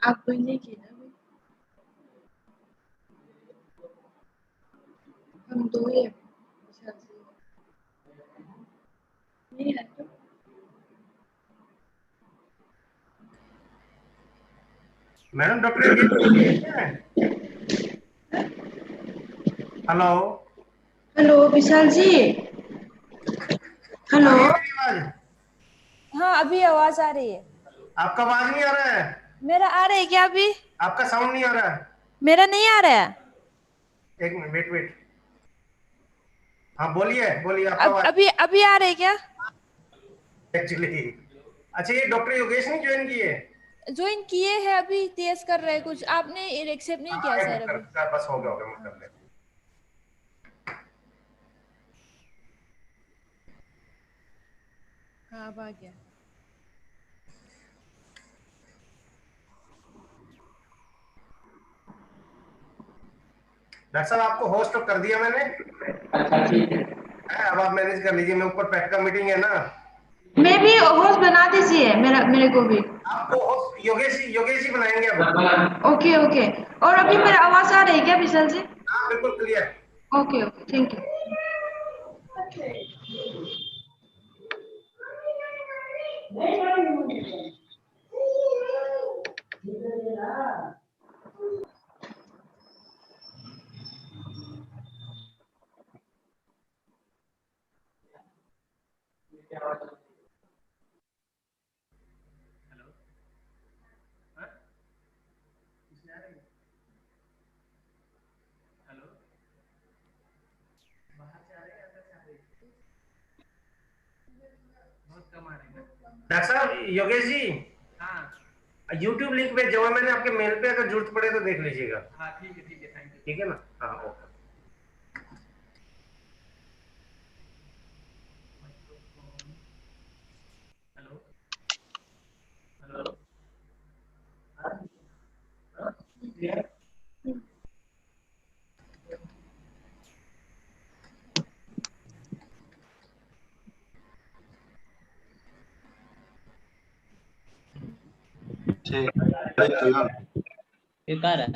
आप कोई नहीं की ना अभी। हम दो ही हैं शायद से। नहीं है तो मैडम डॉक्टर योगेश है? हेलो हेलो विशाल जी। आ हेलो। रही है मेरी आवाज? हाँ अभी आवाज आ रही है। आपका आवाज नहीं आ रहा है। मेरा आ रहा है क्या अभी? आपका साउंड नहीं आ रहा है। मेरा नहीं आ रहा है। एक मिनट, वेट वेट। हाँ बोलिए बोलिए, आपका आवाज अभी अभी आ रहा है क्या? एक्चुअली। अच्छा, ये डॉक्टर योगेश ने ज्वाइन किए? ज्वाइन किए हैं, अभी तेज कर रहे हैं कुछ, आपने एक्सेप्ट नहीं हाँ किया एक सर मिनट अभी। बस हो गया मैं कर लेता हाँ अब आ गया। हूँ। डॉक्टर साहब आपको होस्ट कर दिया मैंने। अच्छा ठीक है। अब आप मैनेज कर लीजिए, मैं ऊपर पैट का मीटिंग है ना। मैं भी होस्ट बना दीजिए मेरे को भी। आपको होस्ट योगेश जी बनाएंगे अब। Okay okay. और अभी मेरा आवाज आ रही है क्या विशाल जी? हाँ बिल्कुल clear. Okay okay thank you. Doctor साहब योगेश जी, यूट्यूब लिंक भेज जमा मैंने आपके मेल पे, अगर जरूरत पड़े तो देख लीजिएगा। हाँ ठीक है थैंक यू। ठीक है ना? हाँ ओके। बेकार है।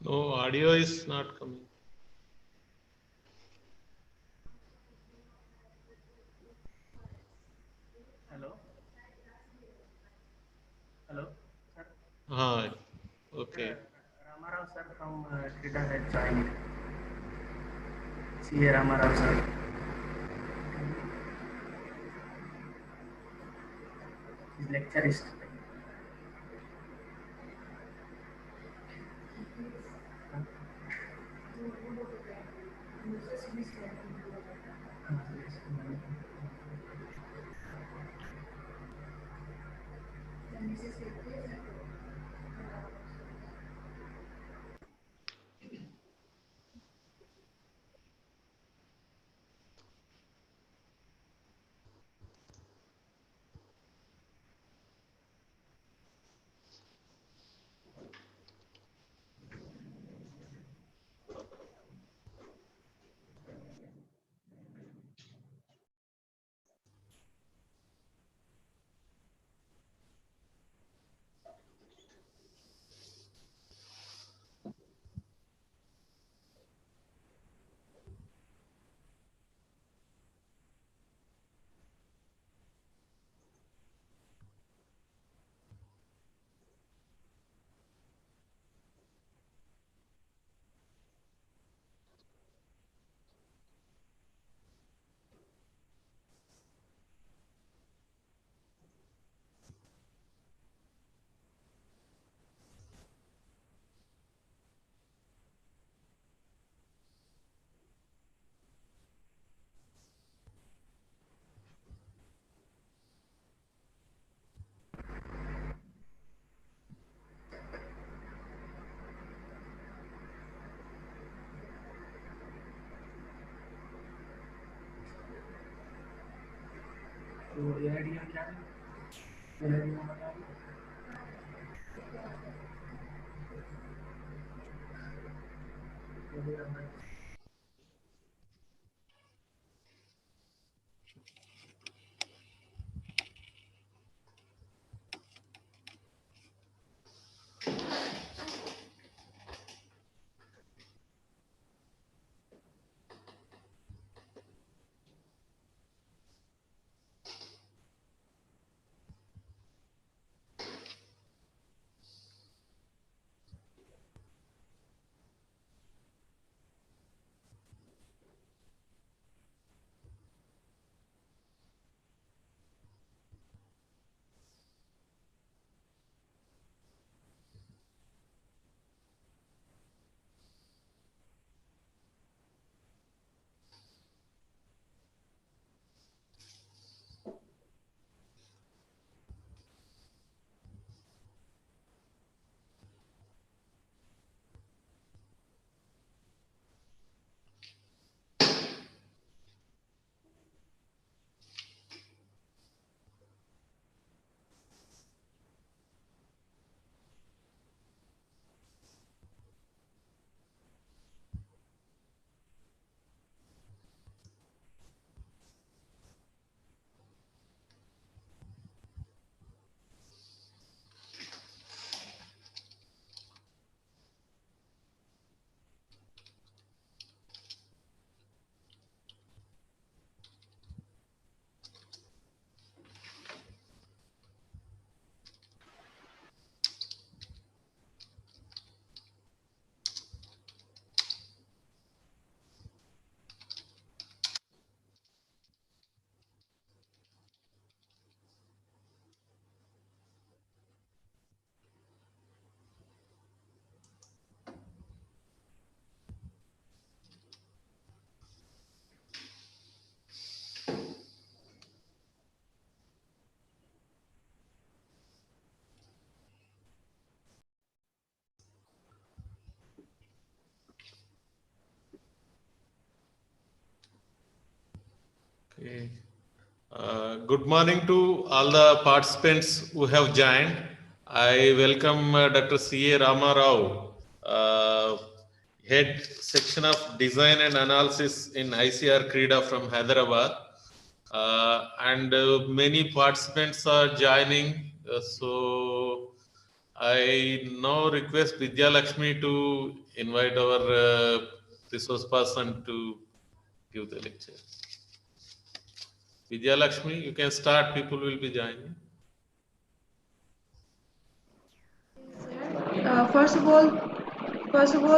No, audio is not coming. Hello. Hello, sir. Ah, okay. Ramarao sir from Twitter had joined. CA Ramarao sir. His lecture is तो ये आइडिया क्या है? ये आइडिया हमारा Okay. Good morning to all the participants who have joined. I welcome Dr. C.A. Rama Rao, Head Section of Design and Analysis in ICAR-CIPHET from Hyderabad. And many participants are joining. So I now request Vidya Lakshmi to invite our resource person to give the lecture. Vidya Lakshmi, you can start. People will be joining. First of all,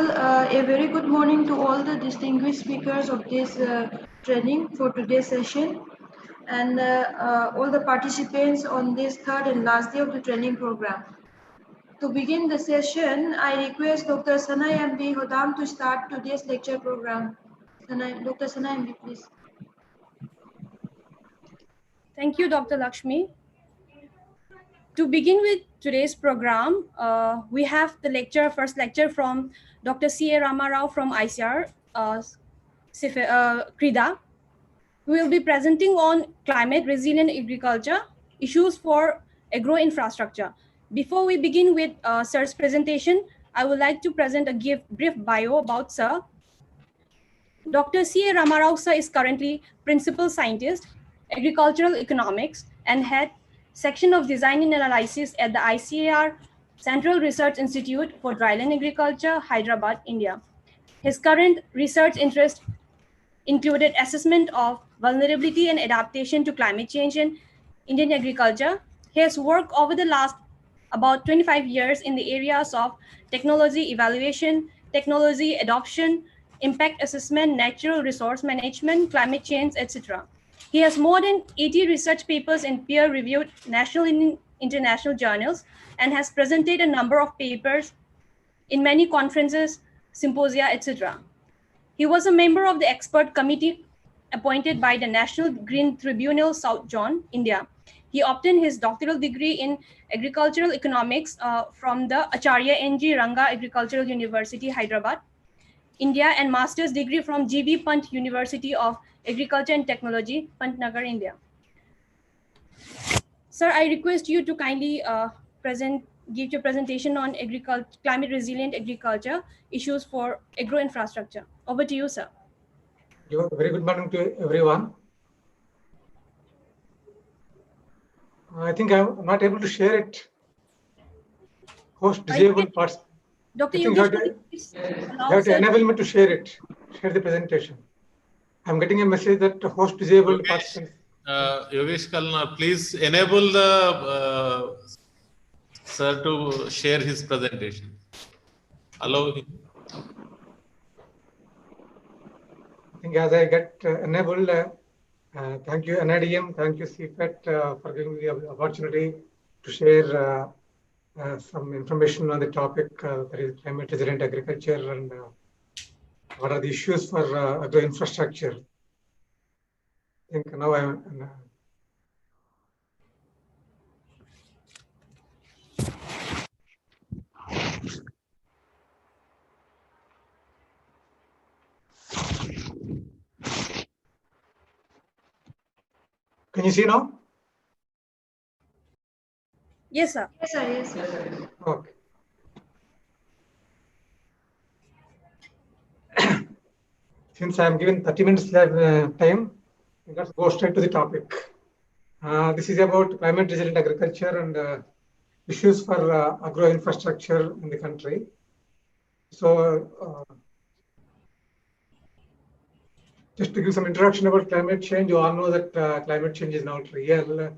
a very good morning to all the distinguished speakers of this training for today's session, and all the participants on this third and last day of the training program. To begin the session, I request Dr. Sanay MB Hodam to start today's lecture program. Dr. Sanay MB, please. Thank you, Dr. Lakshmi. To begin with today's program, we have the first lecture from Dr. C.A. Rama Rao from ICAR-CIPHET, who will be presenting on climate resilient agriculture, issues for agro-infrastructure. Before we begin with Sir's presentation, I would like to present a brief bio about Sir. Dr. C.A. Rama Rao Sir is currently Principal Scientist, Agricultural Economics, and Head Section of Design and Analysis at the ICAR Central Research Institute for Dryland Agriculture, Hyderabad, India. His current research interests included assessment of vulnerability and adaptation to climate change in Indian agriculture. He has worked over the last about 25 years in the areas of technology evaluation, technology adoption, impact assessment, natural resource management, climate change, etc. He has more than 80 research papers in peer-reviewed national and international journals and has presented a number of papers in many conferences, symposia, etc. He was a member of the expert committee appointed by the National Green Tribunal, South John, India. He obtained his doctoral degree in agricultural economics from the Acharya N.G. Ranga Agricultural University, Hyderabad, India, and master's degree from G.B. Pant University of Agriculture and Technology, Pantnagar, India. Sir, I request you to kindly give your presentation on climate resilient agriculture issues for agro infrastructure. Over to you, sir. Very good morning to everyone. I think I'm not able to share it. Host disabled parts. Dr. I think Yogesh, you have to enable me to share it, share the presentation. I'm getting a message that host disabled participants. Yogesh Kalna, please enable the sir to share his presentation. Allow him. I think as I get enabled, thank you NIDM, thank you CIPHET for giving me the opportunity to share some information on the topic that is climate resilient agriculture and what are the issues for agro infrastructure. I think now I'm Can you see now? Yes, sir. Yes, sir. Yes, sir. Okay. Since I'm given 30 minutes time, let's go straight to the topic. This is about climate resilient agriculture and issues for agro infrastructure in the country. So, just to give some introduction about climate change, you all know that climate change is not real.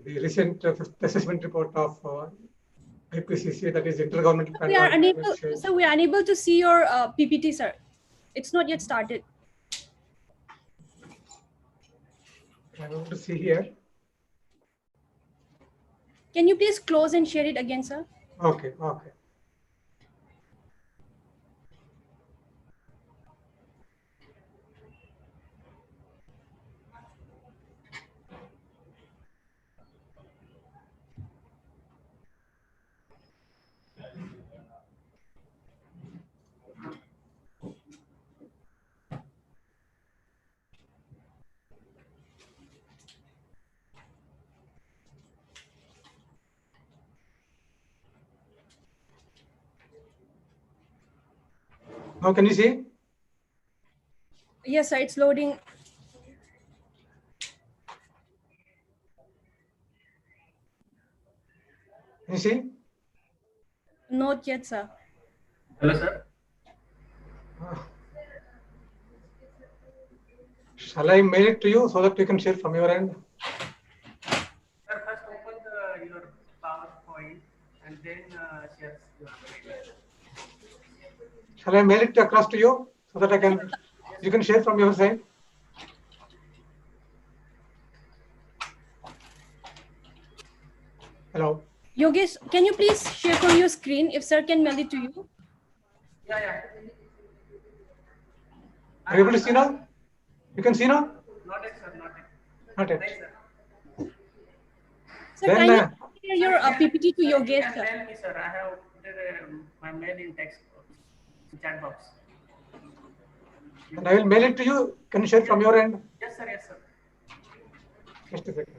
The recent fifth assessment report of IPCC, that is Intergovernmental Panel on Climate Change. So we are unable to see your PPT, sir. It's not yet started. I'm able to see here. Can you please close and share it again, sir? Okay, okay. Now can you see? Yes, sir. It's loading. Can you see? Not yet, sir. Hello, sir. Shall I mail it to you so that you can share from your end? Sir, first open your PowerPoint and then share your screen. Shall I mail it across to you so that you can share from your side? Hello. Yogesh, can you please share from your screen if sir can mail it to you? Yeah. Are you able to see now? You can see now? Not yet, sir. Not yet. Not yet. Thanks, sir. Sir, Then, can you share your PPT to Yogesh, You sir? can tell me, sir. I have put my mail in text chat box. And I will mail it to you. Can you share from your end? Yes, sir. Yes, sir. Just a second.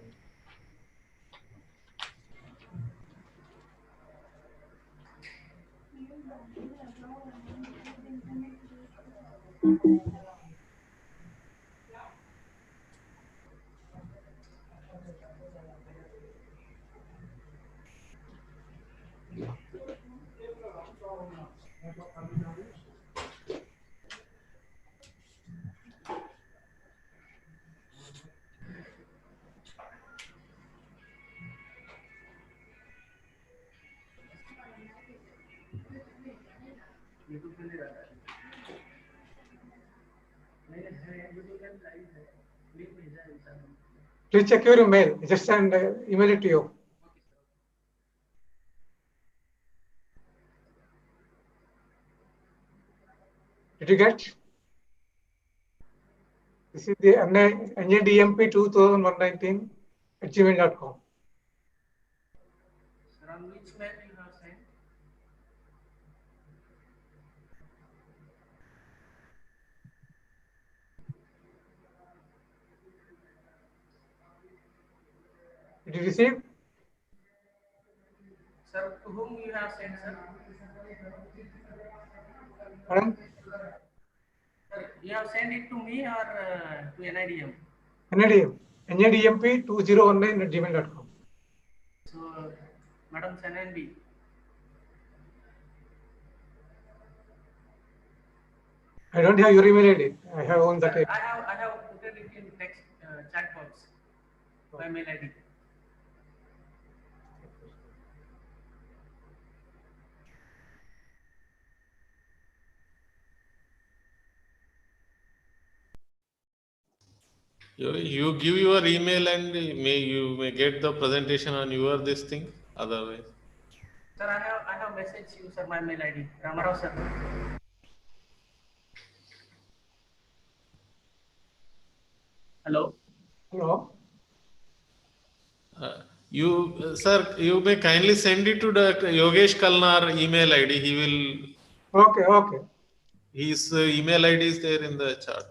Please check your email. Just send email it to you. Did you get? This is the NADMP 2119 at gmail.com. Sir, on which mail you have sent? Did you receive? Sir, to whom you have sent, sir? Pardon? Sir, you have sent it to me or to NIDM? NADM. NADMP2019@gmail.com. So, Madam Sanandi. I don't have your email ID. I have on that. I have put it in text chat box. My mail ID. You give your email and you may get the presentation on your this thing. Otherwise, Sir, I have messaged you, sir, my mail ID. Ramarao, sir. Hello. Hello. Sir, you may kindly send it to the Yogesh Kalnar email ID. He will. Okay. Okay. His email ID is there in the chart.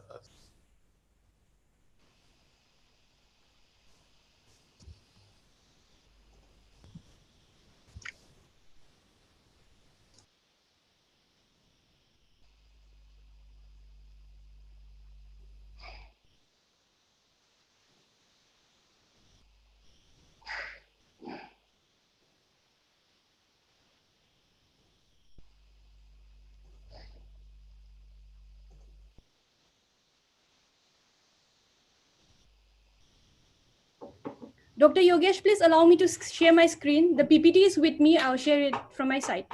Dr. Yogesh, please allow me to share my screen. The PPT is with me. I'll share it from my side.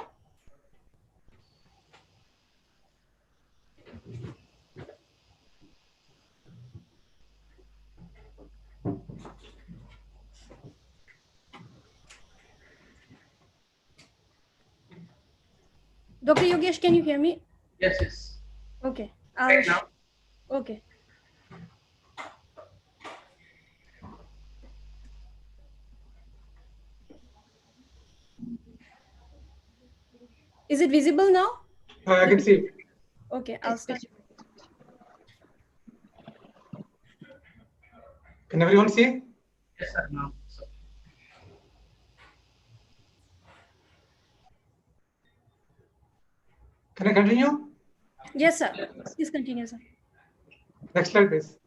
Dr. Yogesh, can you hear me? Yes, yes. Okay. Right now. Okay. Is it visible now? I can see. Okay, I'll start. Can everyone see? Yes, sir. Now. Can I continue? Yes, sir. Please continue, sir. Next slide, please.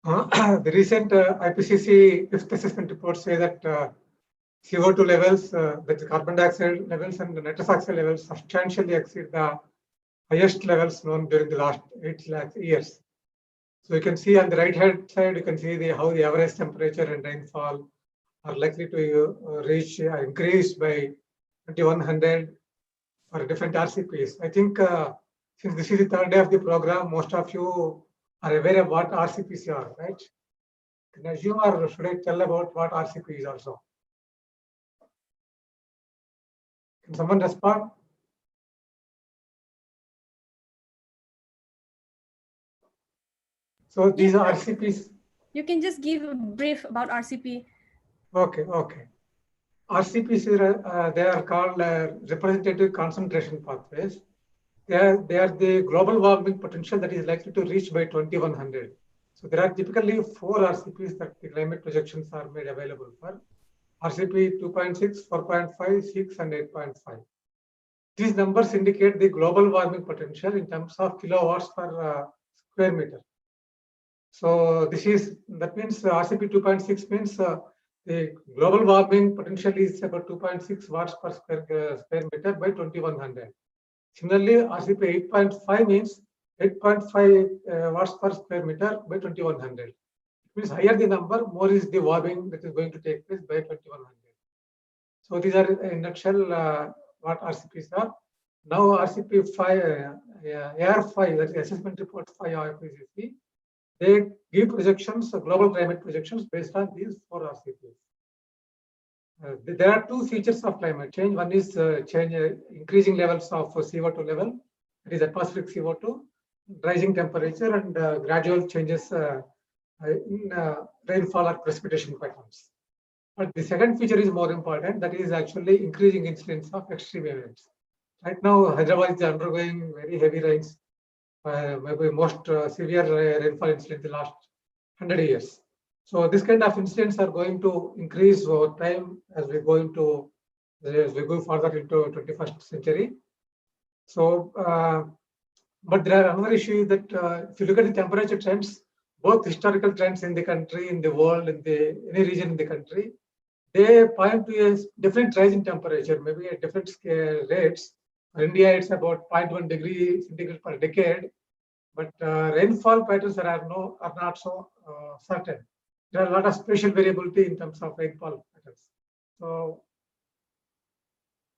The recent IPCC fifth assessment report say that CO2 levels, the carbon dioxide levels and the nitrous oxide levels substantially exceed the highest levels known during the last 8 lakh years. So you can see on the right hand side, you can see how the average temperature and rainfall are likely to reach increase by 2100 for different RCPs. I think since this is the third day of the program, most of you are aware of what RCPs are, right? Can I assume or should I tell about what RCP is also? Can someone respond? So these are RCPs. You can just give a brief about RCP. Okay. RCPs they are called representative concentration pathways. They are the global warming potential that is likely to reach by 2100. So there are typically 4 RCPs that the climate projections are made available for: RCP 2.6, 4.5, 6, and 8.5. These numbers indicate the global warming potential in terms of kilowatts per square meter. So that means RCP 2.6 means the global warming potential is about 2.6 watts per square meter by 2100. Similarly, RCP 8.5 means 8.5 watts per square meter by 2100. It means higher the number, more is the warming that is going to take place by 2100. So these are in a nutshell what RCPs are. Now RCP 5, AR5, that is Assessment Report 5 IPCC, they give projections, global climate projections based on these 4 RCPs. There are 2 features of climate change. One is increasing levels of CO2 level, that is atmospheric CO2, rising temperature, and gradual changes in rainfall or precipitation patterns. But the second feature is more important, that is actually increasing incidence of extreme events. Right now, Hyderabad is undergoing very heavy rains, maybe most severe rainfall incident in the last 100 years. So this kind of incidents are going to increase over time as we go further into 21st century. So, but there are another issue that if you look at the temperature trends, both historical trends in the country, in the world, in any region in the country, they point to a different rise in temperature, maybe at different rates. For India, it's about 0.1 degree centigrade per decade, but rainfall patterns are not so certain. There are a lot of spatial variability in terms of rainfall patterns. So,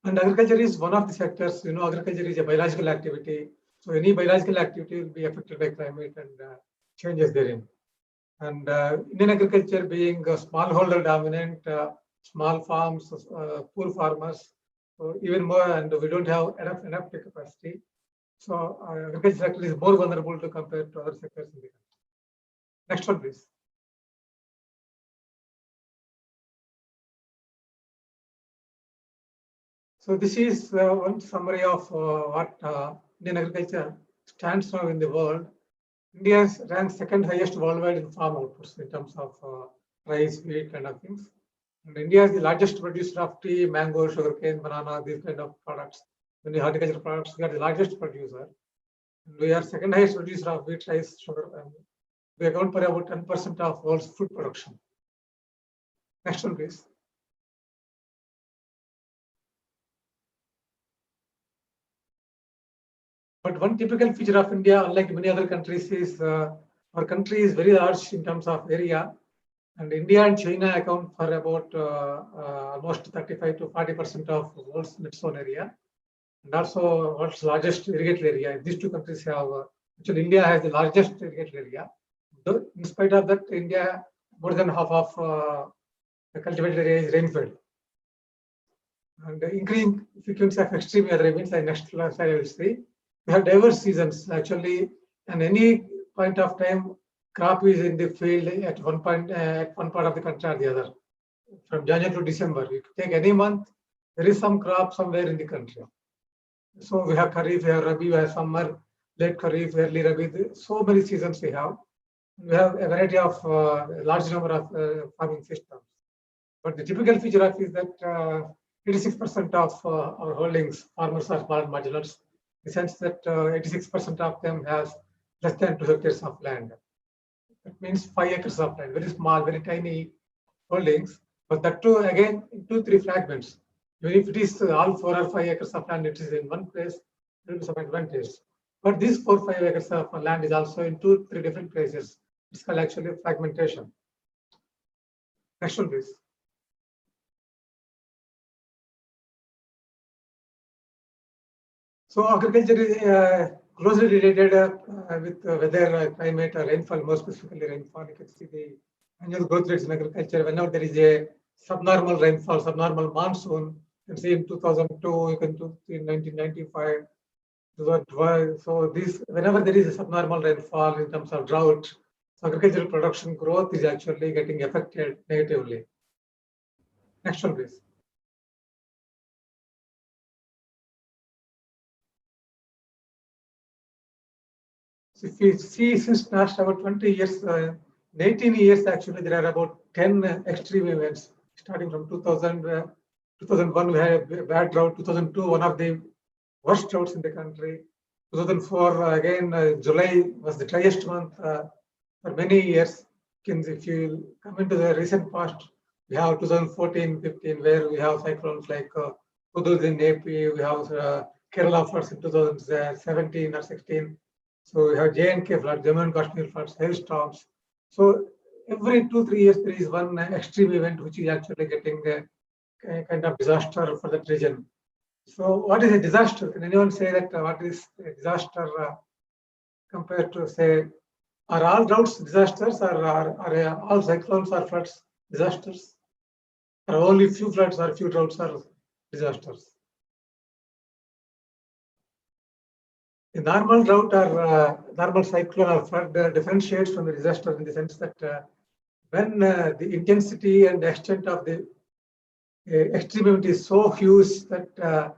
and agriculture is one of the sectors. Agriculture is a biological activity. So any biological activity will be affected by climate and changes therein. And Indian agriculture being smallholder dominant, small farms, poor farmers, so even more, and we don't have enough capacity. So agriculture sector is more vulnerable to compare to other sectors in the country. Next one, please. So this is one summary of what Indian agriculture stands now in the world. India ranks second highest worldwide in farm outputs in terms of rice, wheat, kind of things. And India is the largest producer of tea, mango, sugarcane, banana, these kind of products. Many horticultural products, we are the largest producer. And we are second highest producer of wheat, rice, sugar. And we account for about 10% of world's food production. Next one, please. But one typical feature of India, unlike many other countries, is our country is very large in terms of area. And India and China account for about almost 35 to 40% of world's net zone area, and also world's largest irrigated area. These two countries have, actually India has the largest irrigated area. Though, in spite of that, India, more than half of the cultivated area is rainfed. And increasing frequency of extreme weather events, next slide I will see. We have diverse seasons actually, and any point of time, crop is in the field at one point, at one part of the country or the other. From January to December, you take any month, there is some crop somewhere in the country. So we have Kharif, we have Rabi, we have summer, late Kharif, early Rabi. So many seasons we have. We have a variety of large number of farming systems. But the typical feature of is that 86% of our holdings, farmers are small and marginals. In the sense that 86% of them has less than 2 hectares of land. That means 5 acres of land, very small, very tiny holdings. But that too, again, in 2-3 fragments. Even if it is all 4 or 5 acres of land, it is in one place, there will be some advantage. But these 4 or 5 acres of land is also in 2-3 different places. It's called actually fragmentation. Next one, please. So agriculture is closely related with weather, climate, or rainfall, more specifically rainfall. You can see the annual growth rates in agriculture. Whenever there is a subnormal rainfall, subnormal monsoon, you can see in 2002, you can see in 1995, 2012. So whenever there is a subnormal rainfall in terms of drought, so agricultural production growth is actually getting affected negatively. Next one, please. So if you see since last about 20 years, 18 years actually, there are about 10 extreme events. Starting from 2001, we had a bad drought. 2002, one of the worst droughts in the country. 2004, again, July was the driest month for many years. If you come into the recent past, we have 2014-15, where we have cyclones like Hudud in AP, we have Kerala floods in 2017 or 16. So we have J&K floods, Jammu and Kashmir floods, hailstorms. So every 2-3 years, there is one extreme event which is actually getting a kind of disaster for that region. So what is a disaster? Can anyone say that what is a disaster compared to, say, are all droughts disasters, or are all cyclones or floods disasters? Or only few floods or few droughts are disasters? A normal drought or normal cyclone or flood differentiates from the disaster in the sense that when the intensity and extent of the extreme event is so huge that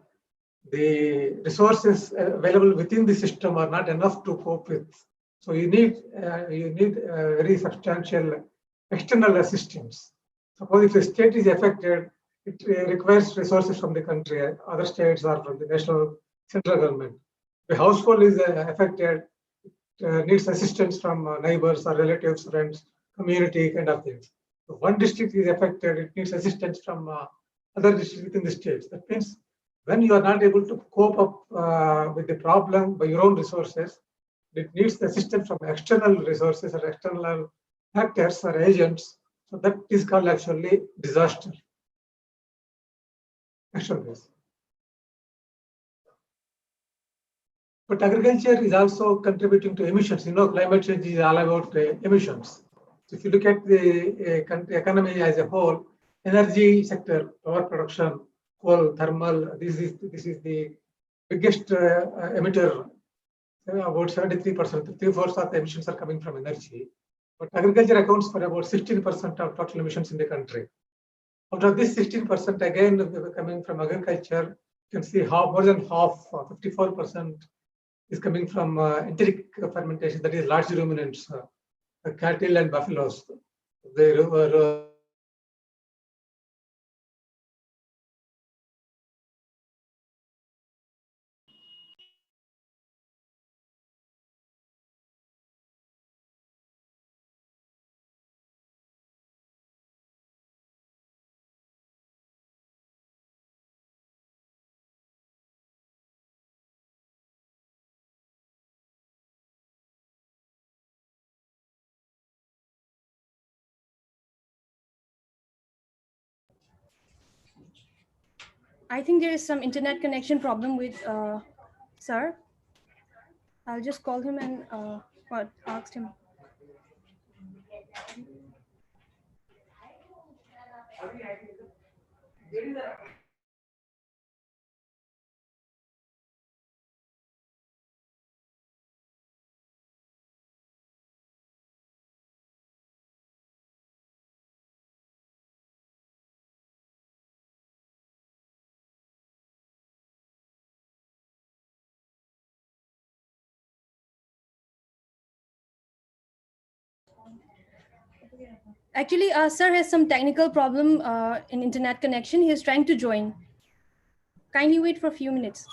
the resources available within the system are not enough to cope with. So you need very substantial external assistance. Suppose if the state is affected, it requires resources from the country, other states or from the national central government. If a household is affected, it needs assistance from neighbors or relatives, friends, community kind of things. If one district is affected, it needs assistance from other districts within the states. That means when you are not able to cope up with the problem by your own resources, it needs the assistance from external resources or external actors or agents. So that is called actually disaster. But agriculture is also contributing to emissions. You know, climate change is all about emissions. So if you look at the country economy as a whole, energy sector, power production, coal, thermal, this is the biggest emitter. About 73%, 3/4 of the emissions are coming from energy. But agriculture accounts for about 16% of total emissions in the country. Out of this 16%, again coming from agriculture, you can see how more than half, 54%, is coming from enteric fermentation, that is large ruminants, cattle and buffaloes. They were I think there is some internet connection problem with sir. I'll just call him and ask him. Actually, sir has some technical problem in internet connection. He is trying to join. Kindly wait for a few minutes.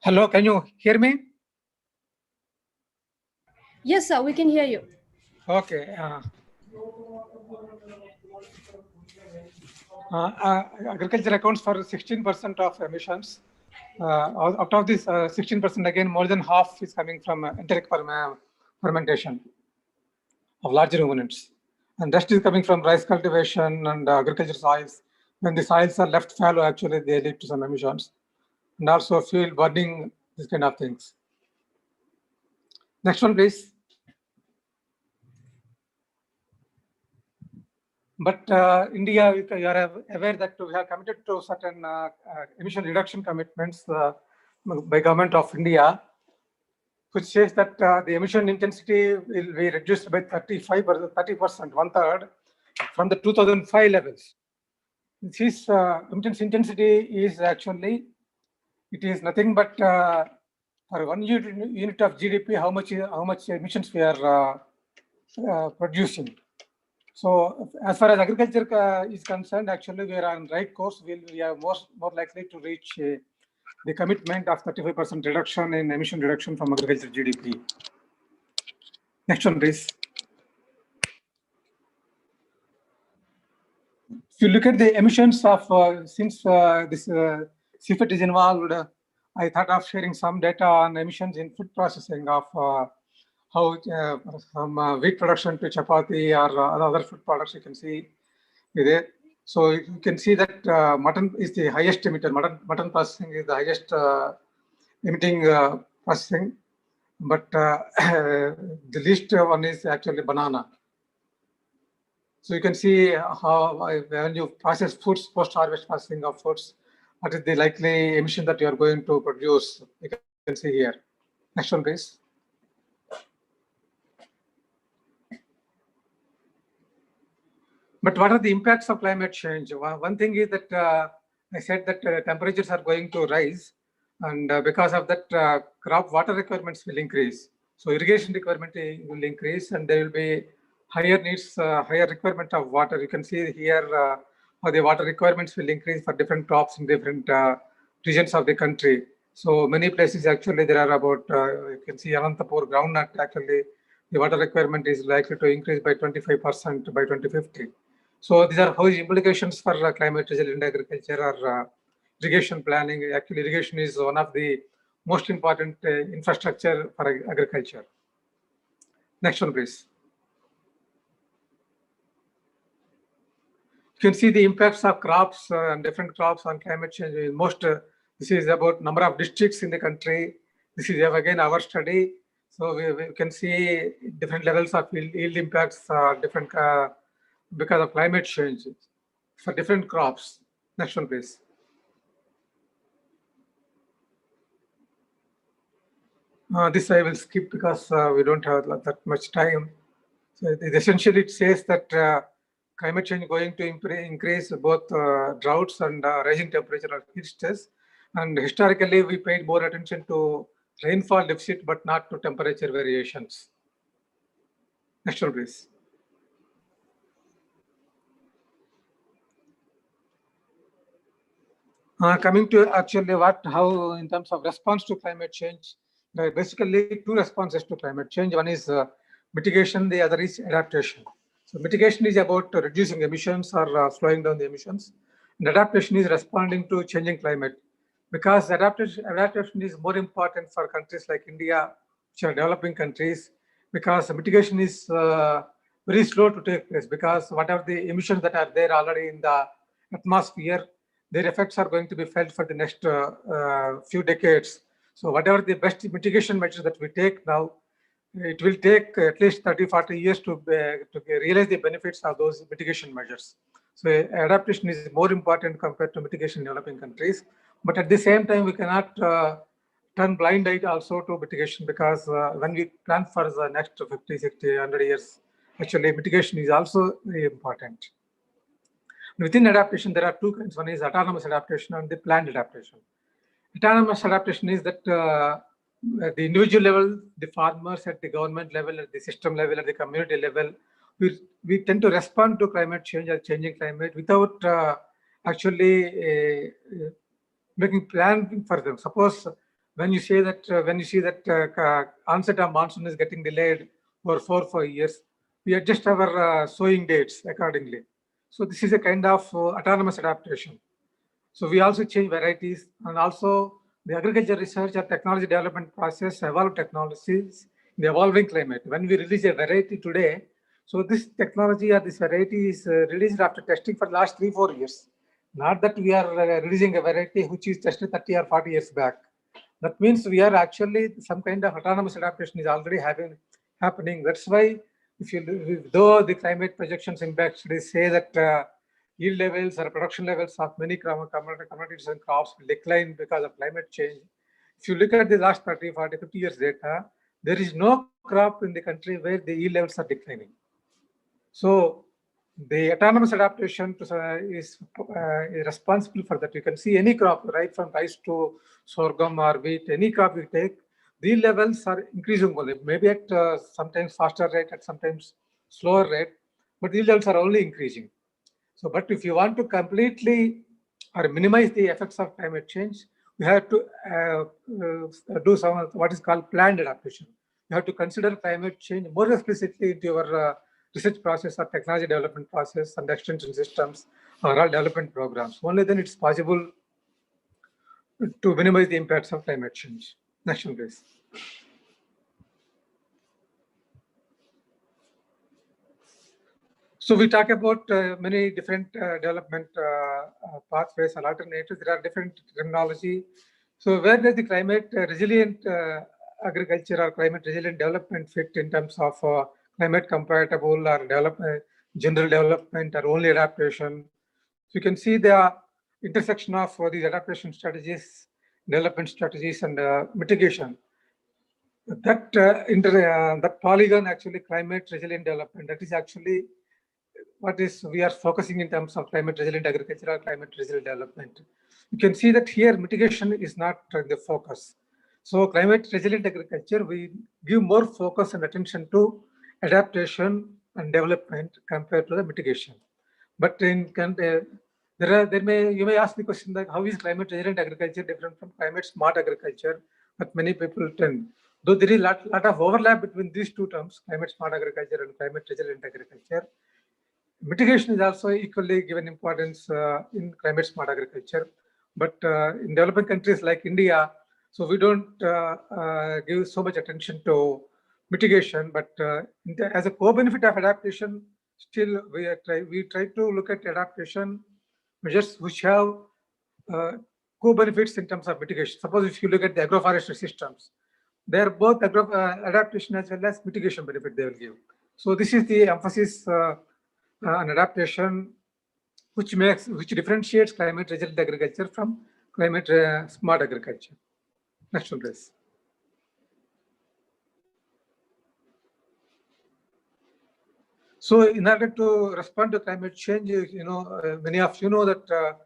Hello, can you hear me? Yes, sir, we can hear you. Okay. Agriculture accounts for 16% of emissions. Out of this 16%, again, more than half is coming from enteric fermentation of large ruminants. And rest is coming from rice cultivation and agriculture soils. When the soils are left fallow, actually, they lead to some emissions. And also fuel burning, these kind of things. Next one, please. But India, you are aware that we have committed to certain emission reduction commitments by government of India, which says that the emission intensity will be reduced by 30%, one third, from the 2005 levels. This intensity is actually, it is nothing but for 1 unit of GDP, how much emissions we are producing. So as far as agriculture is concerned, actually we are on right course. We are more likely to reach the commitment of 35% reduction in emission reduction from agriculture GDP. Next one, please. If you look at the emissions of since this CIPHET is involved, I thought of sharing some data on emissions in food processing of how from wheat production to chapati or other food products you can see there. So you can see that mutton is the highest emitter. Mutton processing is the highest emitting processing, but the least one is actually banana. So you can see how when you process foods, post-harvest processing of foods, what is the likely emission that you are going to produce. You can see here. Next one, please. But what are the impacts of climate change? One thing is that I said that temperatures are going to rise, and because of that, crop water requirements will increase. So irrigation requirement will increase, and there will be higher needs, higher requirement of water. You can see here how the water requirements will increase for different crops in different regions of the country. So many places actually there are about, you can see Anantapur groundnut, actually the water requirement is likely to increase by 25% by 2050. So these are huge implications for climate resilient agriculture or irrigation planning. Actually, irrigation is one of the most important infrastructure for agriculture. Next one, please. You can see the impacts of crops and different crops on climate change. This is about number of districts in the country. This is again our study. So we can see different levels of yield impacts, different because of climate change for different crops. Next one, please. This I will skip because we don't have that much time. So essentially it says that climate change is going to increase both droughts and rising temperature or heat stress. And historically, we paid more attention to rainfall deficit, but not to temperature variations. Next one, please. Coming to actually how in terms of response to climate change, there are basically two responses to climate change. One is mitigation, the other is adaptation. So mitigation is about reducing emissions or slowing down the emissions. And adaptation is responding to changing climate. Because adaptation is more important for countries like India, which are developing countries, because mitigation is very slow to take place, because whatever the emissions that are there already in the atmosphere, their effects are going to be felt for the next few decades. So whatever the best mitigation measures that we take now, it will take at least 30, 40 years to realize the benefits of those mitigation measures. So adaptation is more important compared to mitigation in developing countries. But at the same time, we cannot turn blind eye also to mitigation, because when we plan for the next 50, 60, 100 years, actually mitigation is also very important. Within adaptation, there are two kinds. One is autonomous adaptation and the planned adaptation. Autonomous adaptation is that at the individual level, the farmers, at the government level, at the system level, at the community level, we tend to respond to climate change or changing climate without actually making planning for them. Suppose when you say that when you see that onset of monsoon is getting delayed for 4 or 5 years, we adjust our sowing dates accordingly. So this is a kind of autonomous adaptation. So we also change varieties, and also the agriculture research or technology development process evolve technologies in the evolving climate. When we release a variety today, so this technology or this variety is released after testing for the last 3 or 4 years. Not that we are releasing a variety which is tested 30 or 40 years back. That means we are actually some kind of autonomous adaptation is already happening. That's why though the climate projections impact studies say that yield levels or production levels of many commodities and crops will decline because of climate change. If you look at the last 30, 40, 50 years data, there is no crop in the country where the yield levels are declining. So the autonomous adaptation is responsible for that. You can see any crop, right from rice to sorghum or wheat, any crop you take, the levels are increasing only, maybe at sometimes faster rate, at sometimes slower rate, but the levels are only increasing. So, but if you want to completely or minimize the effects of climate change, we have to do some what is called planned adaptation. You have to consider climate change more explicitly into your research process or technology development process and extension systems or all development programs. Only then it's possible to minimize the impacts of climate change. Next one, please. So we talk about many different development pathways or alternatives. There are different terminology. So where does the climate resilient agriculture or climate resilient development fit in terms of climate compatible or general development or only adaptation? So you can see the intersection of these adaptation strategies, development strategies, and mitigation. That polygon actually climate resilient development. That is actually what is we are focusing in terms of climate resilient agriculture or climate resilient development. You can see that here mitigation is not the focus. So climate resilient agriculture, we give more focus and attention to adaptation and development compared to the mitigation. But in you may ask the question that how is climate resilient agriculture different from climate smart agriculture? But many people tend, though there is a lot of overlap between these two terms, climate smart agriculture and climate resilient agriculture. Mitigation is also equally given importance in climate smart agriculture, but in developing countries like India, so we don't give so much attention to mitigation, but as a co-benefit of adaptation, still we try to look at adaptation measures which have co-benefits in terms of mitigation. Suppose if you look at the agroforestry systems, they are both adaptation as well as mitigation benefit they will give. So this is the emphasis on adaptation, which differentiates climate resilient agriculture from climate smart agriculture. Next one, please. So in order to respond to climate change, many of you know that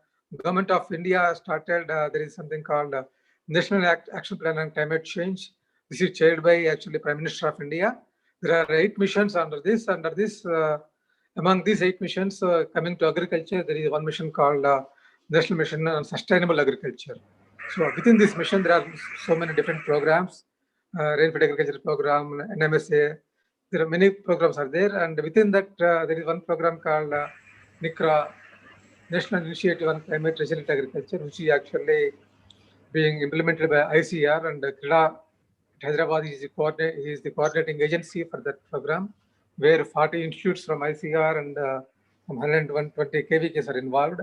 government of India started, there is something called National Action Plan on Climate Change. This is chaired by actually Prime Minister of India. There are 8 missions under this. Among these 8 missions coming to agriculture, there is one mission called National Mission on Sustainable Agriculture. So within this mission, there are so many different programs, Rainfed Agriculture Program, NMSA. There are many programs are there, and within that there is one program called NICRA, National Initiative on Climate Resilient Agriculture, which is actually being implemented by ICAR, and CRIDA Hyderabad is the coordinating agency for that program, where 40 institutes from ICAR and from 120 KVKs are involved,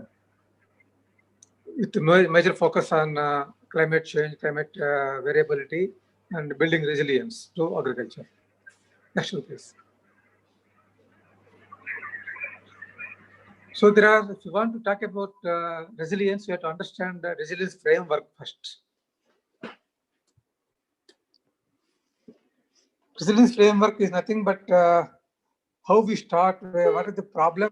with major focus on climate change, climate variability, and building resilience to agriculture. Next one, please. So if you want to talk about resilience, you have to understand the resilience framework first. Resilience framework is nothing but how we start, what is the problem.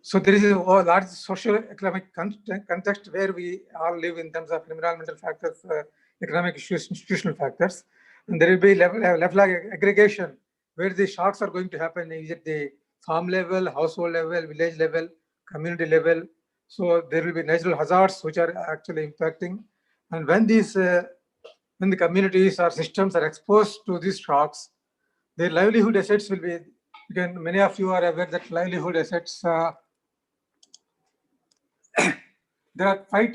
So there is a large socio-economic context where we all live in terms of environmental factors, economic issues, institutional factors. And there will be level aggregation where the shocks are going to happen. Is it the farm level, household level, village level, community level? So there will be natural hazards which are actually impacting. And when when the communities or systems are exposed to these shocks, their livelihood assets will be, again, many of you are aware that livelihood assets there are five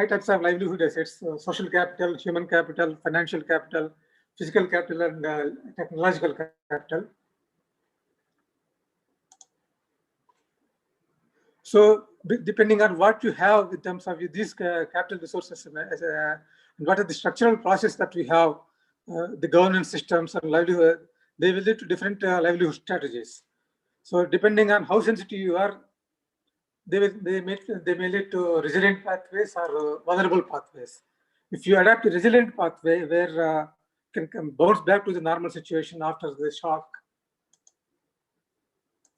types of livelihood assets: social capital, human capital, financial capital, physical capital, and technological capital. So depending on what you have in terms of these capital resources, and what are the structural process that we have, the governance systems and livelihood, they will lead to different livelihood strategies. So depending on how sensitive you are, they may lead to resilient pathways or vulnerable pathways. If you adapt a resilient pathway where can bounce back to the normal situation after the shock,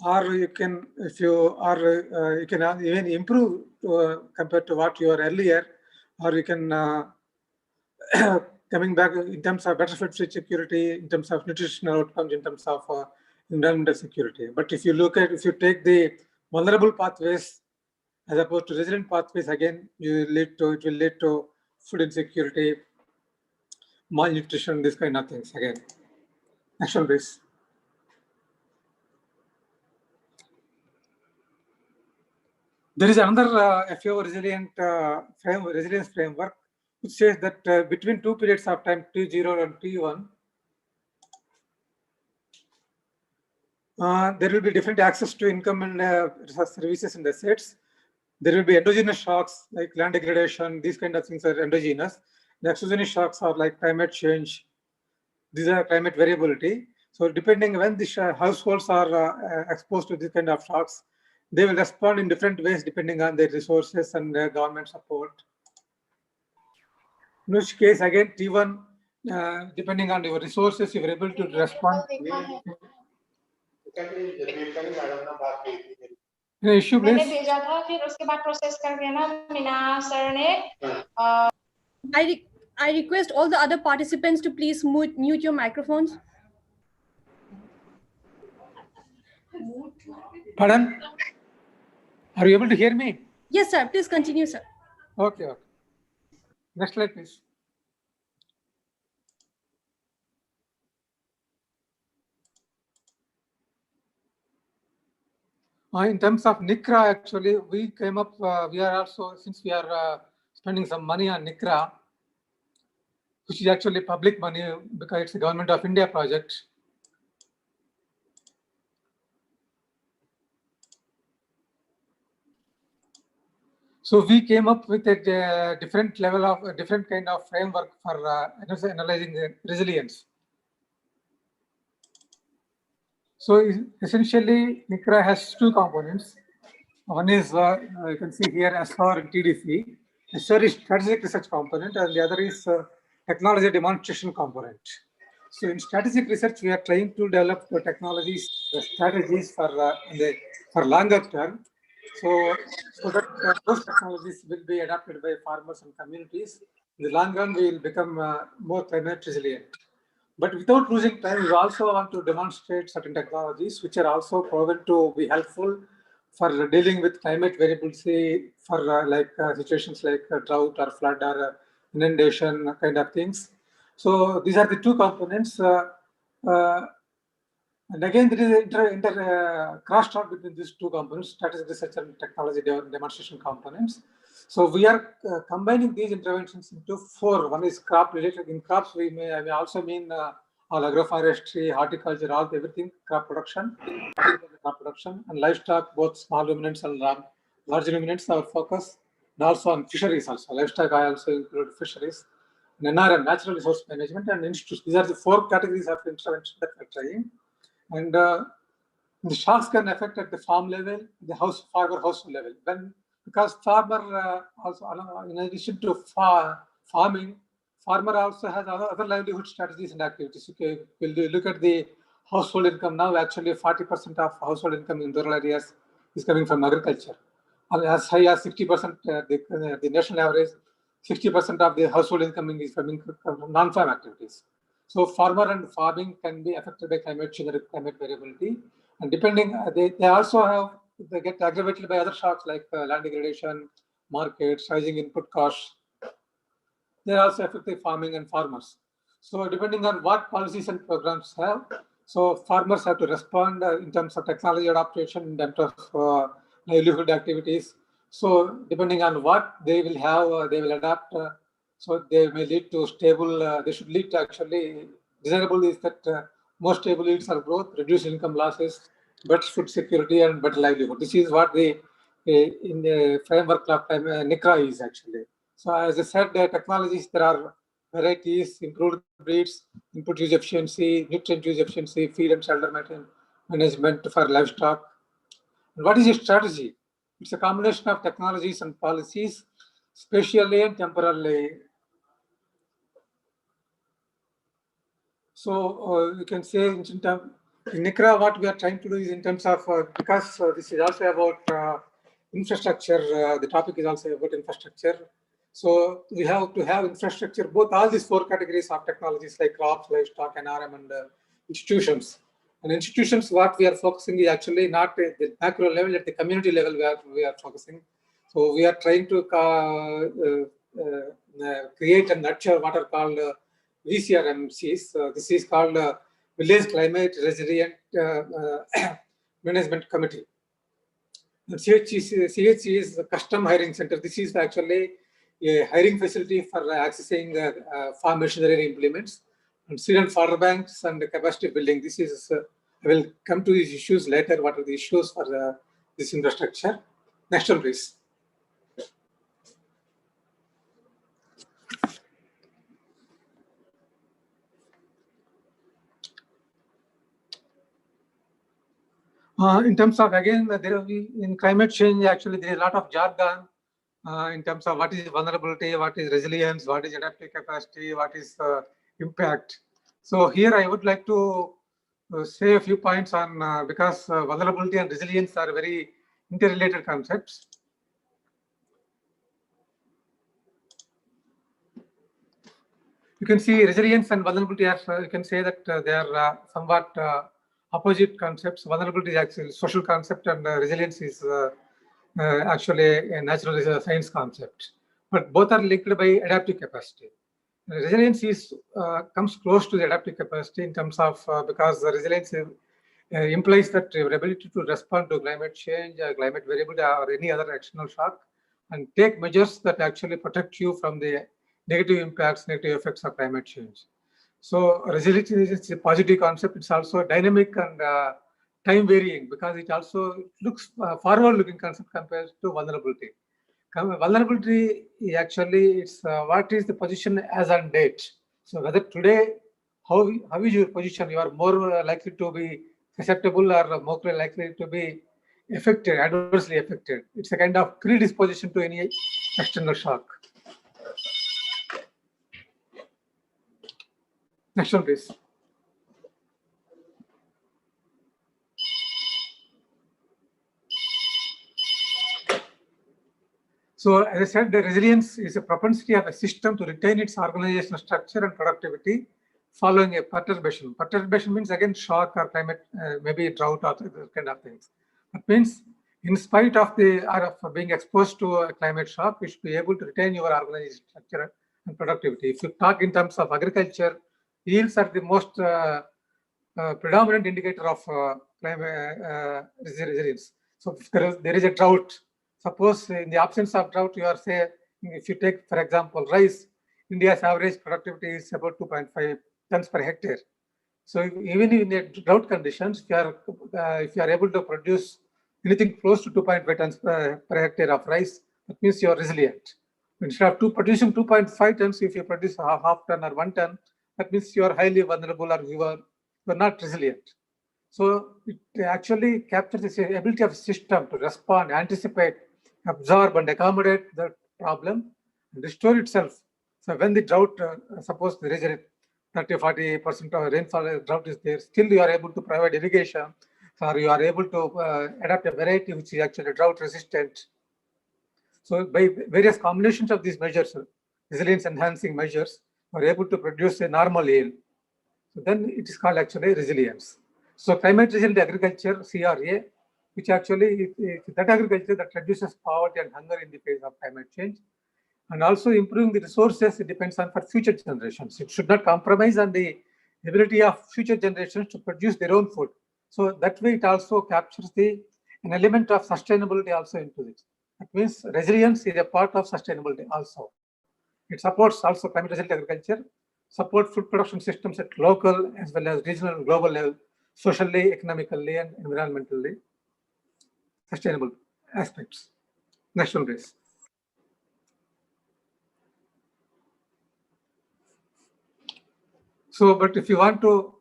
or you can, if you are, you can even improve compared to what you were earlier, or you can coming back in terms of better food security, in terms of nutritional outcomes, in terms of environmental security. But if you look at, if you take the vulnerable pathways as opposed to resilient pathways, again, it will lead to food insecurity, malnutrition, this kind of things again. Next one, please. There is another FAO resilience framework, which says that between two periods of time, T0 and T1, there will be different access to income and services and assets. There will be endogenous shocks like land degradation. These kind of things are endogenous. The exogenous shocks are like climate change. These are climate variability. So depending when the households are exposed to this kind of shocks, they will respond in different ways depending on their resources and government support. In which case, again, T1, depending on your resources, if you're able to respond. Issue, please. मैंने भेजा था, फिर उसके बाद process कर दिया ना Meena sir ने. I request all the other participants to please mute your microphones. Pardon? Are you able to hear me? Yes, sir. Please continue, sir. Okay. Okay. Next slide, please. In terms of NICRA, actually, we came up, we are also, since we are spending some money on NICRA, which is actually public money because it's a Government of India project. So we came up with a different level of, a different kind of framework for analyzing resilience. So essentially, NICRA has two components. One is, you can see here, SR and TDC. SR is strategic research component, and the other is technology demonstration component. So in strategic research, we are trying to develop the technologies, the strategies for longer term. So that those technologies will be adopted by farmers and communities. In the long run, we will become more climate resilient. But without losing time, we also want to demonstrate certain technologies which are also proven to be helpful for dealing with climate variability for situations like drought or flood or inundation kind of things. So these are the two components. And again, there is a crosstalk between these two components, strategic research and technology demonstration components. So we are combining these interventions into four. One is crop related. In crops, I may also mean all agroforestry, horticulture, all everything, crop production, and livestock, both small ruminants and large ruminants, our focus, and also on fisheries also. Livestock, I also include fisheries, and NRM, natural resource management, and institutions. These are the four categories of intervention that we're trying. And the shocks can affect at the farm level, the farmer household level. Because farmer also, in addition to farming, farmer also has other livelihood strategies and activities. Okay, we'll look at the household income now. Actually, 40% of household income in rural areas is coming from agriculture. And as high as 60%, the national average, 60% of the household income is coming from non-farm activities. So farmer and farming can be affected by climate change or climate variability. And depending, they also they get aggravated by other shocks like land degradation, markets, rising input costs. They also affect the farming and farmers. So depending on what policies and programs have, so farmers have to respond in terms of technology adaptation, in terms of livelihood activities. So depending on what they will have, they will adapt. So they may lead to stable, they should lead to actually, desirable is that more stable yields are growth, reduced income losses, better food security and better livelihood. This is what the in the framework of NICRA is actually. So as I said, technologies, there are varieties, improved breeds, input use efficiency, nutrient use efficiency, feed and shelter management for livestock. And what is your strategy? It's a combination of technologies and policies, spatially and temporally. So you can say in NICRA, what we are trying to do is in terms of, because this is also about infrastructure, the topic is also about infrastructure. So we have to have infrastructure, both all these four categories of technologies like crops, livestock, NRM, and institutions. And institutions, what we are focusing is actually not at the macro level, at the community level where we are focusing. So we are trying to create and nurture what are called VCRMCs. This is called Village Climate Resilient Management Committee. And CHC is the Custom Hiring Center. This is actually a hiring facility for accessing farm machinery implements, and seed and fodder banks and capacity building. This is, I will come to these issues later. What are the issues for this infrastructure? Next one, please. In terms of, again, in climate change, actually, there is a lot of jargon in terms of what is vulnerability, what is resilience, what is adaptive capacity, what is impact. So here I would like to say a few points on, because vulnerability and resilience are very interrelated concepts. You can see resilience and vulnerability as, you can say that they are somewhat opposite concepts. Vulnerability is actually a social concept, and resilience is actually a natural science concept. But both are linked by adaptive capacity. Resilience is comes close to the adaptive capacity in terms of, because the resilience implies that your ability to respond to climate change, climate variability, or any other external shock, and take measures that actually protect you from the negative impacts, negative effects of climate change. So resilience is a positive concept. It's also dynamic and time varying, because it also looks forward looking concept compared to vulnerability. Vulnerability actually, it's what is the position as on date. So whether today, how is your position? You are more likely to be susceptible or more likely to be affected, adversely affected. It's a kind of predisposition to any external shock. Next one, please. So as I said, the resilience is a propensity of a system to retain its organizational structure and productivity following a perturbation. Perturbation means, again, shock or climate, maybe drought or those kind of things. That means in spite of of being exposed to a climate shock, you should be able to retain your organizational structure and productivity. If you talk in terms of agriculture, yields are the most predominant indicator of climate resilience. So if there is a drought, suppose in the absence of drought, you are say, if you take, for example, rice, India's average productivity is about 2.5 tons per hectare. So even in the drought conditions, if you are able to produce anything close to 2.5 tons per hectare of rice, that means you are resilient. Instead of producing 2.5 tons, if you produce half ton or 1 ton, that means you are highly vulnerable, or you are not resilient. So it actually captures the ability of the system to respond, anticipate, absorb, and accommodate the problem, and restore itself. So when the drought, suppose there is a 30-40% of rainfall drought is there, still you are able to provide irrigation, or you are able to adapt a variety which is actually drought resistant. So by various combinations of these measures, resilience enhancing measures, are able to produce a normal yield. So then it is called actually resilience. So climate resilient agriculture, CRA, which actually is that agriculture that reduces poverty and hunger in the face of climate change, and also improving the resources, it depends on for future generations. It should not compromise on the ability of future generations to produce their own food. So that way it also captures an element of sustainability also into it. That means resilience is a part of sustainability also. It supports also climate resilient agriculture, support food production systems at local as well as regional and global level, socially, economically, and environmentally sustainable aspects. Next one, please. So, but if you want to,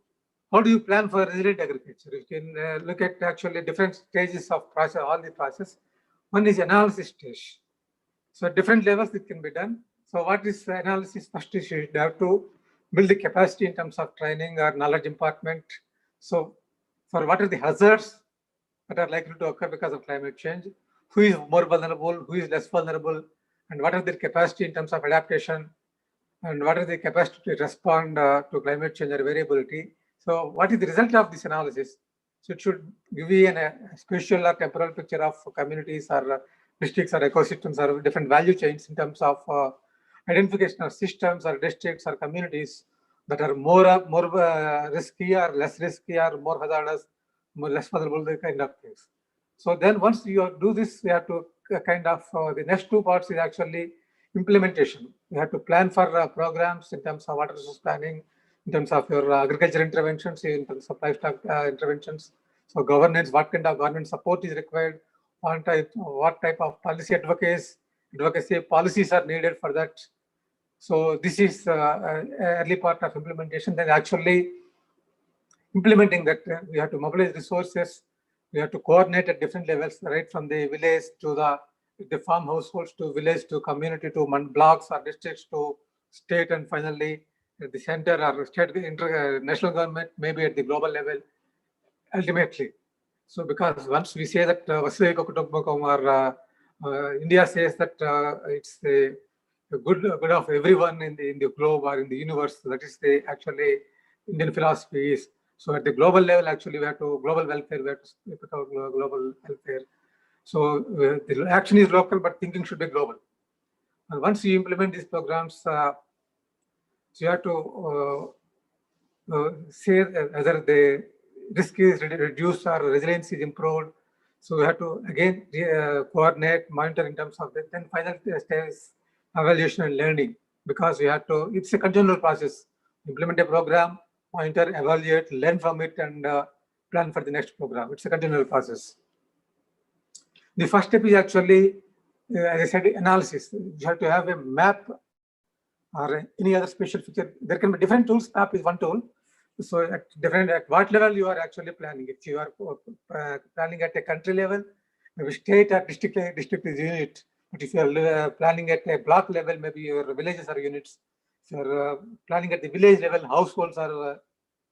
how do you plan for resilient agriculture? You can look at actually different stages of process, all the process. One is analysis stage. So at different levels it can be done. So what is the analysis? First is you have to build the capacity in terms of training or knowledge impartment. So for what are the hazards that are likely to occur because of climate change? Who is more vulnerable? Who is less vulnerable? And what are their capacity in terms of adaptation? And what are the capacity to respond to climate change or variability? So what is the result of this analysis? So it should give you a spatial or temporal picture of communities or districts or ecosystems or different value chains in terms of identification of systems or districts or communities that are more risky or less risky or more hazardous, more less vulnerable, the kind of things. So then once you do this, we have to kind of, the next two parts is actually implementation. You have to plan for programs in terms of water resource planning, in terms of your agriculture interventions, in terms of livestock interventions. So governance, what kind of government support is required, what type of policy advocacy policies are needed for that. So this is early part of implementation. Then actually implementing that, we have to mobilize resources. We have to coordinate at different levels, right from the village to the farm households to village to community to blocks or districts to state, and finally at the center or state national government, maybe at the global level ultimately. So because once we say that Vasudhaiva Kutumbakam or India says that it's the good of everyone in the globe or in the universe, that is the actually Indian philosophy is. So at the global level, actually we have to global welfare, we have to speak about global welfare. So the action is local, but thinking should be global. And once you implement these programs, so you have to say whether the risk is reduced or resilience is improved. So we have to again coordinate, monitor in terms of that. Then final stage is evaluation and learning, because we have to, it's a continual process. Implement a program, monitor, evaluate, learn from it, and plan for the next program. It's a continual process. The first step is actually, as I said, analysis. You have to have a map or any other special feature. There can be different tools. Map is one tool. So at what level you are actually planning. If you are planning at a country level, maybe state or district is unit. But if you are planning at a block level, maybe your villages are units. If you are planning at the village level, households are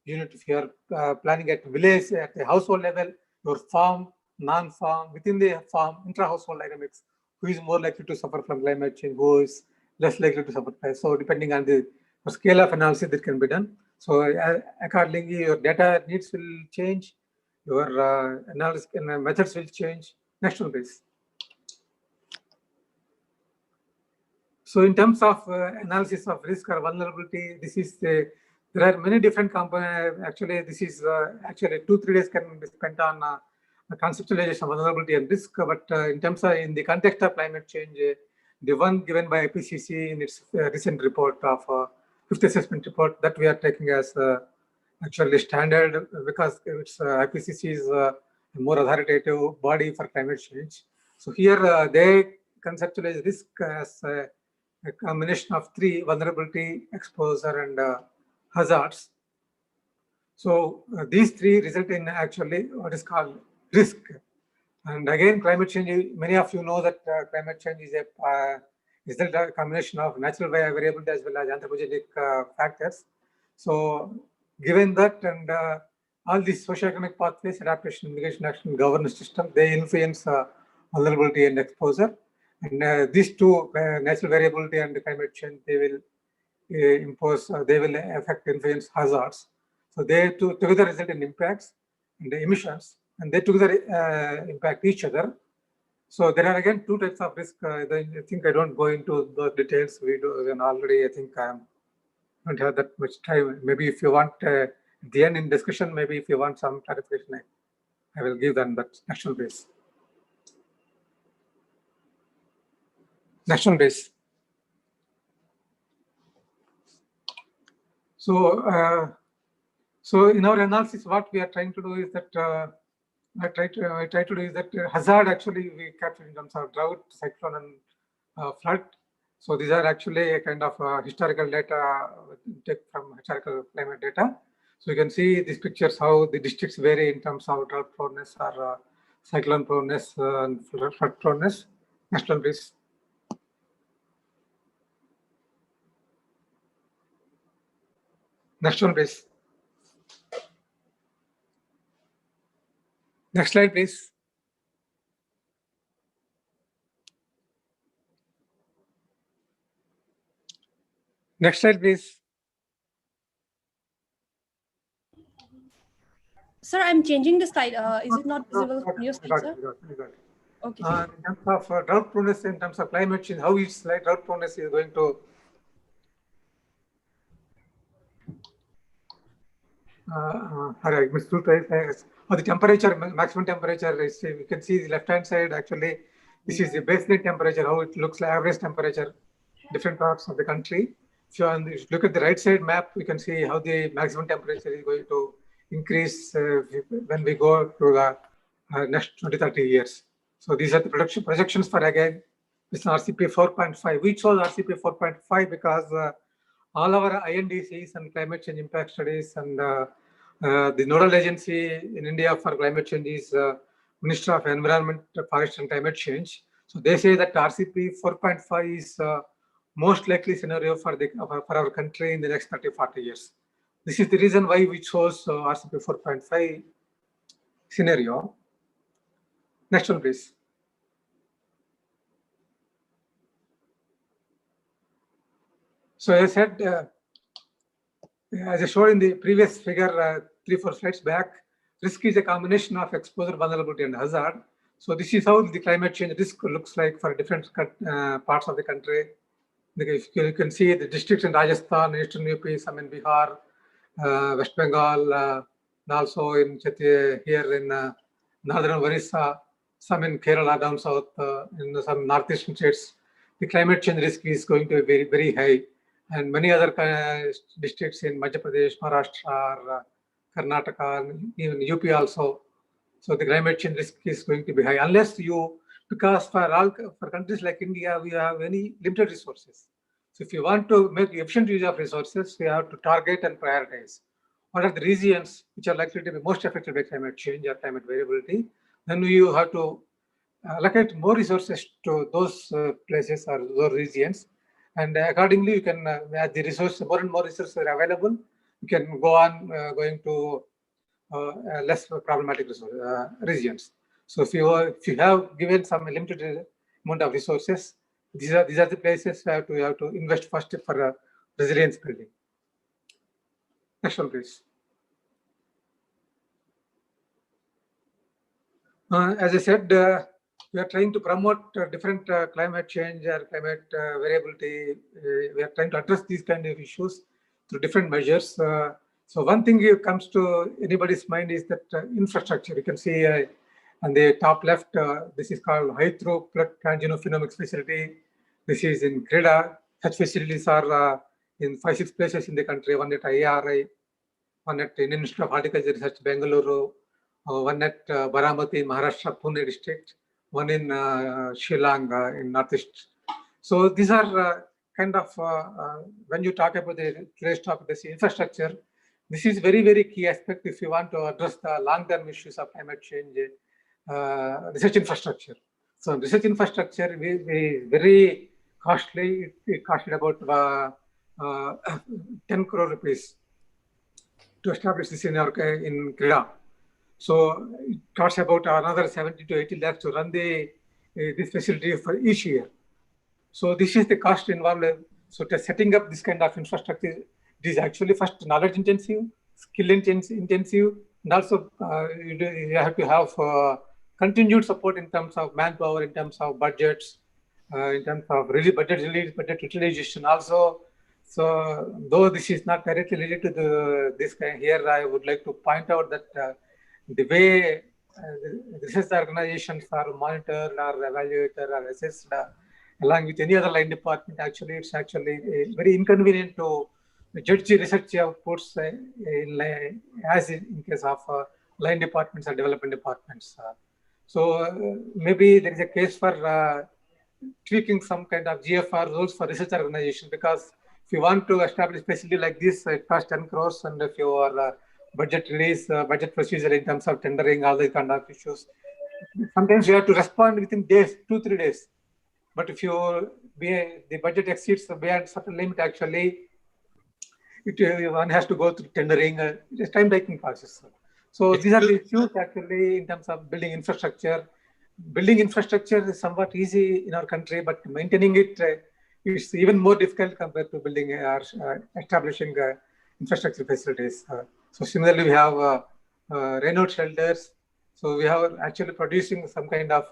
unit. If you are planning at village at the household level, your farm, non-farm, within the farm, intra-household dynamics, who is more likely to suffer from climate change, who is less likely to suffer. So depending on the scale of analysis that can be done. So accordingly, your data needs will change, your analysis methods will change. Next one, please. So in terms of analysis of risk or vulnerability, this is there are many different components. Actually, this is actually 2-3 days can be spent on conceptualization of vulnerability and risk. But in terms of in the context of climate change, the one given by IPCC in its recent report of fifth assessment report that we are taking as actually standard, because it's IPCC is a more authoritative body for climate change. So here they conceptualize risk as a combination of 3: vulnerability, exposure, and hazards. So these 3 result in actually what is called risk. And again, climate change, many of you know that climate change is a combination of natural variability as well as anthropogenic factors. So given that and all these socioeconomic pathways, adaptation, mitigation, action, governance system, they influence vulnerability and exposure. And these two, natural variability and climate change, they will they will influence hazards. So they together result in impacts and the emissions, and they together impact each other. So there are again 2 types of risk. I think I don't go into the details. We do, and already I think I don't have that much time. Maybe if you want at the end in discussion, maybe if you want some clarification, I will give them that actual base. national base. So, so in our analysis, what we are trying to do is that I try to do is that hazard actually we capture in terms of drought, cyclone, and flood. So these are actually a kind of historical data take from historical climate data. So you can see these pictures how the districts vary in terms of drought proneness or cyclone proneness and flood proneness. Next one, please. Next one, please. Next slide, please. Next slide, please. Sir, I'm changing the slide. Is it not visible on your slide, sir? Okay. In terms of drought proneness, in terms of climate change, how each slide drought proneness is going to I missed two times. The temperature, maximum temperature is, you can see the left-hand side, actually, this is the baseline temperature, how it looks like average temperature, different parts of the country. So, and if you look at the right side map, we can see how the maximum temperature is going to increase when we go to the next 20, 30 years. So these are the projections for, again, this is RCP 4.5. We chose RCP 4.5 because all our INDCs and climate change impact studies and the nodal agency in India for climate change is Ministry of Environment, Forest and Climate Change. So they say that RCP 4.5 is most likely scenario for our country in the next 30, 40 years. This is the reason why we chose RCP 4.5 scenario. Next one, please. So as I said, as I showed in the previous figure 3-4 slides back, risk is a combination of exposure, vulnerability, and hazard. So this is how the climate change risk looks like for different parts of the country. You can see the districts in Rajasthan, Eastern UP, some in Bihar, West Bengal, and also in here in Northern Orissa, some in Kerala down south, in some northeastern states. The climate change risk is going to be very, very high. And many other districts in Madhya Pradesh, Maharashtra, Karnataka, and even UP also. So the climate change risk is going to be high unless you, because for countries like India, we have very limited resources. So if you want to make efficient use of resources, we have to target and prioritize. What are the regions which are likely to be most affected by climate change or climate variability? Then you have to allocate more resources to those places or those regions. And accordingly, you can, as the resource, more and more resources are available, you can go on going to less problematic regions. So if you have given some limited amount of resources, these are the places you have to invest first for resilience building. Next one, please. As I said, we are trying to promote different climate change or climate variability. We are trying to address these kind of issues through different measures. So one thing that comes to anybody's mind is that infrastructure. You can see on the top left, this is called high throughput genomics facility. This is in Krida. Such facilities are in 5-6 places in the country. One at IARI, one at Indian Institute of Horticulture Research, Bengaluru, one at Baramati in Maharashtra, Pune district, one in Shillong in Northeast. So these are kind of, when you talk about today's topic, this infrastructure, this is very, very key aspect if you want to address the long-term issues of climate change, research infrastructure. So research infrastructure is very costly. It costed about 10 crore rupees to establish this in Krida. So it costs about another 70 to 80 lakhs to run this facility for each year. So this is the cost involved. So setting up this kind of infrastructure, it is actually first knowledge intensive, skill intensive, and also you have to have continued support in terms of manpower, in terms of budgets, in terms of budget release, budget utilization also. So though this is not directly related to this kind here, I would like to point out that the way the research organizations are monitored or evaluated or assessed along with any other line department. Actually, it's actually very inconvenient to judge research outputs as in case of line departments or development departments. Maybe there is a case for tweaking some kind of GFR rules for research organization, because if you want to establish facility like this, it costs 10 crores, and if your budget release, budget procedure in terms of tendering, all these kind of issues, sometimes you have to respond within days, 2-3 days. But if the budget exceeds beyond certain limit, actually, one has to go through tendering. It's time-taking process. So these are the issues actually in terms of building infrastructure. Building infrastructure is somewhat easy in our country, but maintaining it is even more difficult compared to building or establishing infrastructure facilities. So similarly, we have rainout shelters. So we have actually producing some kind of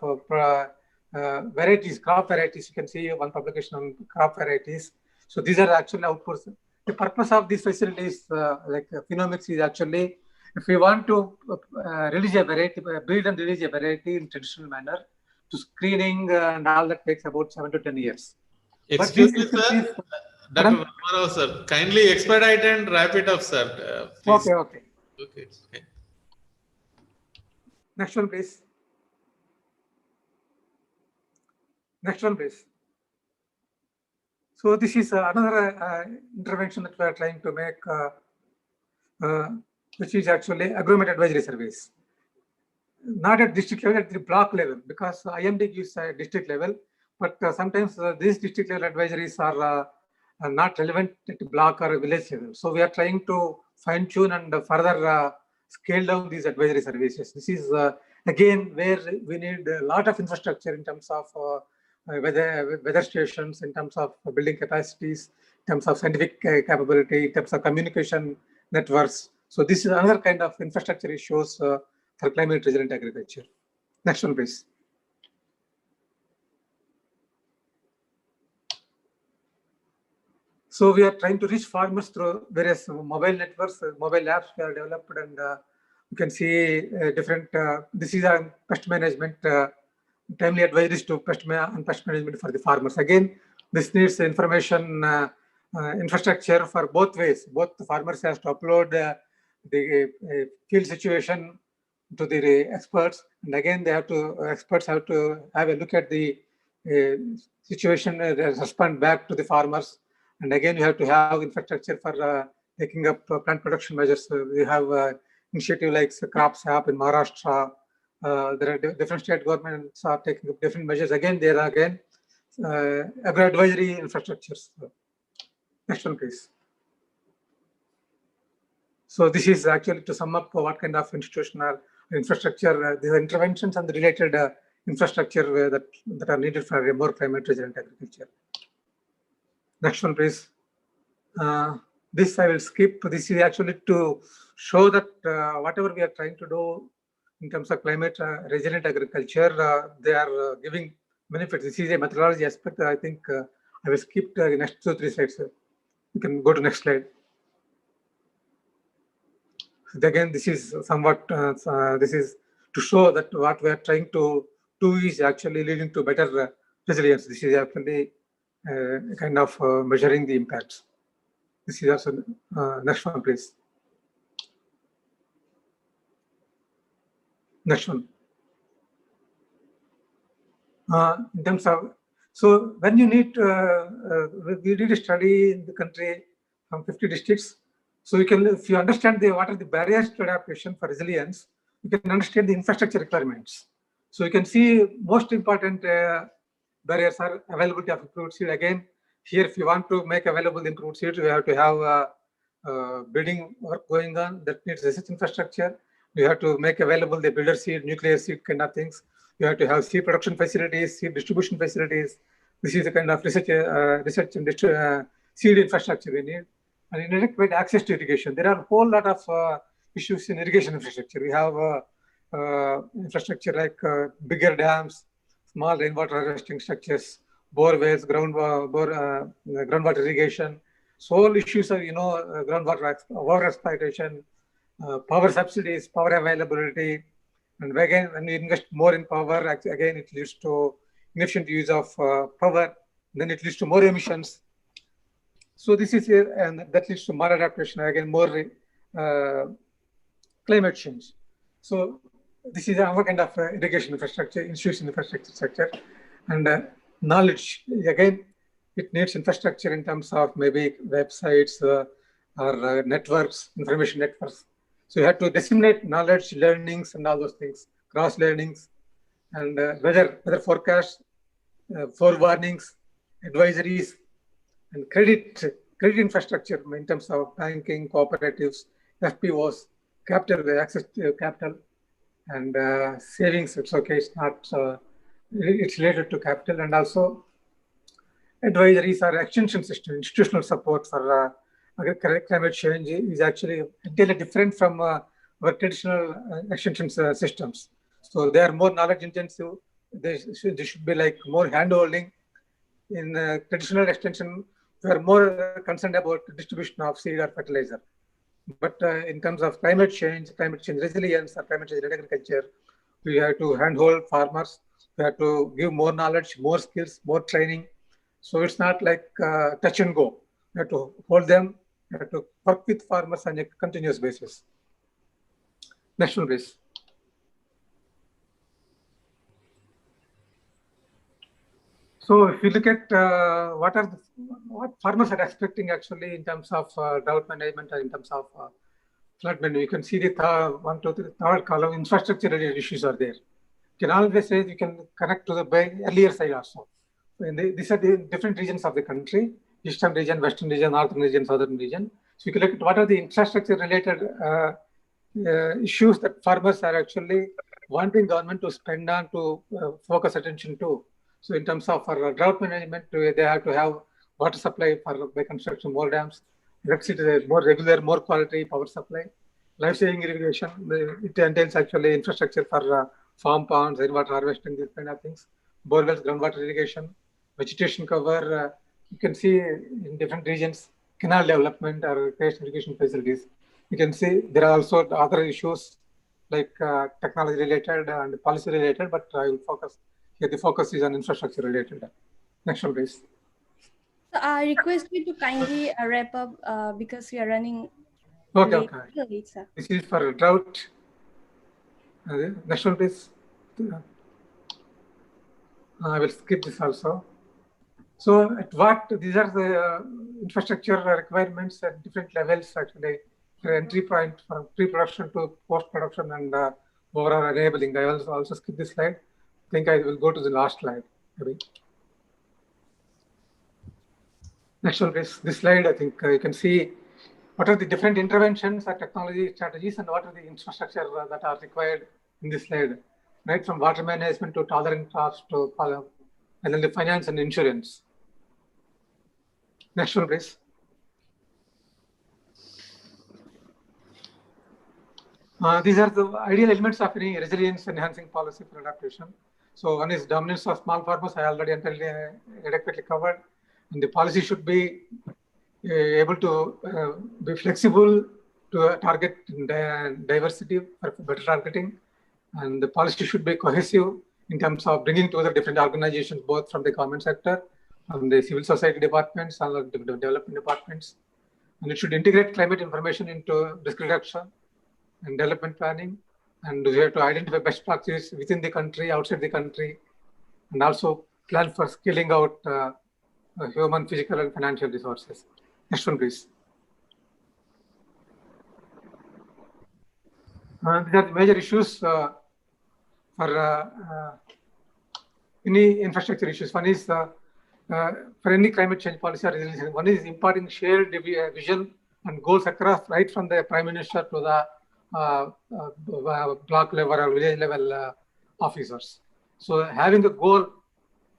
varieties, crop varieties. You can see one publication on crop varieties. So these are actually outputs. The purpose of these facilities, like phenomics, is actually if we want to release a variety, breed and release a variety in traditional manner, to screening and all that takes about 7 to 10 years. Excuse me, sir. Dr. Ramarao, sir, kindly expedite and wrap it up, sir. Please. Okay. Okay. Next one, please. Next one, please. So this is another intervention that we are trying to make, which is actually agreement advisory surveys. Not at district level, at the block level, because IMD gives a district level, but sometimes these district level advisories are not relevant at the block or village level. So we are trying to fine tune and further scale down these advisory services. This is again where we need a lot of infrastructure in terms of weather stations, in terms of building capacities, in terms of scientific capability, in terms of communication networks. So this is another kind of infrastructure issues for climate resilient agriculture. Next one, please. So we are trying to reach farmers through various mobile networks, mobile apps we have developed, and you can see different. This is a pest management, timely advisories to pest management for the farmers. Again, this needs information infrastructure for both ways. Both the farmers has to upload the field situation to the experts, and again experts have to have a look at the situation, respond back to the farmers. And again, you have to have infrastructure for taking up plant production measures. We have initiative like CAR-CIPHET in Maharashtra. There are different state governments are taking up different measures. Again, there are agro-advisory infrastructures. Next one, please. So this is actually to sum up what kind of institutional infrastructure, the interventions and the related infrastructure that are needed for a more climate resilient agriculture. Next one, please. This I will skip. This is actually to show that whatever we are trying to do in terms of climate resilient agriculture, they are giving benefits. This is a methodology aspect. I think I will skip the next 2-3 slides. You can go to next slide. Again, this is somewhat, this is to show that what we are trying to do is actually leading to better resilience. This is actually kind of measuring the impacts. This is also, next one, please. Next one. In terms of, so when you need, we did a study in the country from 50 districts. So you can, if you understand what are the barriers to adaptation for resilience, you can understand the infrastructure requirements. So you can see most important barriers are availability of improved seed. Again, here if you want to make available the improved seed, we have to have breeding work going on that needs research infrastructure. You have to make available the builder seed, nuclear seed kind of things. You have to have seed production facilities, seed distribution facilities. This is the kind of research and seed infrastructure we need. And inadequate access to irrigation. There are a whole lot of issues in irrigation infrastructure. We have infrastructure like bigger dams, small rainwater harvesting structures, bore wells, groundwater irrigation. So all issues are, groundwater over exploitation, power subsidies, power availability. And again, when we invest more in power, again, it leads to inefficient use of power, then it leads to more emissions. So this is and that leads to maladaptation, again more climate change. So this is another kind of irrigation infrastructure, institution infrastructure, and knowledge. Again, it needs infrastructure in terms of maybe websites or networks, information networks. So you have to disseminate knowledge, learnings, and all those things, cross learnings, and weather forecasts, forewarnings, advisories, and credit infrastructure in terms of banking, cooperatives, FPOs, capital, access to capital, and savings. It's okay. It's not. It's related to capital, and also advisories or extension system, institutional support for climate change is actually entirely different from our traditional extension systems. So they are more knowledge intensive. They should be like more hand-holding. In traditional extension, we are more concerned about the distribution of seed or fertilizer. But in terms of climate change resilience, or climate change agriculture, we have to handhold farmers. We have to give more knowledge, more skills, more training. So it's not like touch and go. We have to hold them. We have to work with farmers on a continuous basis. Next one, please. So if you look at what farmers are expecting actually in terms of drought management or in terms of flood management, you can see the third column, infrastructure related issues are there. You can always say you can connect to the earlier side also. These are the different regions of the country: eastern region, western region, northern region, southern region. So you can look at what are the infrastructure related issues that farmers are actually wanting government to spend on to focus attention to. So in terms of drought management, they have to have water supply by construction more dams, electricity, more regular, more quality power supply, life-saving irrigation. It entails actually infrastructure for farm ponds, rainwater harvesting, these kind of things, borewells, groundwater irrigation, vegetation cover. You can see in different regions, canal development or irrigation irrigation facilities. You can see there are also other issues like technology related and policy related, but I will focus here. The focus is on infrastructure related. Next one, please. So I request you to kindly wrap up because we are running late, sir. This is for drought. Next one, please. I will skip this also. So at what these are the infrastructure requirements at different levels actually for entry point from pre-production to post-production and overall enabling. I will also skip this slide. I think I will go to the last slide. Maybe. Next one, please. This slide, I think you can see what are the different interventions or technology strategies and what are the infrastructure that are required in this slide, right? From water management to tolerant cost to and then the finance and insurance. Next one, please. These are the ideal elements of any resilience enhancing policy for adaptation. So one is dominance of small farmers. I already adequately covered. And the policy should be able to be flexible to target diversity for better targeting. And the policy should be cohesive in terms of bringing together different organizations, both from the government sector, from the civil society departments, and the development departments. And it should integrate climate information into risk reduction and development planning. And we have to identify best practices within the country, outside the country, and also plan for scaling out human, physical, and financial resources. Next one, please. These are the major issues for any infrastructure issues. One is for any climate change policy or resilience. One is imparting shared vision and goals across, right from the Prime Minister to the block level or village level officers. So having a goal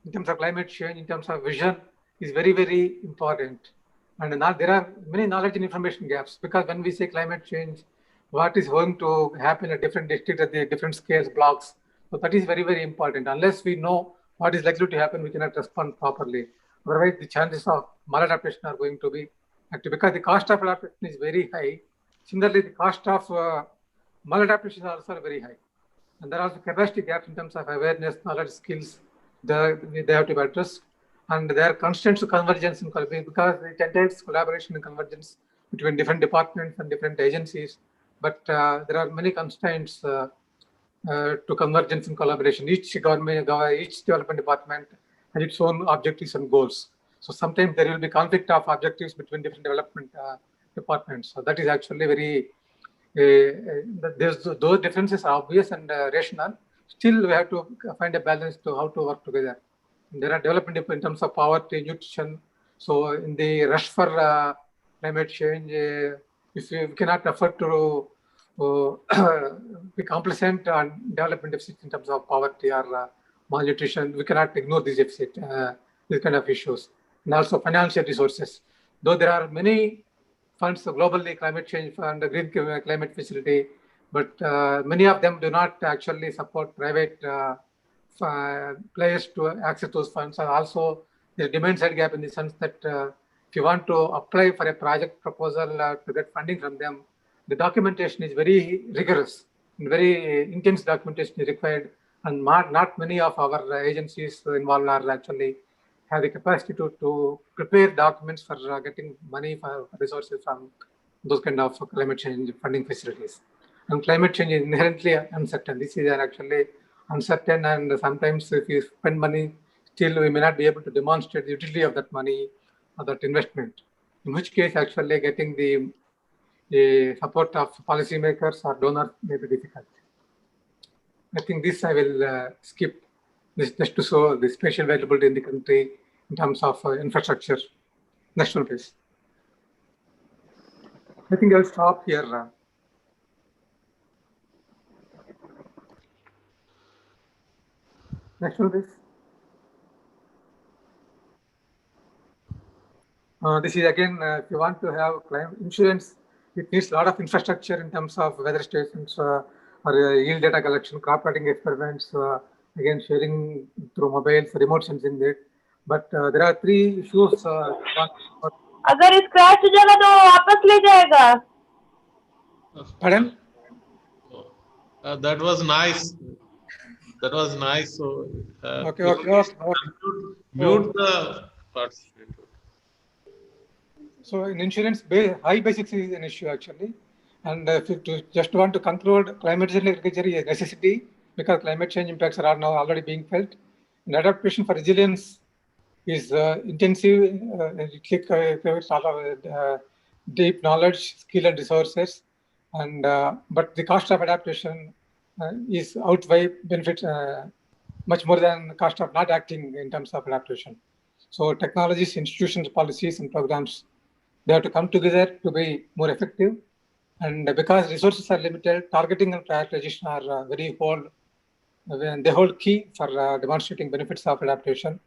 in terms of climate change, in terms of vision, is very, very important. And there are many knowledge and information gaps, because when we say climate change, what is going to happen at different districts at the different scales, blocks. So that is very, very important. Unless we know what is likely to happen, we cannot respond properly. Otherwise, the chances of maladaptation are going to be active, because the cost of adaptation is very high. Similarly, the cost of maladaptation is also very high. And there are also capacity gaps in terms of awareness, knowledge, skills, they have to be addressed, and there are constraints to convergence in because it entails collaboration and convergence between different departments and different agencies. But there are many constraints to convergence and collaboration. Each development department has its own objectives and goals. So sometimes there will be conflict of objectives between different development departments. So that is actually very, those differences are obvious and rational. Still, we have to find a balance to how to work together. And there are development in terms of poverty, nutrition. So in the rush for climate change, if we cannot afford to be complacent on development deficit in terms of poverty or malnutrition, we cannot ignore these deficit, these kind of issues. And also financial resources. Though there are many funds globally, climate change fund, green climate facility, but many of them do not actually support private players to access those funds. And also the demand side gap in the sense that if you want to apply for a project proposal to get funding from them, the documentation is very rigorous and very intense documentation is required, and not many of our agencies involved are actually have the capacity to prepare documents for getting money for resources from those kind of climate change funding facilities. And climate change is inherently uncertain. This is actually uncertain, and sometimes if you spend money, still we may not be able to demonstrate the utility of that money or that investment. In which case, actually getting the support of policymakers or donors may be difficult. I think this I will skip this just to show the spatial variability in the country in terms of infrastructure. Next one, please. I think I'll stop here. Next one, please. This is again, if you want to have climate insurance, it needs a lot of infrastructure in terms of weather stations or yield data collection, crop cutting experiments, again sharing through mobiles, remote sensing it. But there are three issues. अगर scratch हो जाएगा तो वापस ले जाएगा. Pardon? That was nice. That was nice. So okay. Mute the participant. So in insurance, high basics is an issue actually. And if you just want to conclude, climate change agriculture is a necessity because climate change impacts are now already being felt. And adaptation for resilience is intensive. It requires a lot of deep knowledge, skill, and resources. And but the cost of adaptation is outweigh benefits much more than the cost of not acting in terms of adaptation. So technologies, institutions, policies, and programs, they have to come together to be more effective. And because resources are limited, targeting and prioritization are very they hold key for demonstrating benefits of adaptation.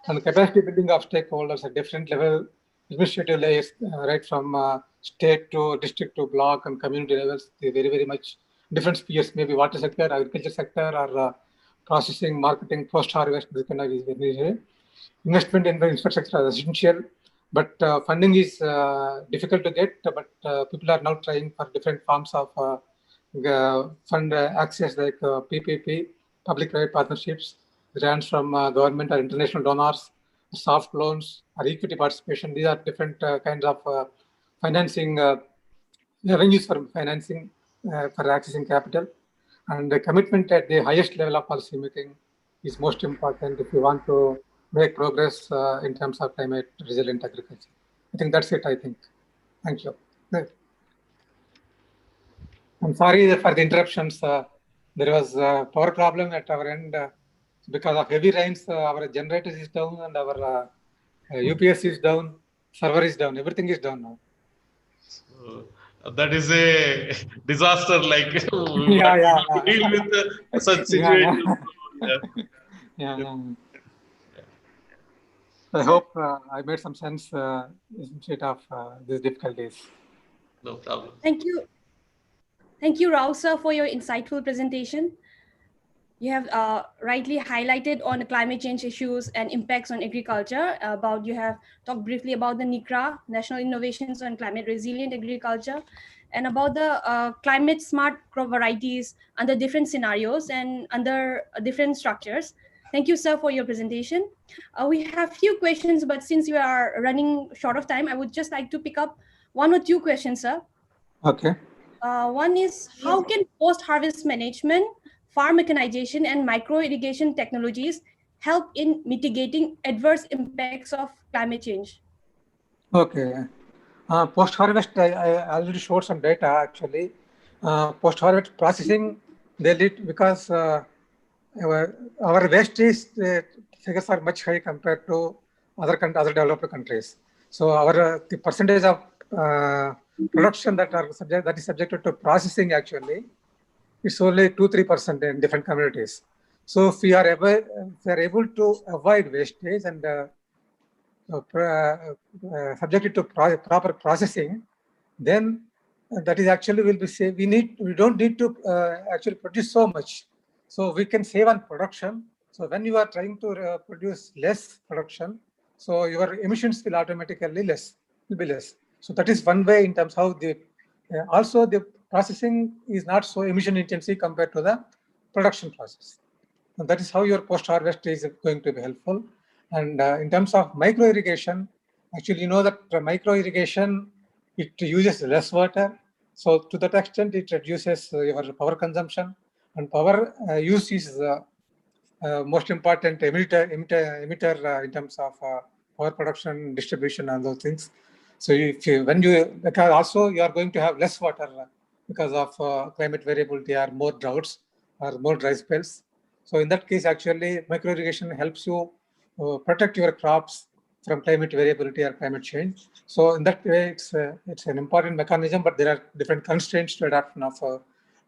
And the capacity building of stakeholders at different level, administrative layers, right from state to district to block and community levels, they very, very much different spheres, maybe water sector, agriculture sector, or processing, marketing, post-harvest, this kind of is very investment in the infrastructure is essential. But funding is difficult to get, but people are now trying for different forms of fund access like PPP, public-private partnerships, grants from government or international donors, soft loans, or equity participation. These are different kinds of financing, avenues for financing, for accessing capital. And the commitment at the highest level of policy making is most important if you want to make progress in terms of climate resilient agriculture. I think that's it, I think. Thank you. I'm sorry for the interruptions. There was a power problem at our end. Because of heavy rains, our generator is down and our UPS is down, server is down, everything is down now. So, that is a disaster, like we to deal with such situation. I hope I made some sense instead of these difficulties. No problem. Thank you. Thank you, Rao sir, for your insightful presentation. You have rightly highlighted on the climate change issues and impacts on agriculture. You have talked briefly about the NICRA, National Innovations on Climate Resilient Agriculture, and about the climate smart crop varieties under different scenarios and under different structures. Thank you, sir, for your presentation. We have few questions, but since we are running short of time, I would just like to pick up 1 or 2 questions, sir. Okay. One is, how can post-harvest management, farm mechanization, and micro-irrigation technologies help in mitigating adverse impacts of climate change? Okay. Post-harvest, I already showed some data actually. Post-harvest processing, they lead because our waste is figures are much high compared to other developed countries. So our the percentage of production that is subjected to processing actually, it's only 2-3% in different communities. So if we are able to avoid wastage and subjected to proper processing, then that is actually will be saved. We don't need to actually produce so much, so we can save on production. So when you are trying to produce less production, so your emissions will automatically be less. So that is one way in terms how the also the processing is not so emission intensive compared to the production process. And that is how your post-harvest is going to be helpful. And in terms of micro irrigation, actually, you know that micro irrigation, it uses less water. So to that extent, it reduces your power consumption, and power use is most important emitter in terms of power production, distribution, and those things. So because also you are going to have less water because of climate variability or more droughts or more dry spells. So in that case, actually, micro irrigation helps you protect your crops from climate variability or climate change. So in that way, it's an important mechanism, but there are different constraints to adoption of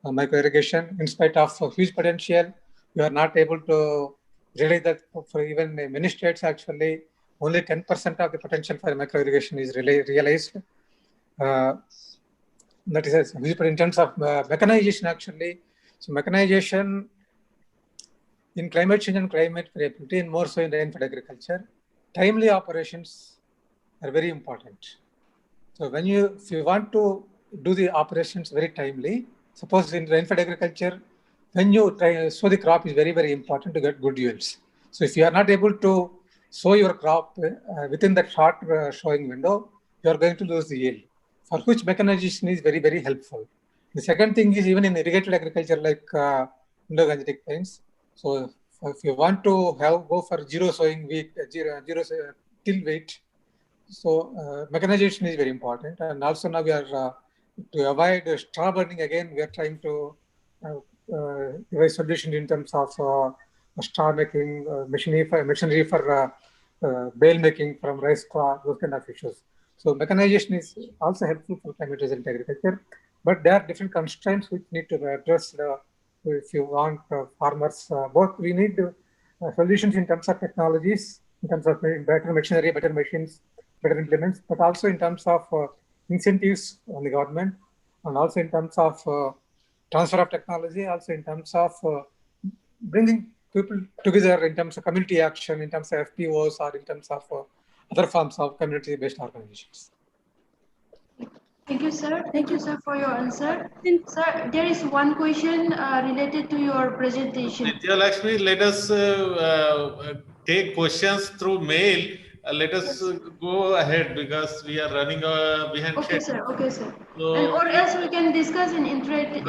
micro irrigation. In spite of huge potential, we are not able to realize that for even many states, actually, only 10% of the potential for micro irrigation is realized. That is in terms of mechanization, actually. So mechanization in climate change and climate variability, and more so in rainfed agriculture, timely operations are very important. So if you want to do the operations very timely, suppose in rainfed agriculture, when you sow the crop is very, very important to get good yields. So if you are not able to sow your crop within that short sowing window, you are going to lose the yield, for which mechanization is very, very helpful. The second thing is even in irrigated agriculture like Indo-Gangetic plains. So if you want to go for zero sowing week, zero till weight, so mechanization is very important. And also now we are to avoid straw burning again, we are trying to devise solutions in terms of straw making, machinery for bale making from rice straw, those kind of issues. So mechanization is also helpful for climate resilient agriculture, but there are different constraints which need to be addressed. If you want farmers, both we need solutions in terms of technologies, in terms of better machinery, better machines, better implements, but also in terms of incentives on the government, and also in terms of transfer of technology, also in terms of bringing people together in terms of community action, in terms of FPOs, or in terms of other forms of community-based organizations. Thank you, sir. Thank you, sir, for your answer. Sir, there is one question related to your presentation. Nitya Lakshmi, let us take questions through mail. Let us go ahead because we are running behind. Okay, sir. Okay, sir. So, or else we can discuss in interactive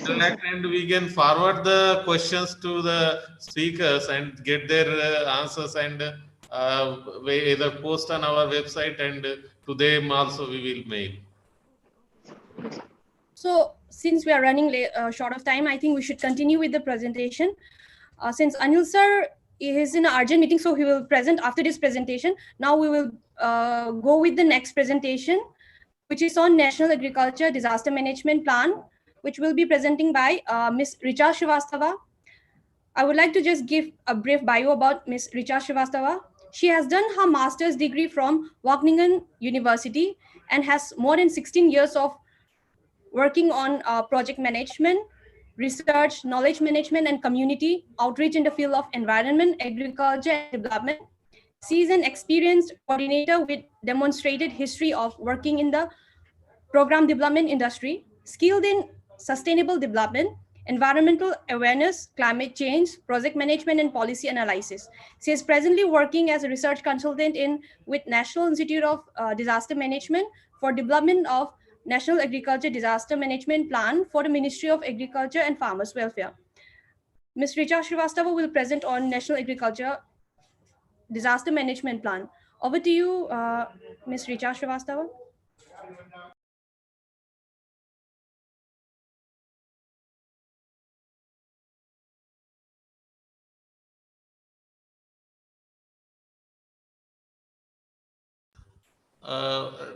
session. And we can forward the questions to the speakers and get their answers, and we either post on our website, and to them also we will mail. So since we are running short of time, I think we should continue with the presentation. Since Anil sir is in an urgent meeting, so he will present after this presentation. Now we will go with the next presentation, which is on National Agriculture Disaster Management Plan, which will be presenting by Ms. Richa Srivastava. I would like to just give a brief bio about Ms. Richa Srivastava. She has done her master's degree from Wageningen University and has more than 16 years of working on project management, research, knowledge management, and community outreach in the field of environment, agriculture, and development. She is an experienced coordinator with demonstrated history of working in the program development industry, skilled in sustainable development, environmental awareness, climate change, project management, and policy analysis. She is presently working as a research consultant with National Institute of Disaster Management for development of National Agriculture Disaster Management Plan for the Ministry of Agriculture and Farmers Welfare. Ms. Richa Srivastava will present on National Agriculture Disaster Management Plan. Over to you, Ms. Richa Srivastava.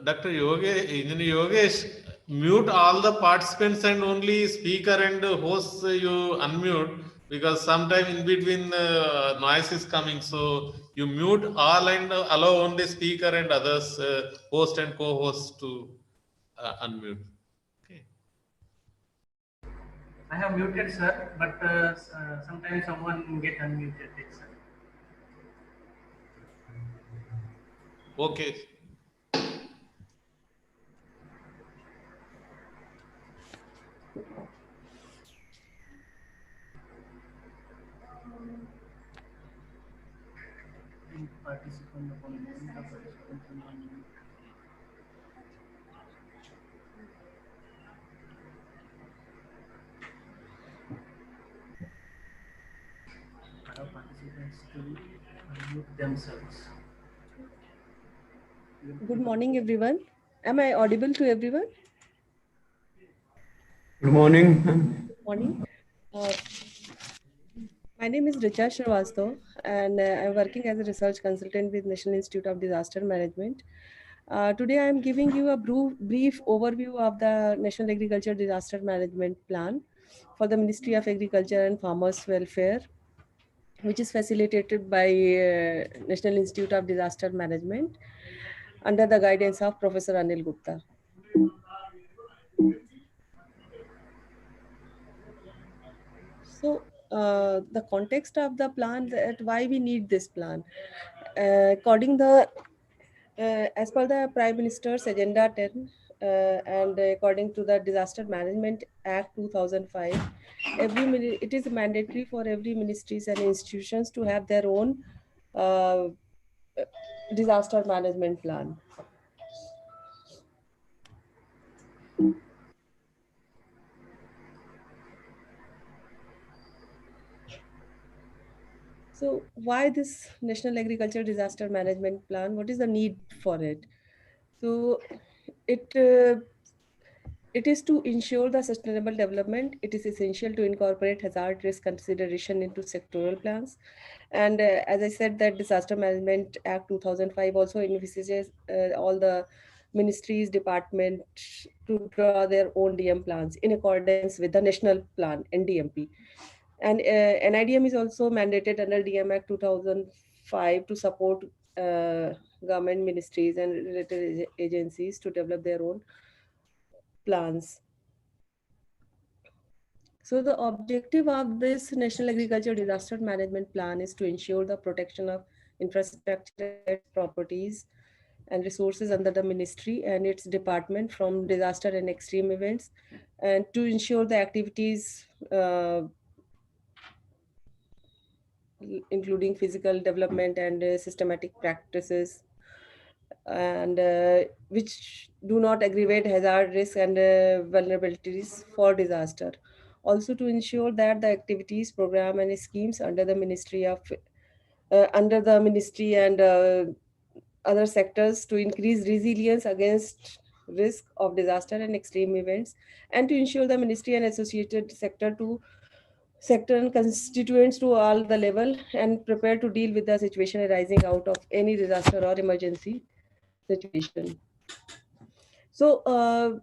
Dr. Engineer Yogesh, mute all the participants and only speaker and host you unmute, because sometime in between noise is coming. So you mute all and allow only speaker and others, host and co-host to unmute. Okay. I have muted, sir, but sometimes someone get unmuted. Sir. Okay. Allow participants to unmute themselves. Good morning, everyone. Am I audible to everyone? Good morning. Good morning. My name is Richa Srivastava, and I'm working as a research consultant with National Institute of Disaster Management. Today, I'm giving you a brief overview of the National Agriculture Disaster Management Plan for the Ministry of Agriculture and Farmers Welfare, which is facilitated by National Institute of Disaster Management under the guidance of Professor Anil Gupta. So the context of the plan, that why we need this plan, as per the Prime Minister's Agenda 10 and according to the Disaster Management Act 2005, it is mandatory for every ministries and institutions to have their own disaster management plan. So why this National Agriculture Disaster Management Plan? What is the need for it? So it is to ensure the sustainable development. It is essential to incorporate hazard risk consideration into sectoral plans. And as I said, that Disaster Management Act 2005 also envisages all the ministries, departments to draw their own DM plans in accordance with the national plan, NDMP. And NIDM is also mandated under DM Act 2005 to support government ministries and related agencies to develop their own plans. So the objective of this National Agriculture Disaster Management Plan is to ensure the protection of infrastructure, properties, and resources under the ministry and its department from disaster and extreme events, and to ensure the activities including physical development and systematic practices, and which do not aggravate hazard risk and vulnerabilities for disaster. Also to ensure that the activities, program, and schemes under the ministry and other sectors to increase resilience against risk of disaster and extreme events, and to ensure the ministry and associated sector and constituents to all the level and prepare to deal with the situation arising out of any disaster or emergency situation. So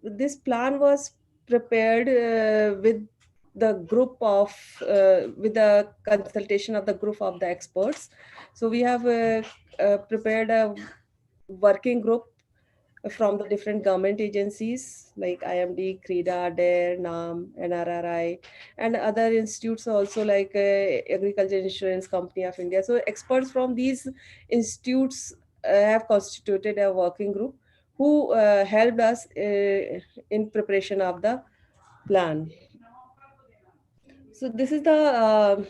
this plan was prepared with the consultation of the group of the experts. So we have prepared a working group from the different government agencies like IMD, CREDA, DARE, NAM, NRRI, and other institutes also like Agriculture Insurance Company of India. So experts from these institutes have constituted a working group who helped us in preparation of the plan. So this is the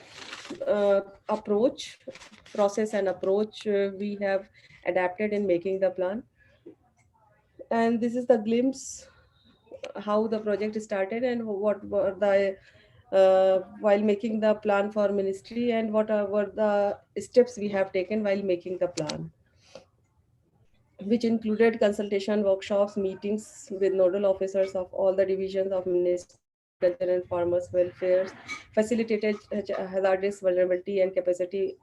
process and approach we have adapted in making the plan. And this is the glimpse how the project started and what were the while making the plan for ministry, and what were the steps we have taken while making the plan, which included consultation, workshops, meetings with nodal officers of all the divisions of Ministry of Agriculture and Farmers Welfare, facilitated hazardous vulnerability and capacity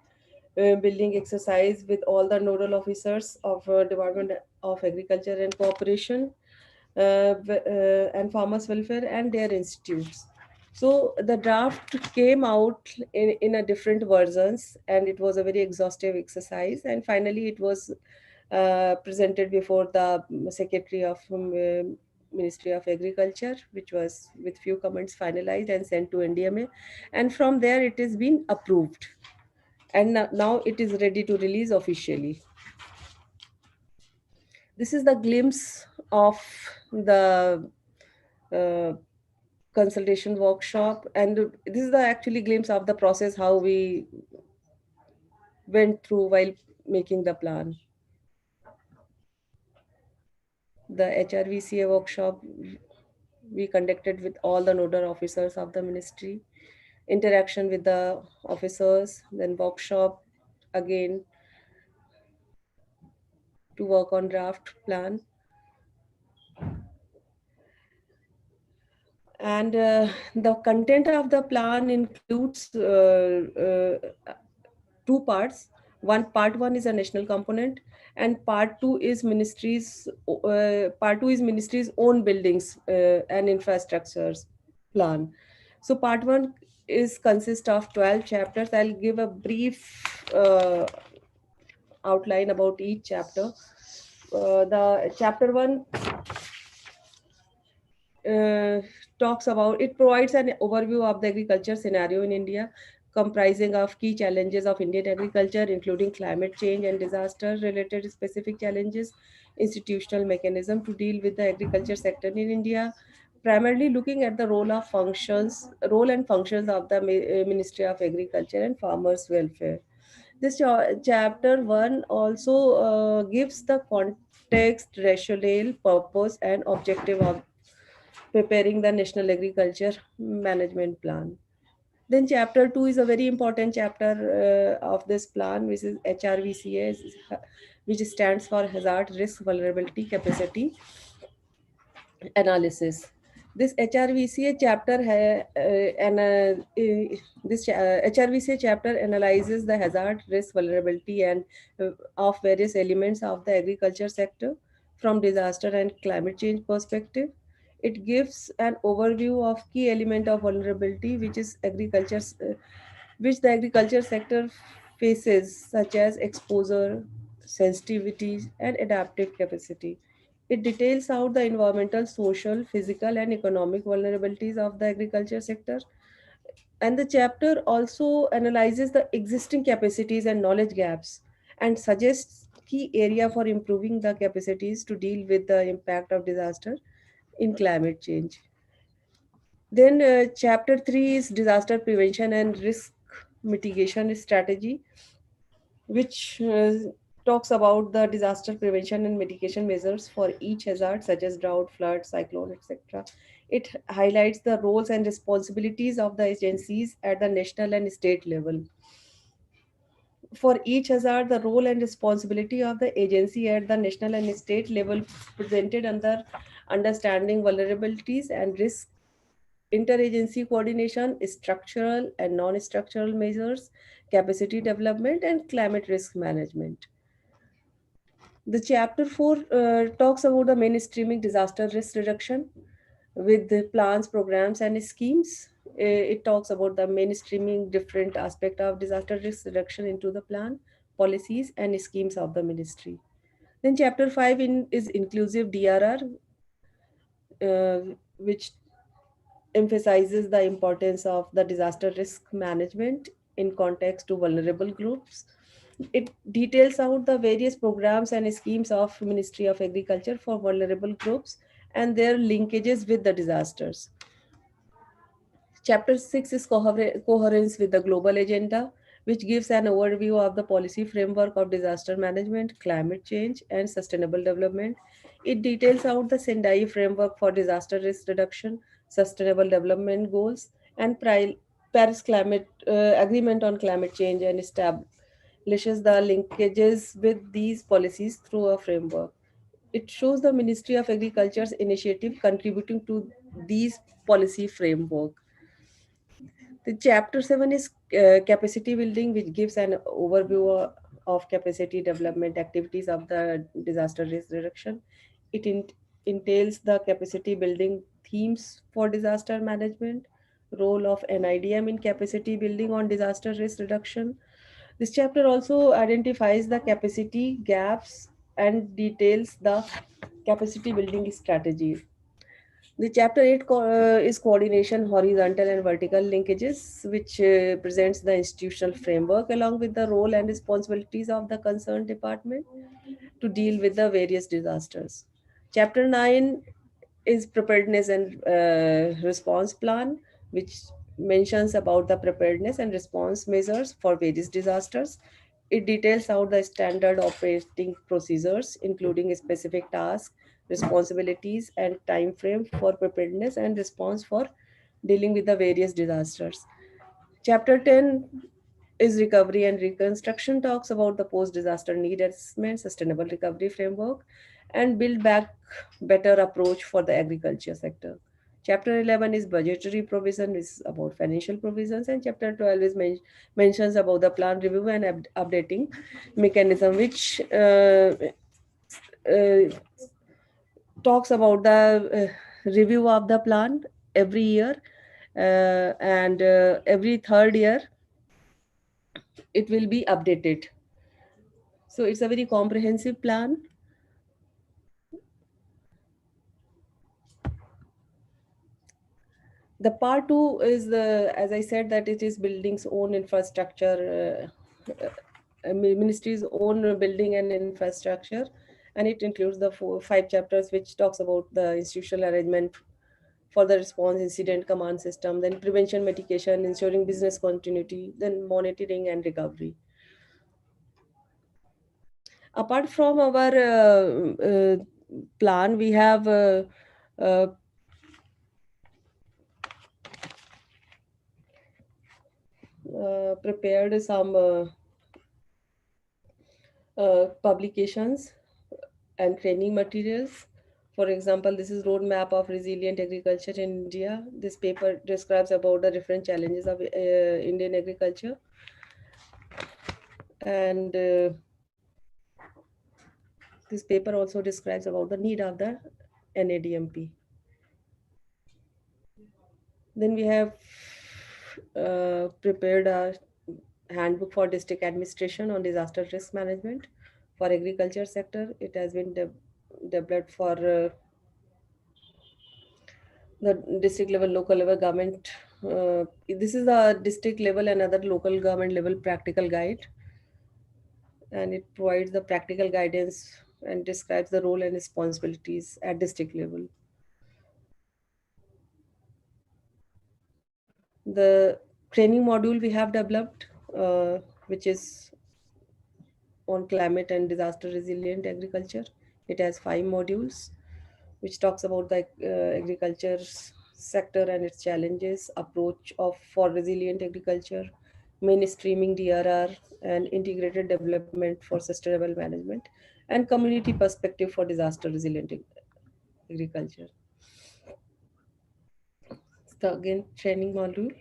building exercise with all the nodal officers of Department of Agriculture and Cooperation and Farmers Welfare and their institutes. So the draft came out in a different versions, and it was a very exhaustive exercise. And finally, it was presented before the Secretary of Ministry of Agriculture, which was with few comments finalized and sent to NDMA. And from there, it has been approved. And now it is ready to release officially. This is the glimpse of the consultation workshop, and this is the actually glimpse of the process how we went through while making the plan. The HRVCA workshop we conducted with all the nodal officers of the ministry, interaction with the officers, then workshop again to work on draft plan. And the content of the plan includes two parts. Part one is a national component, and part two is ministry's own buildings and infrastructures plan. So part one is consist of 12 chapters. I'll give a brief outline about each chapter. The chapter one provides an overview of the agriculture scenario in India, comprising of key challenges of Indian agriculture, including climate change and disaster-related specific challenges, institutional mechanism to deal with the agriculture sector in India, primarily looking at the role and functions of the Ministry of Agriculture and Farmers Welfare. This chapter one also gives the context, rationale, purpose, and objective of preparing the National Agriculture Management Plan. Then chapter 2 is a very important chapter of this plan, which is HRVCA, which stands for Hazard Risk Vulnerability Capacity Analysis. This HRVCA chapter analyzes the hazard, risk, vulnerability, and of various elements of the agriculture sector from disaster and climate change perspective. It gives an overview of key element of vulnerability which the agriculture sector faces, such as exposure, sensitivity, and adaptive capacity. It details out the environmental, social, physical, and economic vulnerabilities of the agriculture sector. And the chapter also analyzes the existing capacities and knowledge gaps and suggests key area for improving the capacities to deal with the impact of disaster in climate change. Then chapter 3 is disaster prevention and risk mitigation strategy, which talks about the disaster prevention and mitigation measures for each hazard, such as drought, flood, cyclone, etc. It highlights the roles and responsibilities of the agencies at the national and state level. For each hazard, the role and responsibility of the agency at the national and state level presented under understanding vulnerabilities and risk, interagency coordination, structural and non-structural measures, capacity development, and climate risk management. The chapter 4 talks about the mainstreaming disaster risk reduction with the plans, programs, and schemes. It talks about the mainstreaming different aspect of disaster risk reduction into the plan, policies, and schemes of the ministry. Then chapter 5 is inclusive DRR, which emphasizes the importance of the disaster risk management in context to vulnerable groups. It details out the various programs and schemes of Ministry of Agriculture for vulnerable groups and their linkages with the disasters. Chapter 6 is coherence with the global agenda, which gives an overview of the policy framework of disaster management, climate change, and sustainable development. It details out the Sendai framework for disaster risk reduction, sustainable development goals, and Paris climate agreement on climate change, and establishes the linkages with these policies through a framework. It shows the Ministry of Agriculture's initiative contributing to these policy framework. The chapter 7 is capacity building, which gives an overview of capacity development activities of the disaster risk reduction. It entails the capacity building themes for disaster management, role of NIDM in capacity building on disaster risk reduction. This chapter also identifies the capacity gaps and details the capacity building strategies. The chapter 8 is coordination, horizontal and vertical linkages, which presents the institutional framework along with the role and responsibilities of the concerned department to deal with the various disasters. Chapter 9 is preparedness and response plan, which mentions about the preparedness and response measures for various disasters. It details out the standard operating procedures, including specific tasks, responsibilities, and time frame for preparedness and response for dealing with the various disasters. Chapter 10 is recovery and reconstruction, talks about the post-disaster need assessment, sustainable recovery framework, and build back better approach for the agriculture sector. Chapter 11 is budgetary provision, is about financial provisions, and chapter 12 is mentions about the plan review and updating mechanism, which talks about the review of the plan every year, and every third year it will be updated. So it's a very comprehensive plan. The part 2 is as I said, that it is building's own infrastructure, ministry's own building and infrastructure, and it includes the 5 chapters which talks about the institutional arrangement for the response, incident command system, then prevention, mitigation, ensuring business continuity, then monitoring and recovery. Apart from our plan, we have prepared some publications and training materials. For example, this is roadmap of resilient agriculture in India. This paper describes about the different challenges of Indian agriculture, and this paper also describes about the need of the NADMP. Then we have prepared a handbook for district administration on disaster risk management for agriculture sector. It has been developed for the district level, local level government. This is the district level and other local government level practical guide, and it provides the practical guidance and describes the role and responsibilities at district level. The training module we have developed, which is on climate and disaster resilient agriculture. It has 5 modules, which talks about the agriculture sector and its challenges, approach for resilient agriculture, mainstreaming DRR, and integrated development for sustainable management, and community perspective for disaster resilient agriculture. So again, training module.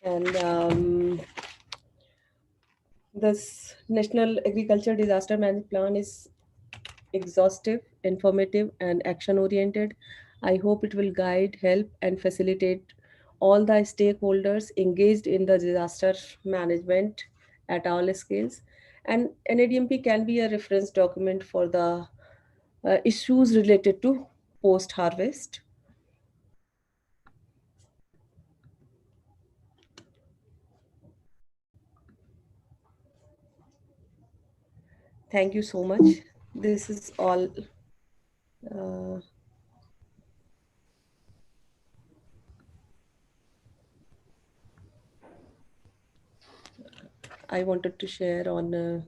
And this National Agriculture Disaster Management Plan is exhaustive, informative, and action-oriented. I hope it will guide, help, and facilitate all the stakeholders engaged in the disaster management at all scales. And NADMP can be a reference document for the issues related to post-harvest. Thank you so much. This is all I wanted to share on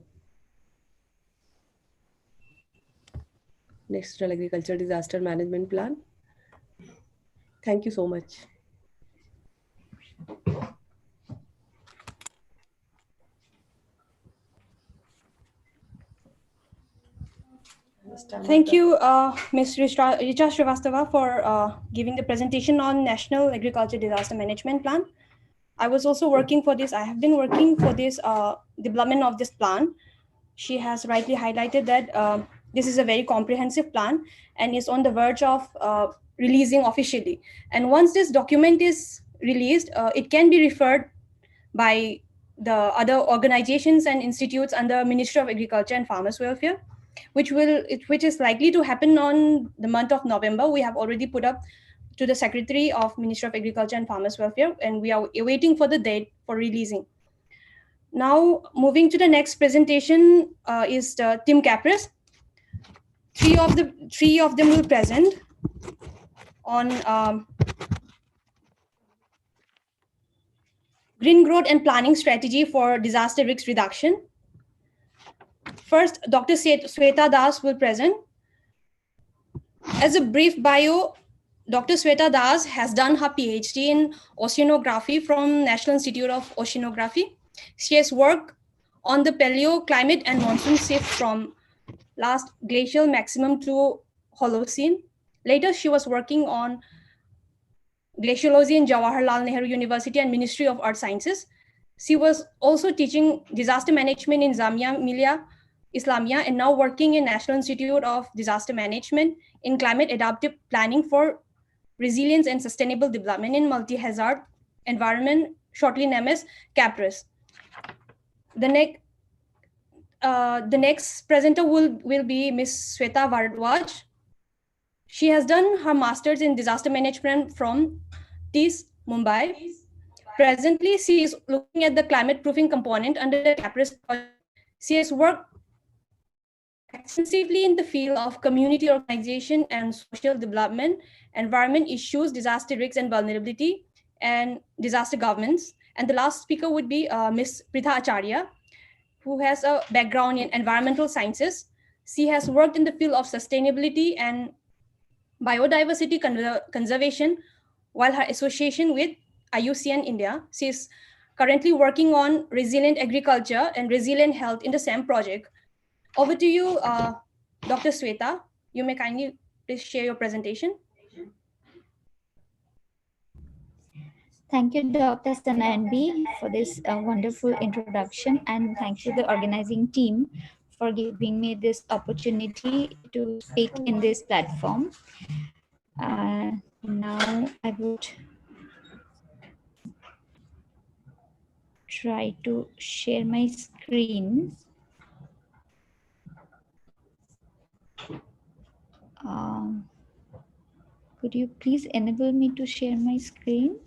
National Agriculture Disaster Management Plan. Thank you so much. Thank you, Ms. Richa Srivastava, for giving the presentation on National Agriculture Disaster Management Plan. I was also working for this. I have been working for this development of this plan. She has rightly highlighted that this is a very comprehensive plan and is on the verge of releasing officially. And once this document is released, it can be referred by the other organizations and institutes under Ministry of Agriculture and Farmers Welfare, which is likely to happen on the month of November. We have already put up to the Secretary of Ministry of Agriculture and Farmers Welfare, and we are waiting for the date for releasing. Now, moving to the next presentation is Tim Capris. Three of them will present on green growth and planning strategy for disaster risk reduction. First, Dr. Sweta Das will present. As a brief bio, Dr. Sweta Das has done her PhD in oceanography from National Institute of Oceanography. She has worked on the paleoclimate and monsoon shift from last glacial maximum to Holocene. Later, she was working on glaciology in Jawaharlal Nehru University and Ministry of Earth Sciences. She was also teaching disaster management in Jamia Millia Islamia and now working in National Institute of Disaster Management in climate adaptive planning for resilience and sustainable development in multi-hazard environment, shortly named as CAPRIS. The next presenter will be Ms. Sweta Bharadwaj. She has done her master's in disaster management from TIS, Mumbai. Presently, she is looking at the climate proofing component under the CAPRIS project. She has worked extensively in the field of community organization and social development, environment issues, disaster risks and vulnerability, and disaster governance. And the last speaker would be Ms. Pritha Acharya, who has a background in environmental sciences. She has worked in the field of sustainability and biodiversity conservation while her association with IUCN India. She is currently working on resilient agriculture and resilient health in the same project. Over to you, Dr. Sweta. You may kindly please share your presentation. Thank you, Dr. Stananbi, for this wonderful introduction, and thank you, the organizing team, for giving me this opportunity to speak in this platform. Now I would try to share my screen. Could you please enable me to share my screen?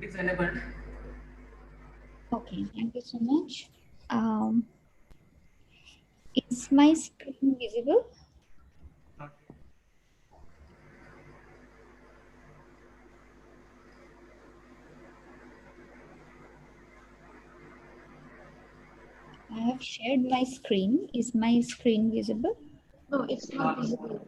It is enabled. Okay, thank you so much. Is my screen visible? I have shared my screen. Is my screen visible? No, it's not visible.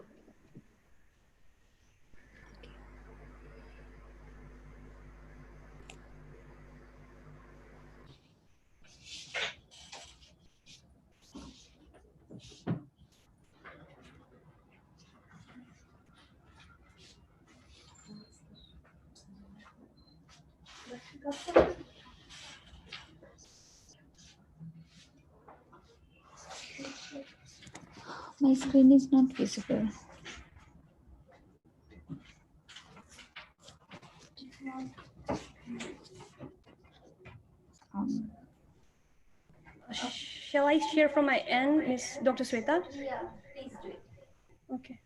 My screen is not visible. Shall I share from my end, Ms. Dr. Sweta? Yeah, please do it. Okay.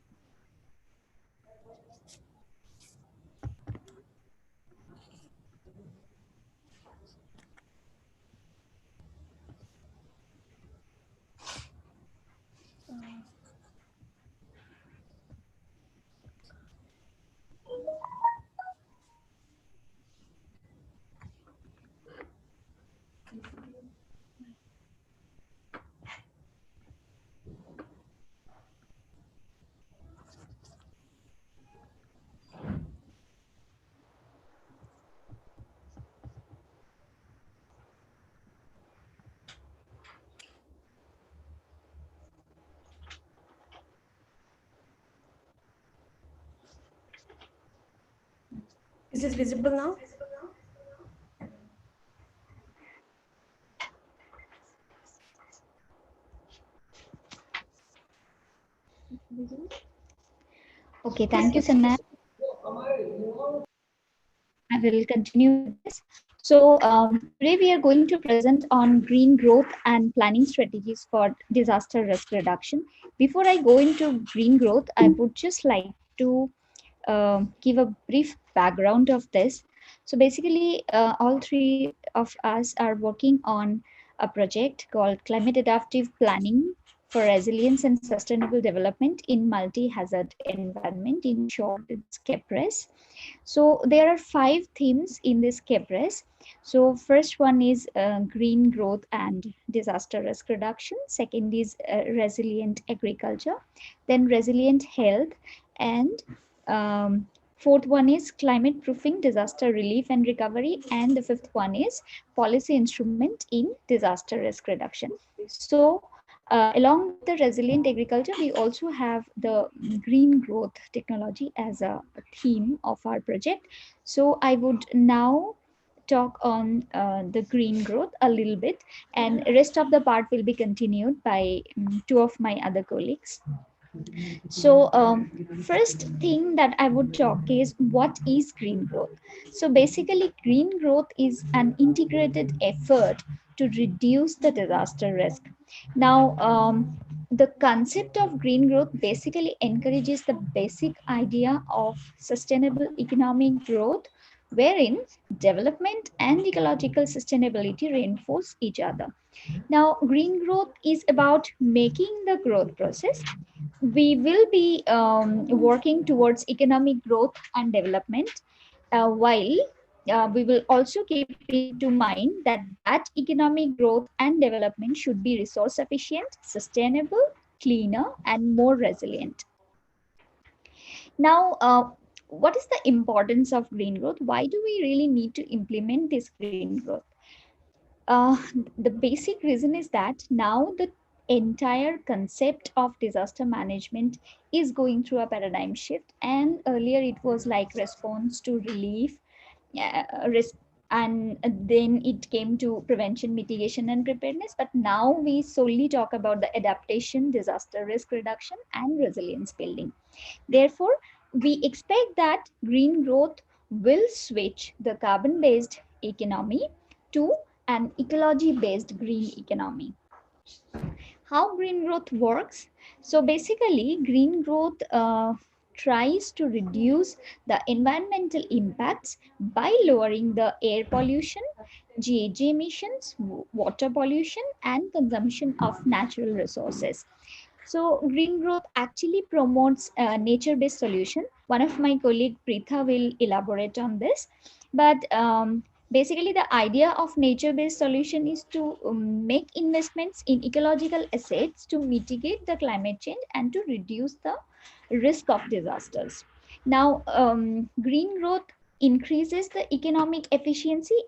Is this visible now? Okay, thank you, Sanat. I will continue with this. So today we are going to present on green growth and planning strategies for disaster risk reduction. Before I go into green growth, I would just like to give a brief background of this. So basically, all three of us are working on a project called Climate Adaptive Planning for Resilience and Sustainable Development in Multi-Hazard Environment. In short, it's CAPRES. So there are 5 themes in this CAPRES. So first one is green growth and disaster risk reduction. Second is resilient agriculture. Then resilient health. And fourth one is climate proofing, disaster relief and recovery. And the fifth one is policy instrument in disaster risk reduction. So along with the resilient agriculture, we also have the green growth technology as a theme of our project. So I would now talk on the green growth a little bit, and rest of the part will be continued by 2 of my other colleagues. So first thing that I would talk is what is green growth. So basically green growth is an integrated effort to reduce the disaster risk. Now the concept of green growth basically encourages the basic idea of sustainable economic growth, wherein development and ecological sustainability reinforce each other. Now green growth is about making the growth process. We will be working towards economic growth and development, while we will also keep into mind that economic growth and development should be resource efficient, sustainable, cleaner, and more resilient. Now, what is the importance of green growth? Why do we really need to implement this green growth? The basic reason is that now the entire concept of disaster management is going through a paradigm shift, and earlier it was like response to relief, uh, and then it came to prevention, mitigation, and preparedness. But now we solely talk about the adaptation, disaster risk reduction, and resilience building. Therefore, we expect that green growth will switch the carbon-based economy to an ecology-based green economy. How green growth works? So basically, green growth tries to reduce the environmental impacts by lowering the air pollution, GHG emissions, water pollution, and consumption of natural resources. So green growth actually promotes a nature-based solution. One of my colleague Pritha will elaborate on this. But basically the idea of nature-based solution is to make investments in ecological assets to mitigate the climate change and to reduce the risk of disasters. Now, green growth increases the economic efficiency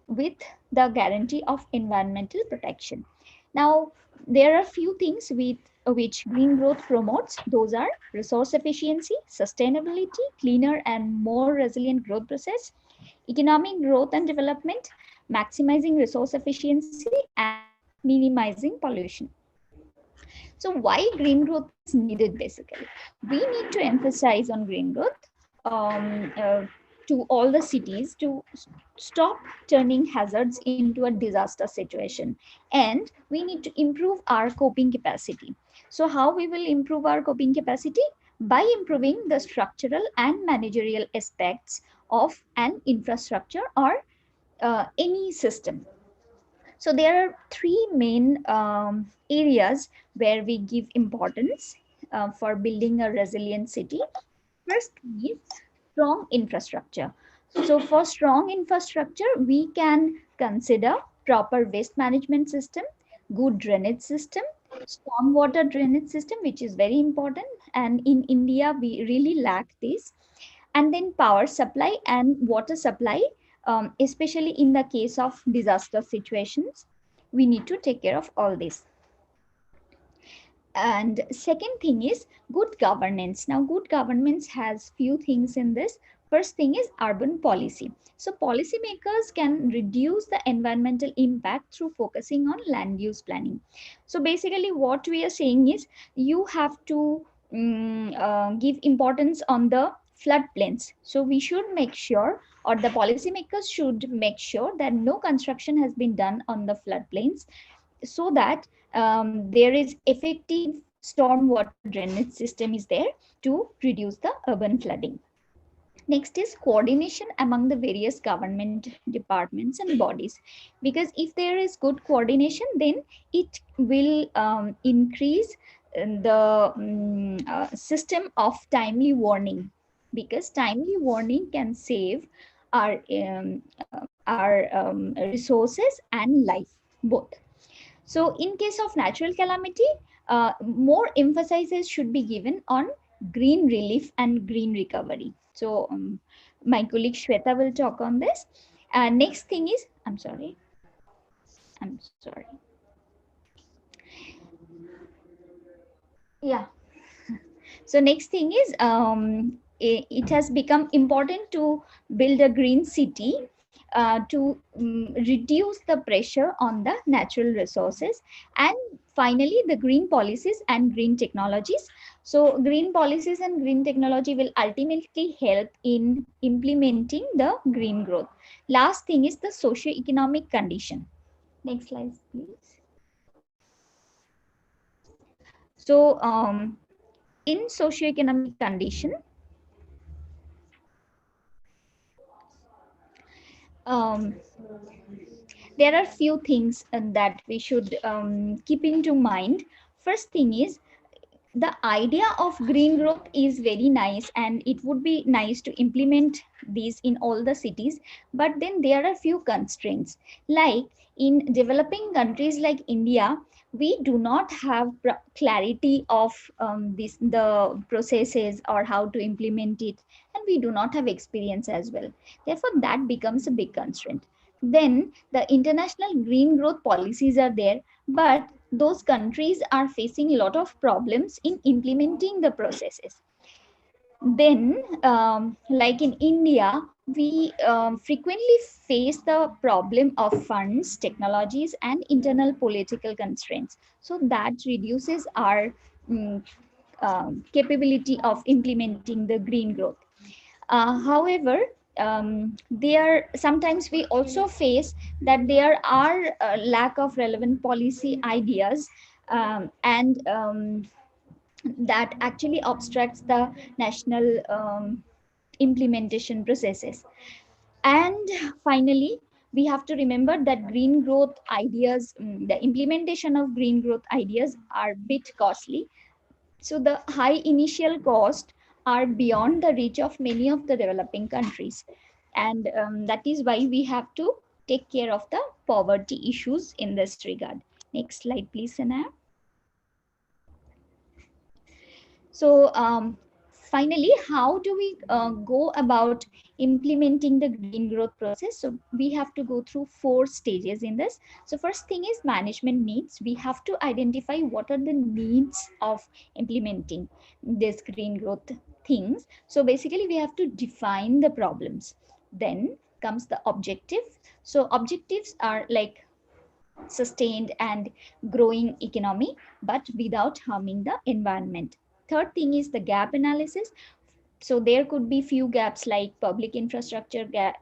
with the guarantee of environmental protection. Now, there are few things with which green growth promotes. Those are resource efficiency, sustainability, cleaner and more resilient growth process, economic growth and development, maximizing resource efficiency, and minimizing pollution. So why green growth is needed basically? We need to emphasize on green growth to all the cities to stop turning hazards into a disaster situation. And we need to improve our coping capacity. So how we will improve our coping capacity? By improving the structural and managerial aspects of an infrastructure or any system. So there are 3 main areas where we give importance for building a resilient city. First is strong infrastructure. So for strong infrastructure, we can consider proper waste management system, good drainage system, stormwater drainage system, which is very important. And in India, we really lack this. And then power supply and water supply, especially in the case of disaster situations, we need to take care of all this. And second thing is good governance. Now, good governance has few things in this. First thing is urban policy. So policymakers can reduce the environmental impact through focusing on land use planning. So basically what we are saying is you have to give importance on the floodplains. So we should make sure, or the policymakers should make sure, that no construction has been done on the floodplains, so that there is effective storm water drainage system is there to reduce the urban flooding. Next is coordination among the various government departments and bodies, because if there is good coordination, then it will increase the system of timely warning, because timely warning can save our resources and life both. So in case of natural calamity, more emphasis should be given on green relief and green recovery. So my colleague Shweta will talk on this. Next thing is, I'm sorry. Yeah. So next thing is, it has become important to build a green city to reduce the pressure on the natural resources. And finally, the green policies and green technologies. So green policies and green technology will ultimately help in implementing the green growth. Last thing is the socio-economic condition. Next slide, please. So in socio-economic condition, there are few things that we should keep into mind. First thing is, the idea of green growth is very nice, and it would be nice to implement these in all the cities, but then there are few constraints. Like in developing countries like India, we do not have clarity of the processes or how to implement it, and we do not have experience as well. Therefore that becomes a big constraint. Then the international green growth policies are there, but those countries are facing a lot of problems in implementing the processes. Then like in India, we frequently face the problem of funds, technologies, and internal political constraints. So that reduces our capability of implementing the green growth. However, there sometimes we also face that there are lack of relevant policy ideas, and that actually obstructs the national implementation processes. And finally, we have to remember that green growth ideas, the implementation of green growth ideas are bit costly. So the high initial cost are beyond the reach of many of the developing countries. And that is why we have to take care of the poverty issues in this regard. Next slide, please, Sanaya. So finally, how do we go about implementing the green growth process? So we have to go through 4 stages in this. So first thing is management needs. We have to identify what are the needs of implementing this green growth things. So basically we have to define the problems. Then comes the objective. So objectives are like sustained and growing economy, but without harming the environment. Third thing is the gap analysis. So there could be few gaps like public infrastructure gap,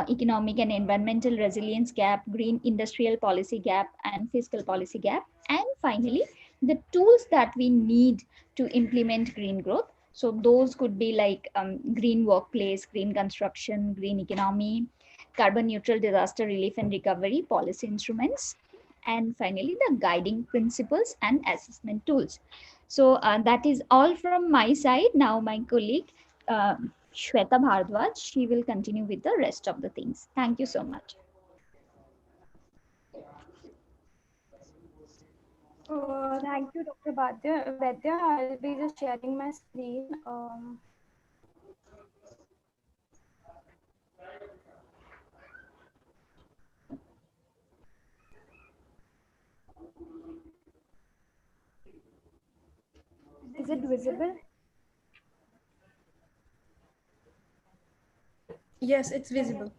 economic and environmental resilience gap, green industrial policy gap, and fiscal policy gap. And finally, the tools that we need to implement green growth. So those could be like green workplace, green construction, green economy, carbon neutral disaster relief and recovery policy instruments, and finally the guiding principles and assessment tools. So that is all from my side. Now my colleague Shweta Bhardwaj, she will continue with the rest of the things. Thank you so much. Thank you, Dr. Vaidya. I'll be just sharing my screen. Is it visible? Yes, it's visible.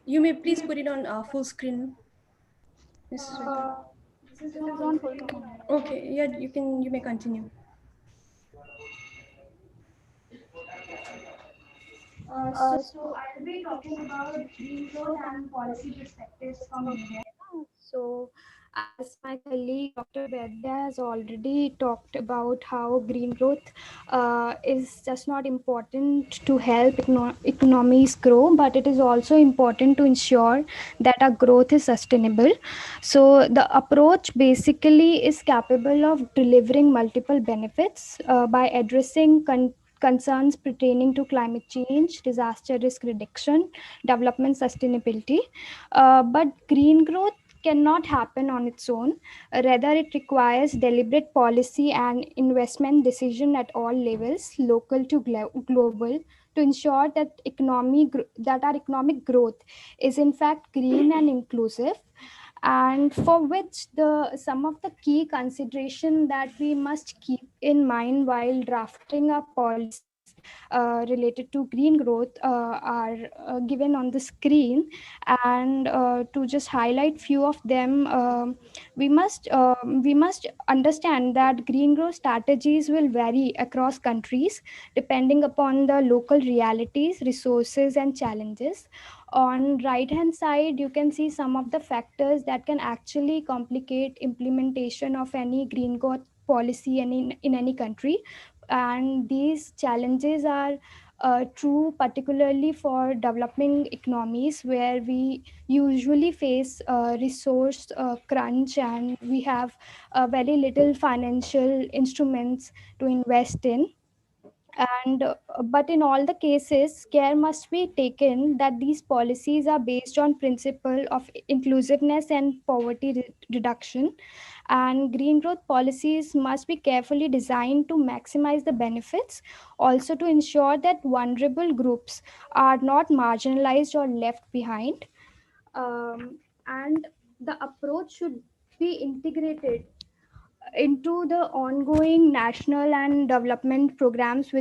You may please put it on full screen, Mrs. Rita. This is on full screen. Okay, yeah, you may continue. So I'll be talking about green growth and policy perspectives from India. So as my colleague Dr. Vedya has already talked about how green growth is just not important to help economies grow, but it is also important to ensure that our growth is sustainable. So the approach basically is capable of delivering multiple benefits by addressing concerns pertaining to climate change, disaster risk reduction, development sustainability. But green growth cannot happen on its own. Rather, it requires deliberate policy and investment decision at all levels, local to global, to ensure that that our economic growth is in fact green and inclusive, and for which some of the key consideration that we must keep in mind while drafting our policies related to green growth are given on the screen. And to just highlight few of them, we must understand that green growth strategies will vary across countries depending upon the local realities, resources and challenges. On right hand side, you can see some of the factors that can actually complicate implementation of any green growth policy in any country, and these challenges are true particularly for developing economies, where we usually face resource crunch, and we have very little financial instruments to invest in. And but in all the cases, care must be taken that these policies are based on principle of inclusiveness and poverty reduction, and green growth policies must be carefully designed to maximize the benefits, also to ensure that vulnerable groups are not marginalized or left behind. And the approach should be integrated into the ongoing national and development programs,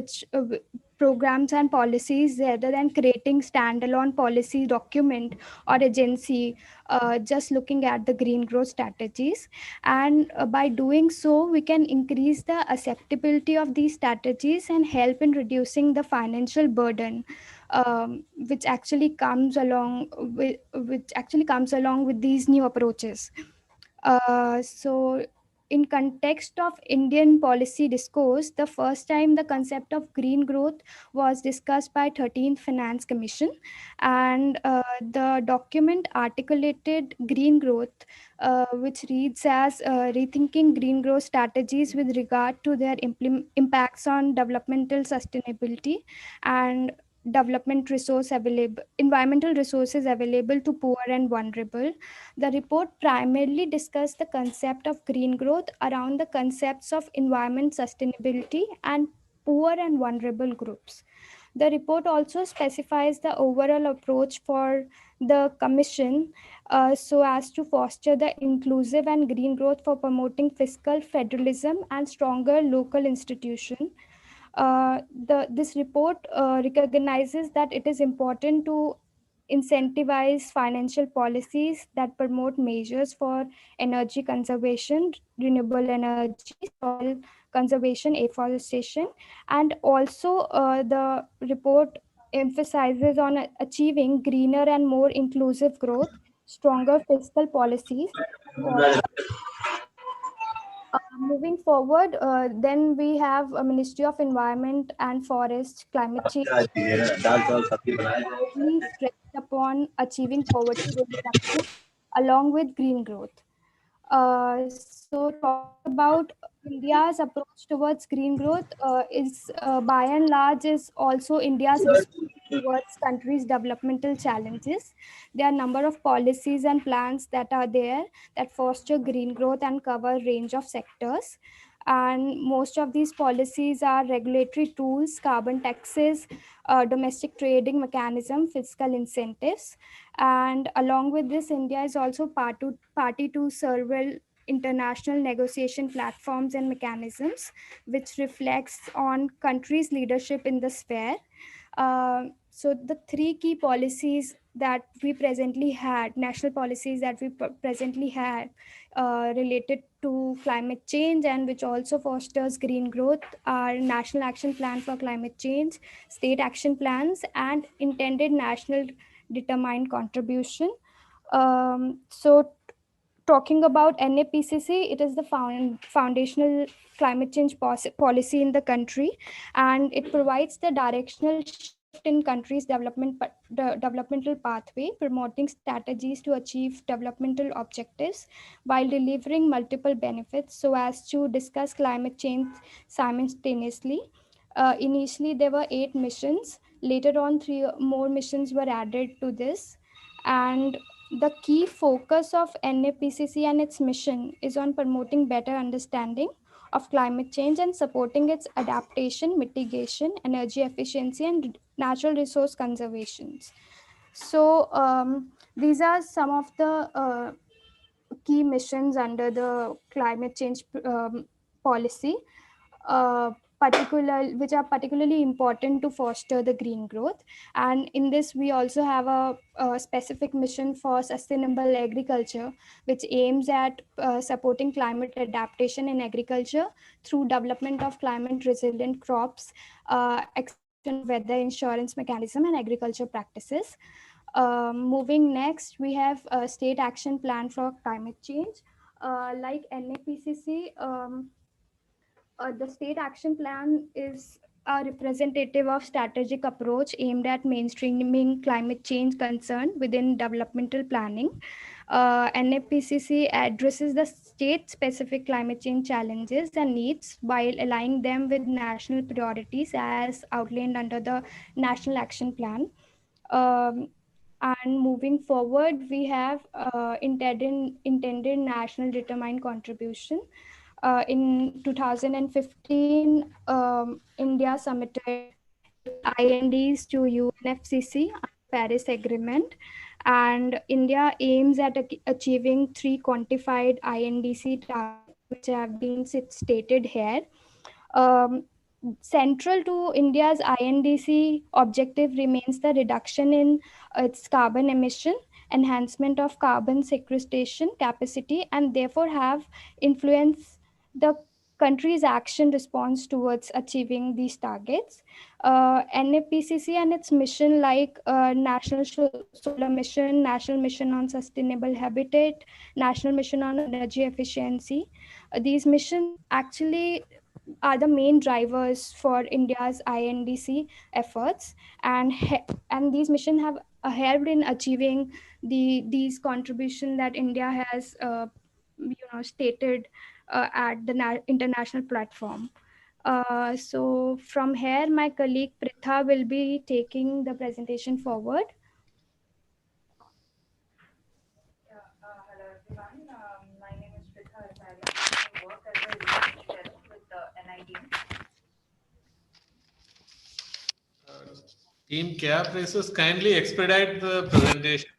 programs and policies, rather than creating standalone policy document or agency just looking at the green growth strategies. And by doing so, we can increase the acceptability of these strategies and help in reducing the financial burden which actually comes along with these new approaches. So in context of Indian policy discourse, the first time the concept of green growth was discussed by 13th Finance Commission, and the document articulated green growth, which reads as rethinking green growth strategies with regard to their impacts on developmental sustainability and environmental resources available to poor and vulnerable. The report primarily discussed the concept of green growth around the concepts of environment sustainability and poor and vulnerable groups. The report also specifies the overall approach for the Commission so as to foster the inclusive and green growth for promoting fiscal federalism and stronger local institution. This report recognizes that it is important to incentivize financial policies that promote measures for energy conservation, renewable energy, soil conservation, afforestation, and also the report emphasizes on achieving greener and more inclusive growth, stronger fiscal policies, and also moving forward, then we have a Ministry of Environment and Forest, Climate Change, widely stressed upon achieving poverty reduction along with green growth. So talking about India's approach towards green growth is by and large is also India's response towards country's developmental challenges. There are a number of policies and plans that are there that foster green growth and cover a range of sectors. And most of these policies are regulatory tools, carbon taxes, domestic trading mechanism, fiscal incentives. And along with this, India is also party to several international negotiation platforms and mechanisms, which reflects on countries' leadership in the sphere. So the three key policies that we presently had, national policies that we presently had related to climate change and which also fosters green growth, are National Action Plan for Climate Change, State Action Plans, and intended national determined contribution. So talking about NAPCC, it is the foundational climate change policy in the country, and it provides the directional shift in countries' developmental pathway, promoting strategies to achieve developmental objectives while delivering multiple benefits so as to discuss climate change simultaneously. Initially, there were 8 missions. Later on, 3 more missions were added to this. And the key focus of NAPCC and its mission is on promoting better understanding of climate change and supporting its adaptation, mitigation, energy efficiency, and natural resource conservation. So these are some of the key missions under the climate change policy, which are particularly important to foster the green growth. And in this, we also have a specific mission for sustainable agriculture, which aims at supporting climate adaptation in agriculture through development of climate resilient crops, extension of weather insurance mechanism, and agriculture practices. Moving next, we have a state action plan for climate change. Like NAPCC, the state action plan is a representative of strategic approach aimed at mainstreaming climate change concern within developmental planning. NAPCC addresses the state-specific climate change challenges and needs while aligning them with national priorities as outlined under the National Action Plan. And moving forward, we have intended national determined contribution. In 2015, India submitted its INDs to UNFCCC under Paris Agreement, and India aims at achieving 3 quantified INDC targets, which have been stated here. Central to India's INDC objective remains the reduction in its carbon emission, enhancement of carbon sequestration capacity, and therefore have influenced the country's action response towards achieving these targets. NAPCC and its mission, like National Solar Mission, National Mission on Sustainable Habitat, National Mission on Energy Efficiency, these missions actually are the main drivers for India's INDC efforts, and these missions have helped in achieving these contributions that India has stated at the international platform. So from here, my colleague Pritha will be taking the presentation forward. Hello everyone, my name is Pritha. I work as a research fellow with the NIDM. Team CAP races, kindly expedite the presentation.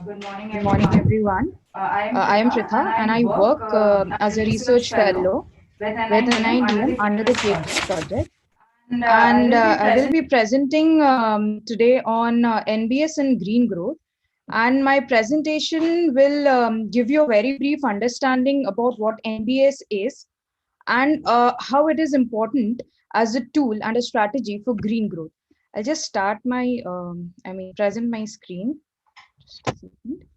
Good morning everyone. I am Pritha and I work as a research fellow with NIDM under the PHTs project. And I will be presenting today on NBS and green growth. And my presentation will give you a very brief understanding about what NBS is and how it is important as a tool and a strategy for green growth. I'll just start my, present my screen. Just a second.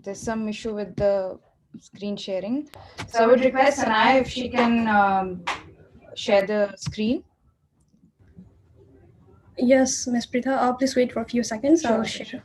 There's some issue with the screen sharing. So I would request Sanaya if she can share the screen. Yes, Ms. Pritha, please wait for a few seconds. Sure, I'll sure, share.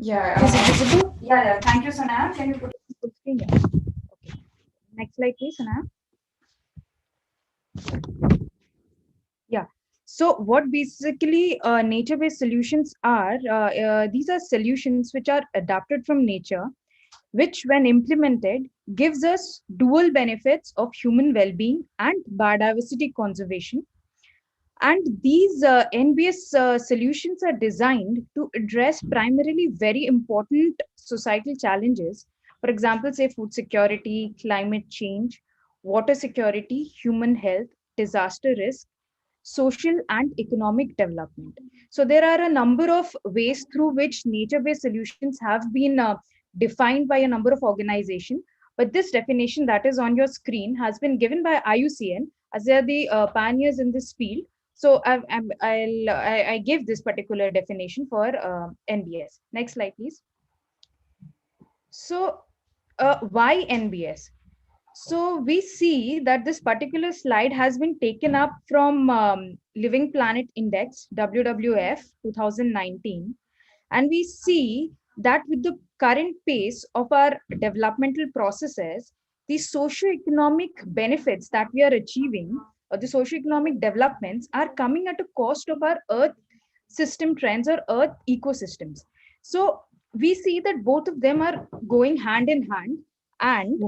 Yeah. Is it visible? Yeah. Thank you, Sana. Can you put it on full screen? Yeah. Okay. Next slide, please, Sana. Yeah. So what basically nature-based solutions are, these are solutions which are adapted from nature, which when implemented gives us dual benefits of human well-being and biodiversity conservation. And these NBS solutions are designed to address primarily very important societal challenges. For example, say food security, climate change, water security, human health, disaster risk, social and economic development. So there are a number of ways through which nature-based solutions have been defined by a number of organizations. But this definition that is on your screen has been given by IUCN, as they are the pioneers in this field. So I give this particular definition for NBS. Next slide, please. So why NBS? So we see that this particular slide has been taken up from Living Planet Index, WWF 2019. And we see that with the current pace of our developmental processes, the socio-economic benefits that we are achieving, or the socio-economic developments, are coming at a cost of our Earth system trends or Earth ecosystems. So we see that both of them are going hand in hand, and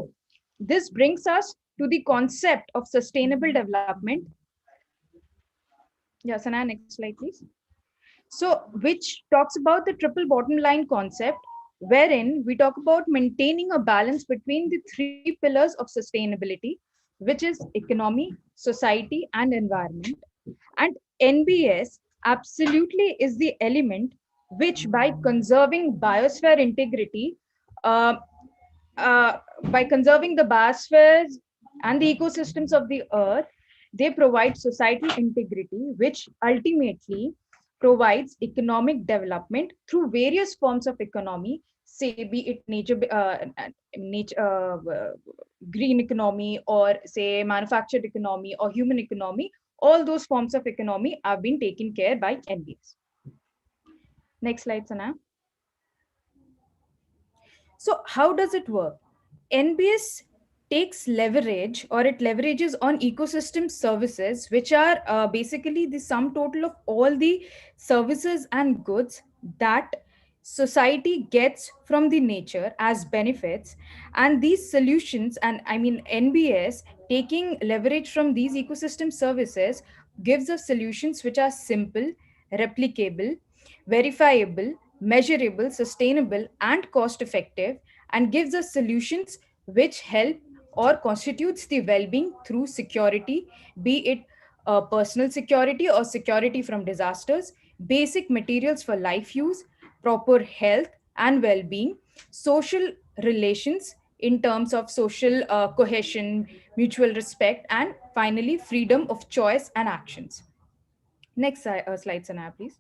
this brings us to the concept of sustainable development. Yeah, Sana, next slide, please. So, which talks about the triple bottom line concept, wherein we talk about maintaining a balance between the three pillars of sustainability, which is economy, society, and environment. And NBS absolutely is the element which, by conserving biosphere integrity, uh, by conserving the biospheres and the ecosystems of the earth, they provide societal integrity, which ultimately provides economic development through various forms of economy, say be it green economy, or say manufactured economy or human economy. All those forms of economy have been taken care by NBS. Next slide, Sana. So how does it work? NBS takes leverage, or it leverages on ecosystem services, which are basically the sum total of all the services and goods that society gets from the nature as benefits. And these solutions, and I mean NBS taking leverage from these ecosystem services, gives us solutions which are simple, replicable, verifiable, measurable, sustainable, and cost effective, and gives us solutions which help or constitutes the well-being through security, be it personal security or security from disasters, basic materials for life use, proper health and well-being, social relations in terms of social cohesion, mutual respect, and finally freedom of choice and actions. Next slide, Sanaya, please.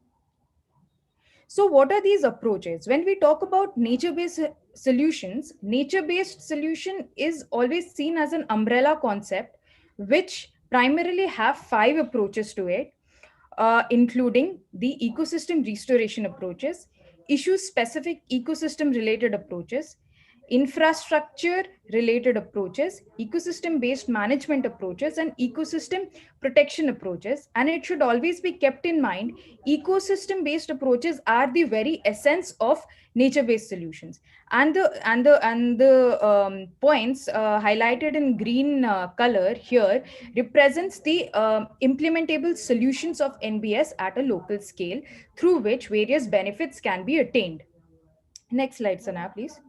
So, what are these approaches? When we talk about nature-based solutions, nature-based solution is always seen as an umbrella concept, which primarily have 5 approaches to it, including the ecosystem restoration approaches, issue-specific ecosystem-related approaches, infrastructure related approaches, ecosystem based management approaches, and ecosystem protection approaches. And it should always be kept in mind, ecosystem based approaches are the very essence of nature based solutions. And the points highlighted in green color here represents the implementable solutions of NBS at a local scale, through which various benefits can be attained. Next slide, Sana, please.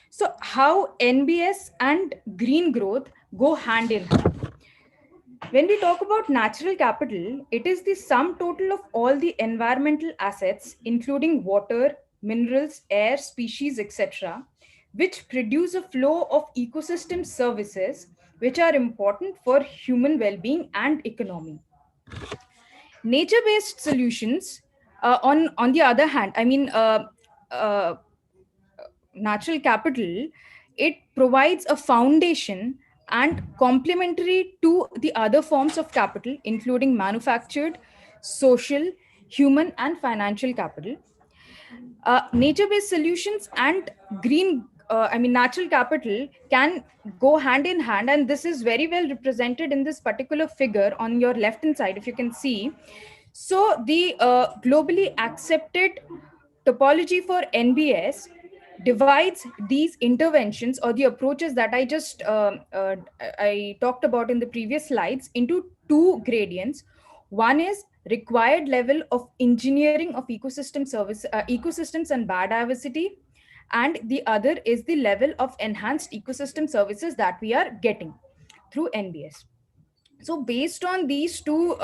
So how NBS and green growth go hand in hand. When we talk about natural capital, it is the sum total of all the environmental assets, including water, minerals, air, species, etc., which produce a flow of ecosystem services which are important for human well-being and economy. Nature-based solutions, on the other hand, uh, natural capital, it provides a foundation and complementary to the other forms of capital, including manufactured, social, human, and financial capital. Nature-based solutions and natural capital can go hand in hand, and this is very well represented in this particular figure on your left hand side, if you can see. So the globally accepted topology for NBS divides these interventions or the approaches that I talked about in the previous slides into two gradients. One is required level of engineering of ecosystems and biodiversity, and the other is the level of enhanced ecosystem services that we are getting through NBS. So based on these two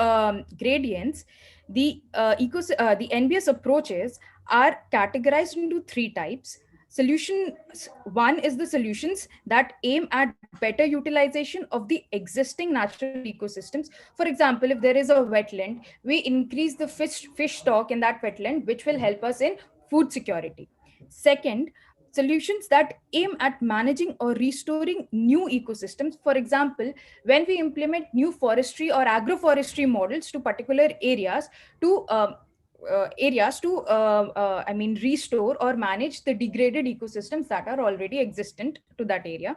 gradients, the NBS approaches are categorized into three types. Solutions one is the solutions that aim at better utilization of the existing natural ecosystems. For example, if there is a wetland, we increase the fish stock in that wetland, which will help us in food security. Second, solutions that aim at managing or restoring new ecosystems. For example, when we implement new forestry or agroforestry models to particular areas to restore or manage the degraded ecosystems that are already existent to that area.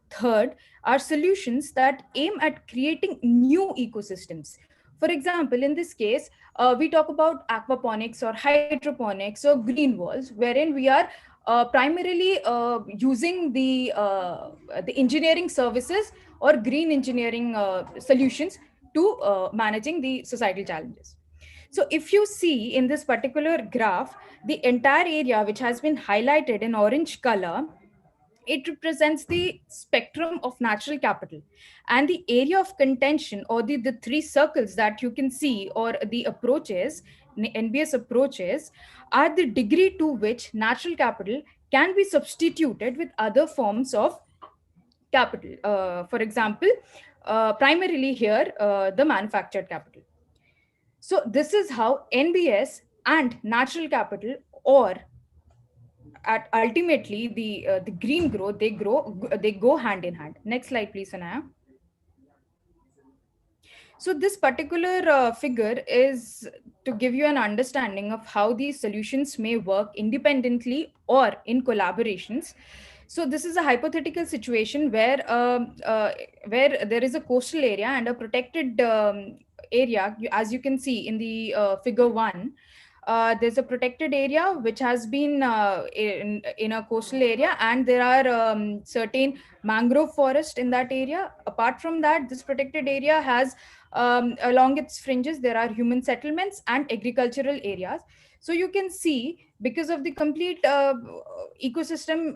Third are solutions that aim at creating new ecosystems. For example, in this case, we talk about aquaponics or hydroponics or green walls, wherein we are primarily using the engineering services or green engineering solutions to managing the societal challenges. So if you see in this particular graph, the entire area which has been highlighted in orange color, it represents the spectrum of natural capital, and the area of contention, or the three circles that you can see, or the approaches, NBS approaches, are the degree to which natural capital can be substituted with other forms of capital. For example, primarily here, the manufactured capital. So this is how NBS and natural capital, or at ultimately the green growth, they go hand in hand. Next slide, please, Anaya. So this particular figure is to give you an understanding of how these solutions may work independently or in collaborations. So this is a hypothetical situation where there is a coastal area and a protected area, as you can see in the figure 1. There's a protected area which has been in a coastal area, and there are certain mangrove forest in that area. Apart from that, this protected area has along its fringes, there are human settlements and agricultural areas. So you can see, because of the complete ecosystem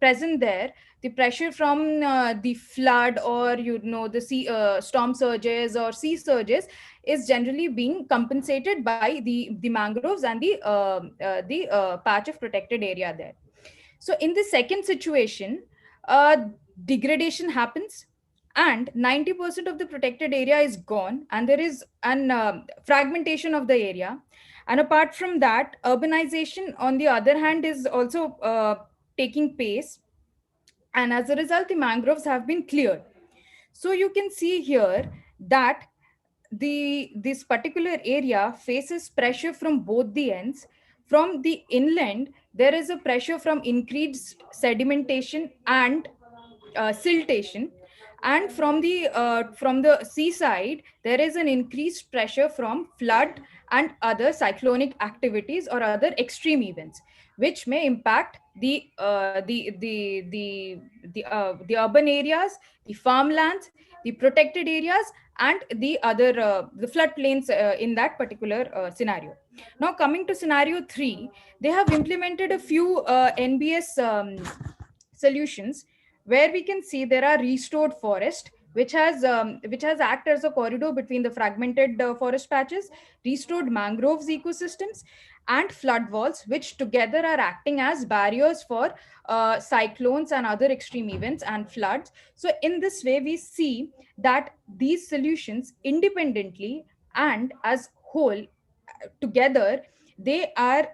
present there, the pressure from the flood, or the sea storm surges or sea surges, is generally being compensated by the mangroves and the patch of protected area there. So in the second situation, degradation happens, and 90% of the protected area is gone, and there is an fragmentation of the area. And apart from that, urbanization, on the other hand, is also taking pace, and as a result, the mangroves have been cleared. So you can see here that this particular area faces pressure from both the ends. From the inland, there is a pressure from increased sedimentation and siltation, and from the seaside, there is an increased pressure from flood and other cyclonic activities or other extreme events, which may impact the urban areas, the farmlands, the protected areas, and the other the floodplains in that particular scenario. Now coming to scenario 3, they have implemented a few NBS solutions where we can see there are restored forest which has acted as a corridor between the fragmented forest patches, restored mangroves ecosystems, and flood walls, which together are acting as barriers for cyclones and other extreme events and floods. So in this way, we see that these solutions independently and as whole together, they are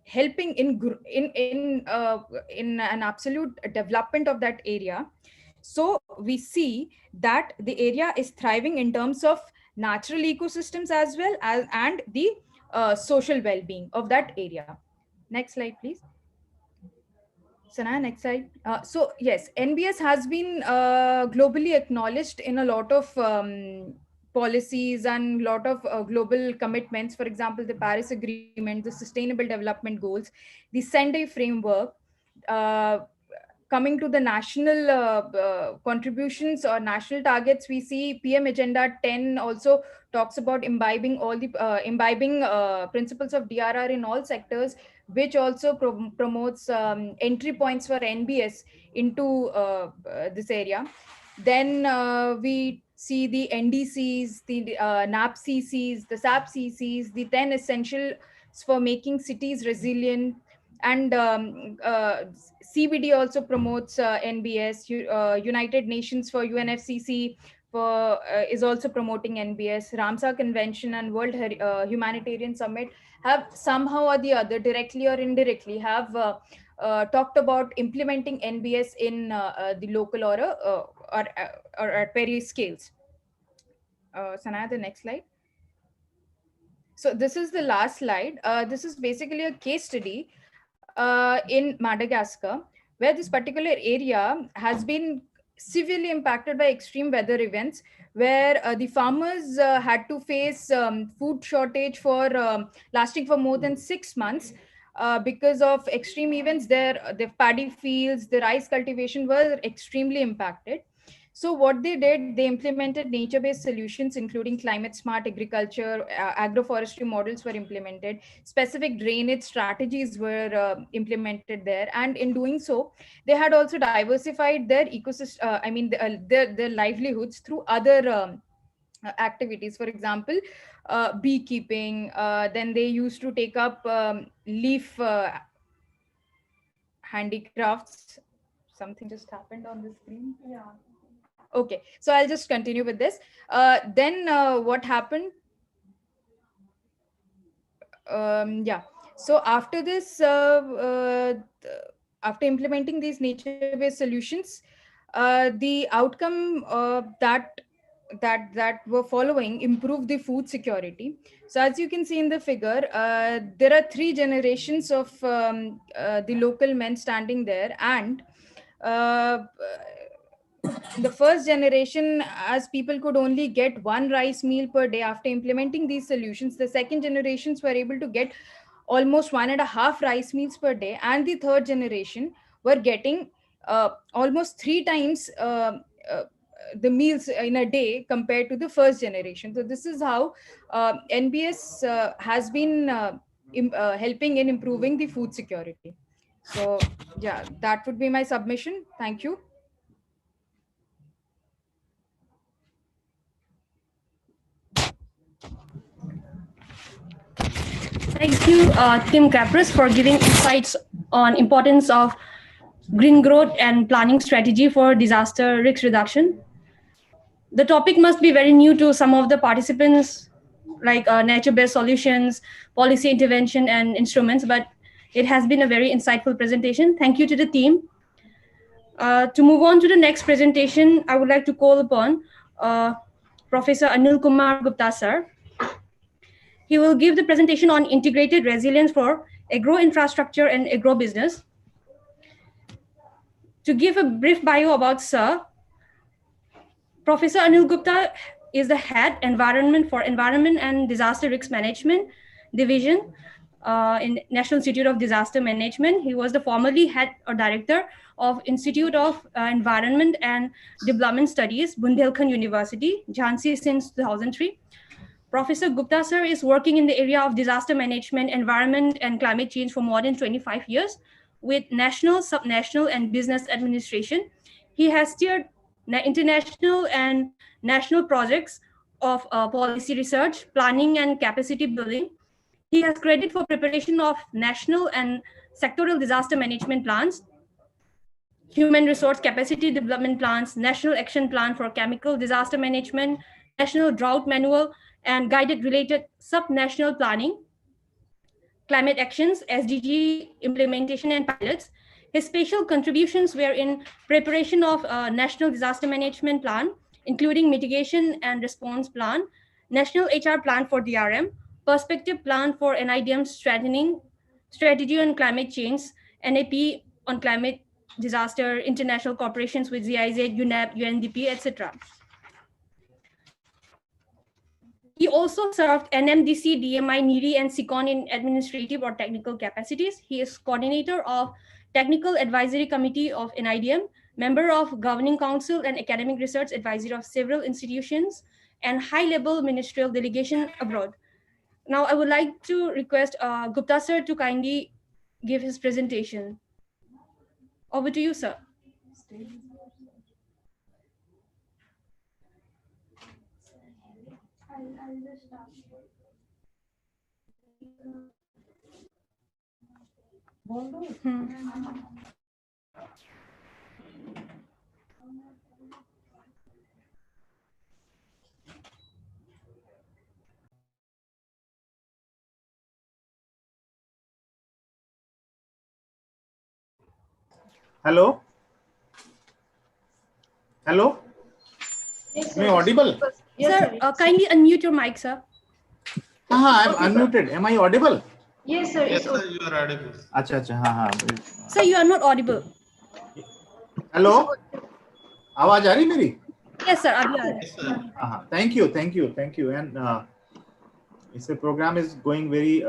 helping in an absolute development of that area. So we see that the area is thriving in terms of natural ecosystems as well as and the social well-being of that area. Next slide, please. Sana, next slide. So yes, NBS has been globally acknowledged in a lot of policies and lot of global commitments. For example, the Paris Agreement, the Sustainable Development Goals, the Sendai Framework. Coming to the national contributions or national targets, we see PM Agenda 10 also talks about imbibing all the principles of DRR in all sectors, which also promotes entry points for NBS into this area. Then we see the NDCs, the NAPCCs, the SAPCCs, the 10 essentials for making cities resilient. And CBD also promotes NBS. United Nations for UNFCCC is also promoting NBS. Ramsar Convention and World Humanitarian Summit have somehow or the other, directly or indirectly, have talked about implementing NBS in the local or at various scales. Sanaya, the next slide. So this is the last slide. This is basically a case study in Madagascar, where this particular area has been severely impacted by extreme weather events, where the farmers had to face food shortage for lasting for more than 6 months because of extreme events. The paddy fields, the rice cultivation were extremely impacted. So what they did, they implemented nature-based solutions, including climate-smart agriculture, agroforestry models were implemented, specific drainage strategies were implemented there. And in doing so, they had also diversified their ecosystem, their livelihoods through other activities. For example, beekeeping, then they used to take up leaf handicrafts. Something just happened on the screen. Yeah. Okay, so I'll just continue with this. Then what happened? Yeah, so after this, after implementing these nature-based solutions, the outcome that were following improved the food security. So as you can see in the figure, there are 3 generations of the local men standing there, and the first generation, as people could only get 1 rice meal per day after implementing these solutions, the second generations were able to get almost 1.5 rice meals per day, and the third generation were getting almost 3 times the meals in a day compared to the first generation. So this is how NBS has been helping in improving the food security. So yeah, that would be my submission. Thank you. Thank you, Tim Capris, for giving insights on importance of green growth and planning strategy for disaster risk reduction. The topic must be very new to some of the participants, like nature-based solutions, policy intervention, and instruments, but it has been a very insightful presentation. Thank you to the team. To move on to the next presentation, I would like to call upon Professor Anil Kumar Gupta, sir. He will give the presentation on integrated resilience for agro-infrastructure and agro-business. To give a brief bio about sir, Professor Anil Gupta is the head for Environment and Disaster Risk Management Division in National Institute of Disaster Management. He was the formerly head or director of Institute of Environment and Development Studies, Bundelkhand University, Jhansi since 2003. Professor Gupta sir is working in the area of disaster management, environment, and climate change for more than 25 years with national, subnational, and business administration. He has steered international and national projects of policy research, planning, and capacity building. He has credit for preparation of national and sectoral disaster management plans, human resource capacity development plans, national action plan for chemical disaster management, national drought manual, and guided related subnational planning, climate actions, SDG implementation and pilots. His special contributions were in preparation of a national disaster management plan, including mitigation and response plan, national HR plan for DRM, perspective plan for NIDM strengthening, strategy on climate change, NAP on climate disaster, international corporations with GIZ, UNEP, UNDP, etc. He also served NMDC, DMI, NIRI, and SICON in administrative or technical capacities. He is coordinator of Technical Advisory Committee of NIDM, member of Governing Council and Academic Research Advisory of several institutions, and high-level ministerial delegation abroad. Now, I would like to request Gupta sir to kindly give his presentation. Over to you, sir. Hello? Hello? Yes, Am I audible? Yes, sir, kindly unmute your mic, sir. I'm unmuted. Am I audible? Yes, sir. Yes, sir, you are audible. Acha, acha, Sir, you are not audible. Hello? आवाज आ रही मेरी? Yes, sir. Abhi aa raha hai. Thank you. And it's a program is going very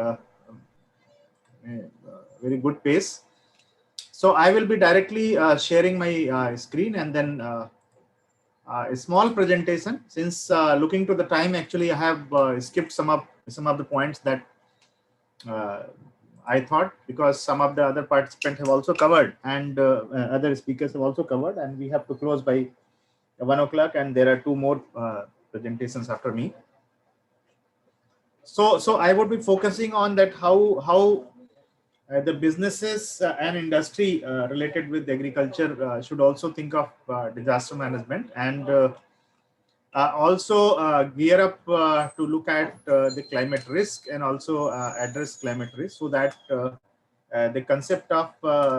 good pace. So I will be directly sharing my screen and then a small presentation. Since looking to the time, actually I have skipped some of the points that I thought, because some of the other participants have also covered and other speakers have also covered, and we have to close by 1 o'clock, and there are 2 more presentations after me. So I would be focusing on that how the businesses and industry related with agriculture should also think of disaster management, and also gear up to look at the climate risk and also address climate risk, so that the concept of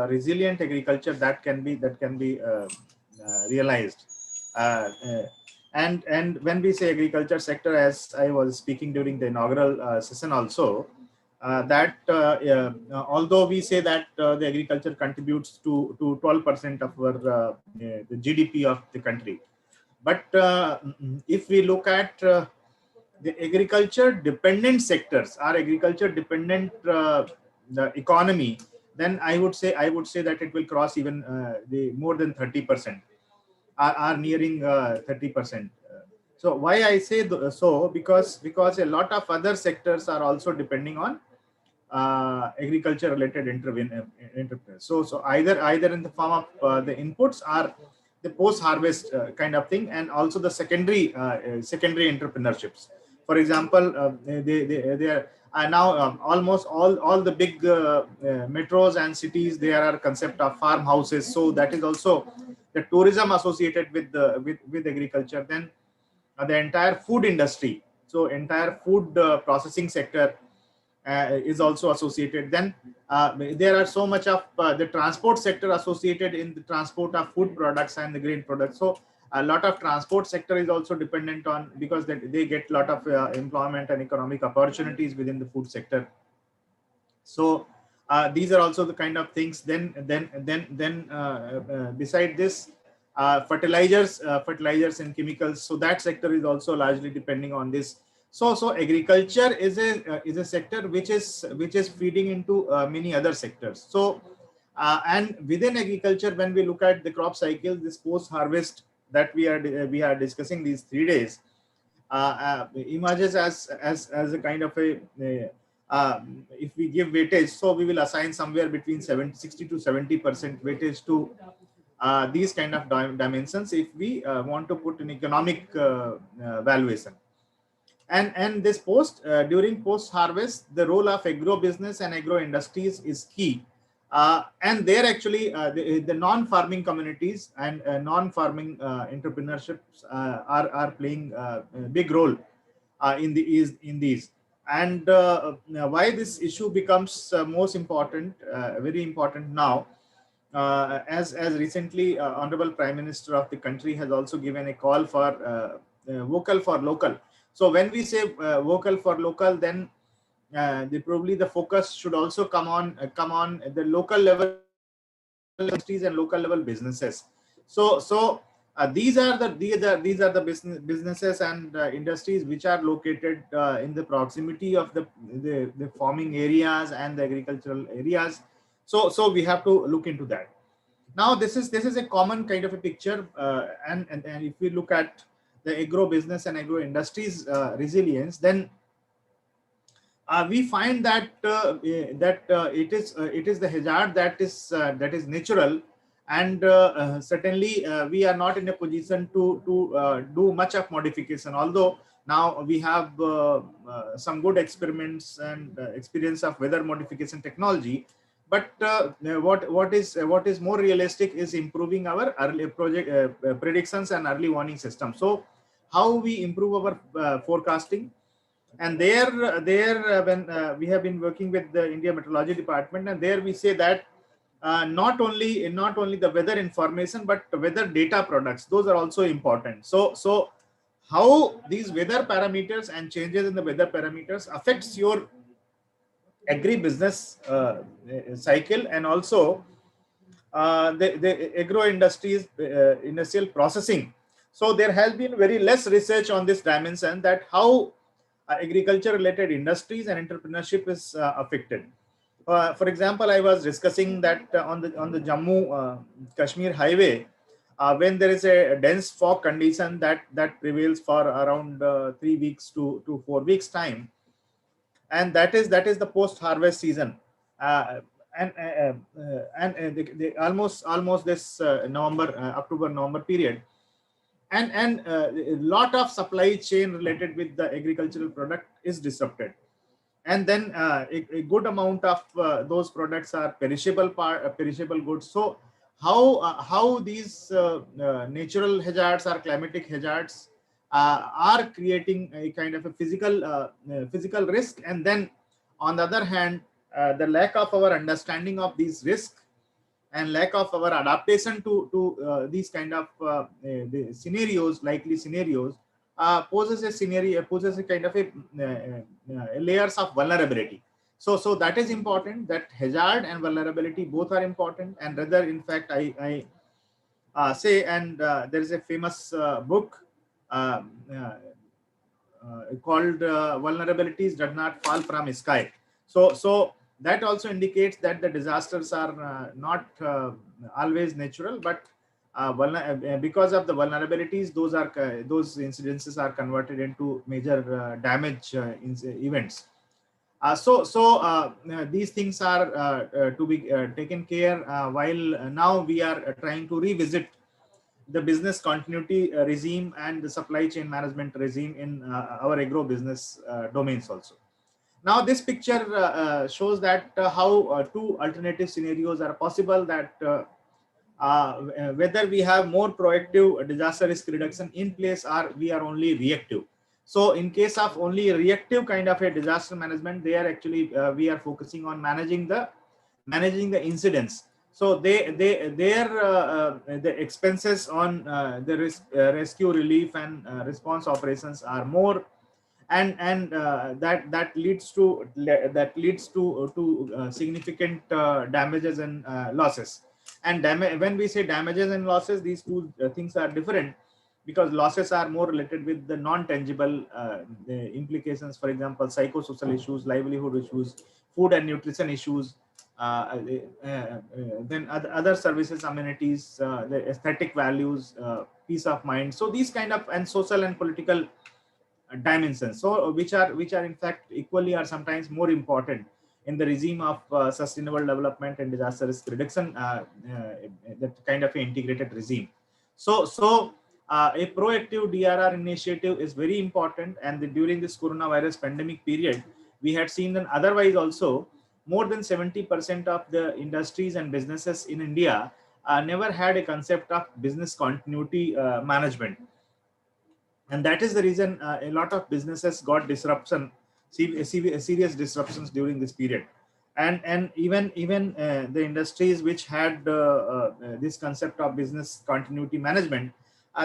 resilient agriculture that can be realized. And when we say agriculture sector, as I was speaking during the inaugural session also, that although we say that the agriculture contributes to 12% of our the GDP of the country, but if we look at the agriculture dependent sectors, or agriculture dependent the economy, then I would say that it will cross even the more than 30%, are nearing 30%. So why I say so? Because a lot of other sectors are also depending on agriculture related entrepreneurs. So either in the form of the inputs or the post harvest kind of thing, and also the secondary entrepreneurships. For example, they are now almost all the big metros and cities, there are concept of farmhouses. So that is also the tourism associated with agriculture. Then the entire food industry, so entire food processing sector is also associated. Then there are so much of the transport sector associated in the transport of food products and the grain products. So a lot of transport sector is also dependent on, because they get a lot of employment and economic opportunities within the food sector. So these are also the kind of things. Then beside this, fertilizers and chemicals, so that sector is also largely depending on this. So agriculture is a sector which is feeding into many other sectors. So and within agriculture, when we look at the crop cycle, this post harvest that we are discussing these 3 days, emerges as a kind of a if we give weightage, so we will assign somewhere between 60 to 70% weightage to these kind of dimensions if we want to put an economic valuation. And this during post harvest, the role of agro business and agro industries is key. And there actually the non-farming communities and non-farming entrepreneurships are playing a big role in these. And why this issue becomes most important, very important now, as recently Honorable Prime Minister of the country has also given a call for vocal for local. So when we say vocal for local, then probably the focus should also come on the local level industries and local level businesses. So these are the businesses and industries which are located in the proximity of the farming areas and the agricultural areas. So we have to look into that. Now this is a common kind of a picture, and if we look at the agro business and agro industries resilience, then we find that it is the hazard that is natural, and certainly we are not in a position to do much of modification. Although now we have some good experiments and experience of weather modification technology, but what is more realistic is improving our early predictions and early warning system. So how we improve our forecasting? And there when we have been working with the India Meteorology Department, and there we say that not only the weather information, but weather data products, those are also important. So how these weather parameters and changes in the weather parameters affects your agri-business cycle, and also the agro industries industrial processing. So there has been very less research on this dimension, that how agriculture related industries and entrepreneurship is affected. For example, I was discussing that on the Jammu Kashmir highway, when there is a dense fog condition that prevails for around 3 weeks to 4 weeks time, and that is the post harvest season, and almost this October November period, and a lot of supply chain related with the agricultural product is disrupted, and then a good amount of those products are perishable goods. So how these natural hazards or climatic hazards are creating a kind of a physical risk, and then on the other hand the lack of our understanding of these risks and lack of our adaptation to these kind of the scenarios, likely scenarios, poses a kind of a layers of vulnerability. So that is important, that hazard and vulnerability both are important. And rather, in fact, I say, and there is a famous book called Vulnerabilities Does Not Fall From Sky. So that also indicates that the disasters are not always natural, but because of the vulnerabilities, those incidences are converted into major damage events. So these things are to be taken care while now we are trying to revisit the business continuity regime and the supply chain management regime in our agro business domains also. Now this picture shows that how two alternative scenarios are possible, that whether we have more proactive disaster risk reduction in place or we are only reactive. So in case of only reactive kind of a disaster management, they are actually we are focusing on managing the incidents. So the expenses on the rescue, relief and response operations are more, and that leads to significant damages and losses. And when we say damages and losses, these two things are different, because losses are more related with the non-tangible implications. For example, psychosocial issues, livelihood issues, food and nutrition issues, then other services, amenities, the aesthetic values, peace of mind. So these kind of, and social and political dimensions, so which are in fact equally or sometimes more important in the regime of sustainable development and disaster risk reduction, that kind of an integrated regime. So a proactive DRR initiative is very important, and during this coronavirus pandemic period, we had seen that otherwise also more than 70% of the industries and businesses in India never had a concept of business continuity management. And that is the reason a lot of businesses got disruption, serious disruptions during this period. And even the industries which had this concept of business continuity management,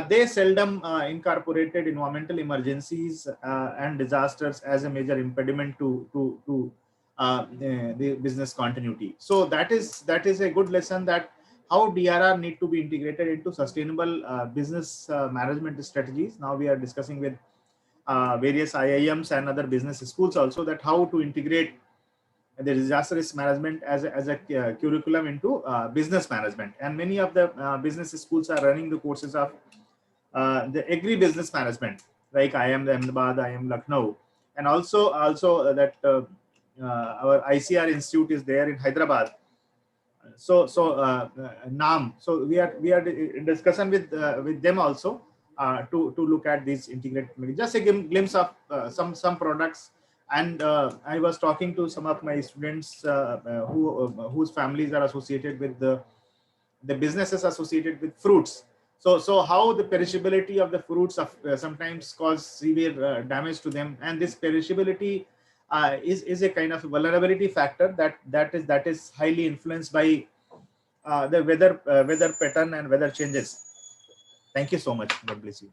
they seldom incorporated environmental emergencies and disasters as a major impediment to the business continuity. So that is a good lesson, that how DRR need to be integrated into sustainable business management strategies. Now we are discussing with various IIMs and other business schools also, that how to integrate the disaster risk management as a curriculum into business management. And many of the business schools are running the courses of the agri-business management, like IIM Ahmedabad, IIM Lucknow, and also that our ICR Institute is there in Hyderabad. So NAM. So we are in discussion with them also to look at these integrated. Just a glimpse of some products. And I was talking to some of my students whose families are associated with the businesses associated with fruits. So how the perishability of the fruits sometimes cause severe damage to them, and this perishability is a kind of vulnerability factor that is highly influenced by the weather pattern and weather changes. Thank you so much. God bless you.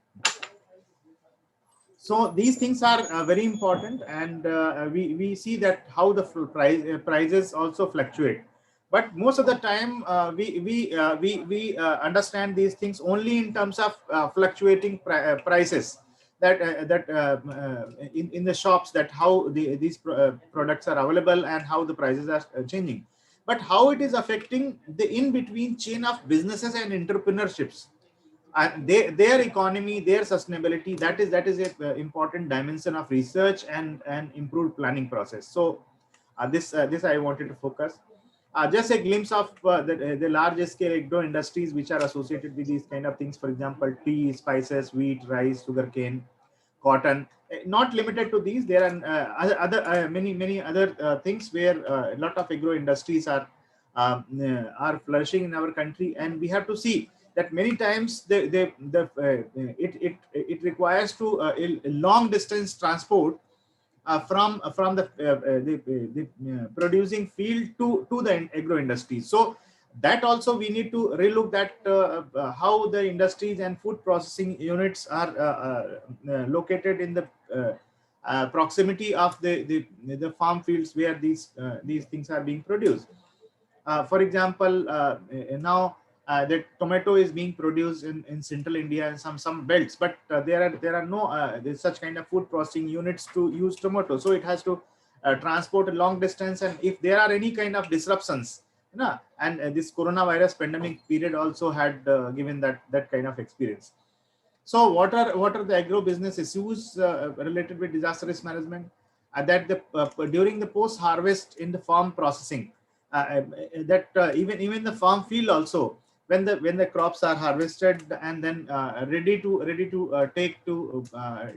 So these things are very important, and we see that how the prices also fluctuate. But most of the time, we understand these things only in terms of fluctuating prices. That in the shops, that how these products are available and how the prices are changing, but how it is affecting the in-between chain of businesses and entrepreneurships, and their economy, their sustainability. That is a important dimension of research and improved planning process. So this I wanted to focus. Just a glimpse of the large scale agro industries which are associated with these kind of things. For example, tea, spices, wheat, rice, sugarcane, cotton. Not limited to these, there are other many other things where a lot of agro industries are flourishing in our country. And we have to see that many times it requires to a long distance transport from the producing field to the agro industry. So that also we need to relook that how the industries and food processing units are located in the proximity of the farm fields where these things are being produced. For example, now the tomato is being produced in central India and some belts, but there are no there's such kind of food processing units to use tomato. So it has to transport a long distance, and if there are any kind of disruptions, and this coronavirus pandemic period also had given that kind of experience. So what are the agro business issues related with disaster risk management? That during the post harvest in the farm processing, even the farm field also, when the crops are harvested and then ready to take to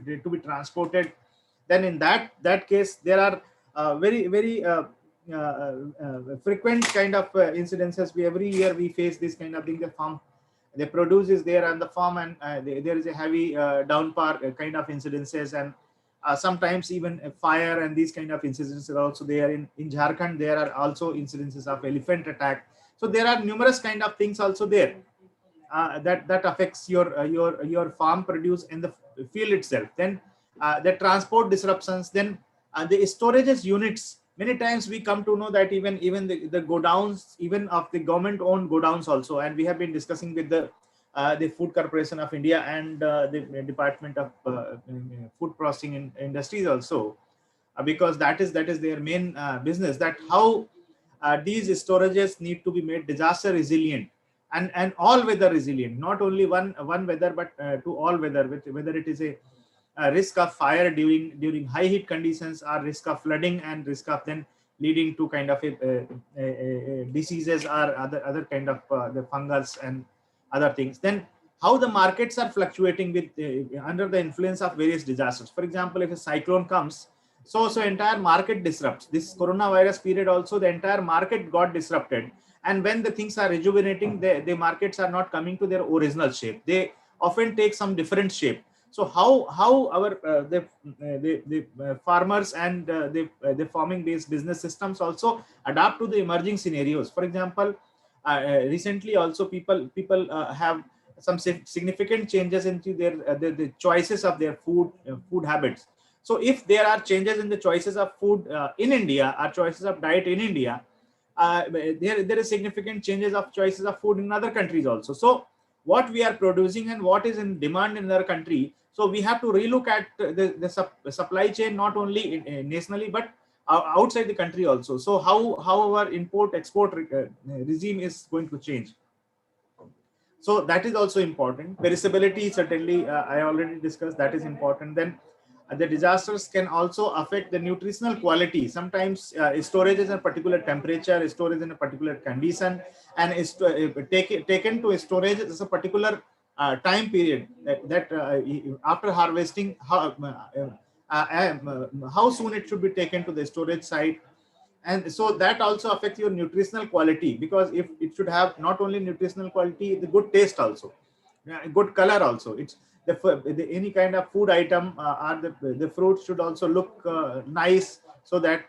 be transported, then in that case there are very frequent kind of incidences. Every year we face this kind of thing. The produce is there on the farm, and there is a heavy downpour kind of incidences, and sometimes even a fire, and these kind of incidences are also there. In Jharkhand, there are also incidences of elephant attack. So there are numerous kind of things also there that affects your farm produce in the field itself. Then the transport disruptions, then the storages units. Many times we come to know that even the godowns, even of the government owned godowns also, and we have been discussing with the Food Corporation of India and the Department of Food Processing Industries also, because that is their main business, that how these storages need to be made disaster resilient and all weather resilient, not only one weather, but to all weather, whether it is a risk of fire during high heat conditions, or risk of flooding, and risk of then leading to kind of diseases or other kind of the fungus and other things. Then how the markets are fluctuating with under the influence of various disasters. For example, if a cyclone comes, so entire market disrupts. This coronavirus period also, the entire market got disrupted, and when the things are rejuvenating, the markets are not coming to their original shape. They often take some different shape. So how our the farmers and the farming based business systems also adapt to the emerging scenarios. For example, recently also people have some significant changes into their the choices of their food habits. So if there are changes in the choices of food in India, or choices of diet in India, there is significant changes of choices of food in other countries also. So what we are producing and what is in demand in our country, so we have to relook at the supply chain, not only nationally but outside the country also. So how our import export regime is going to change. So that is also important. Perishability, certainly I already discussed, that is important. Then the disasters can also affect the nutritional quality. Sometimes storage is a particular temperature, storage in a particular condition, and is taken to storage is a particular time period that after harvesting, how soon it should be taken to the storage site. And so that also affects your nutritional quality, because if it should have not only nutritional quality, the good taste also, good color also. It's any kind of food item or the fruit should also look nice, so that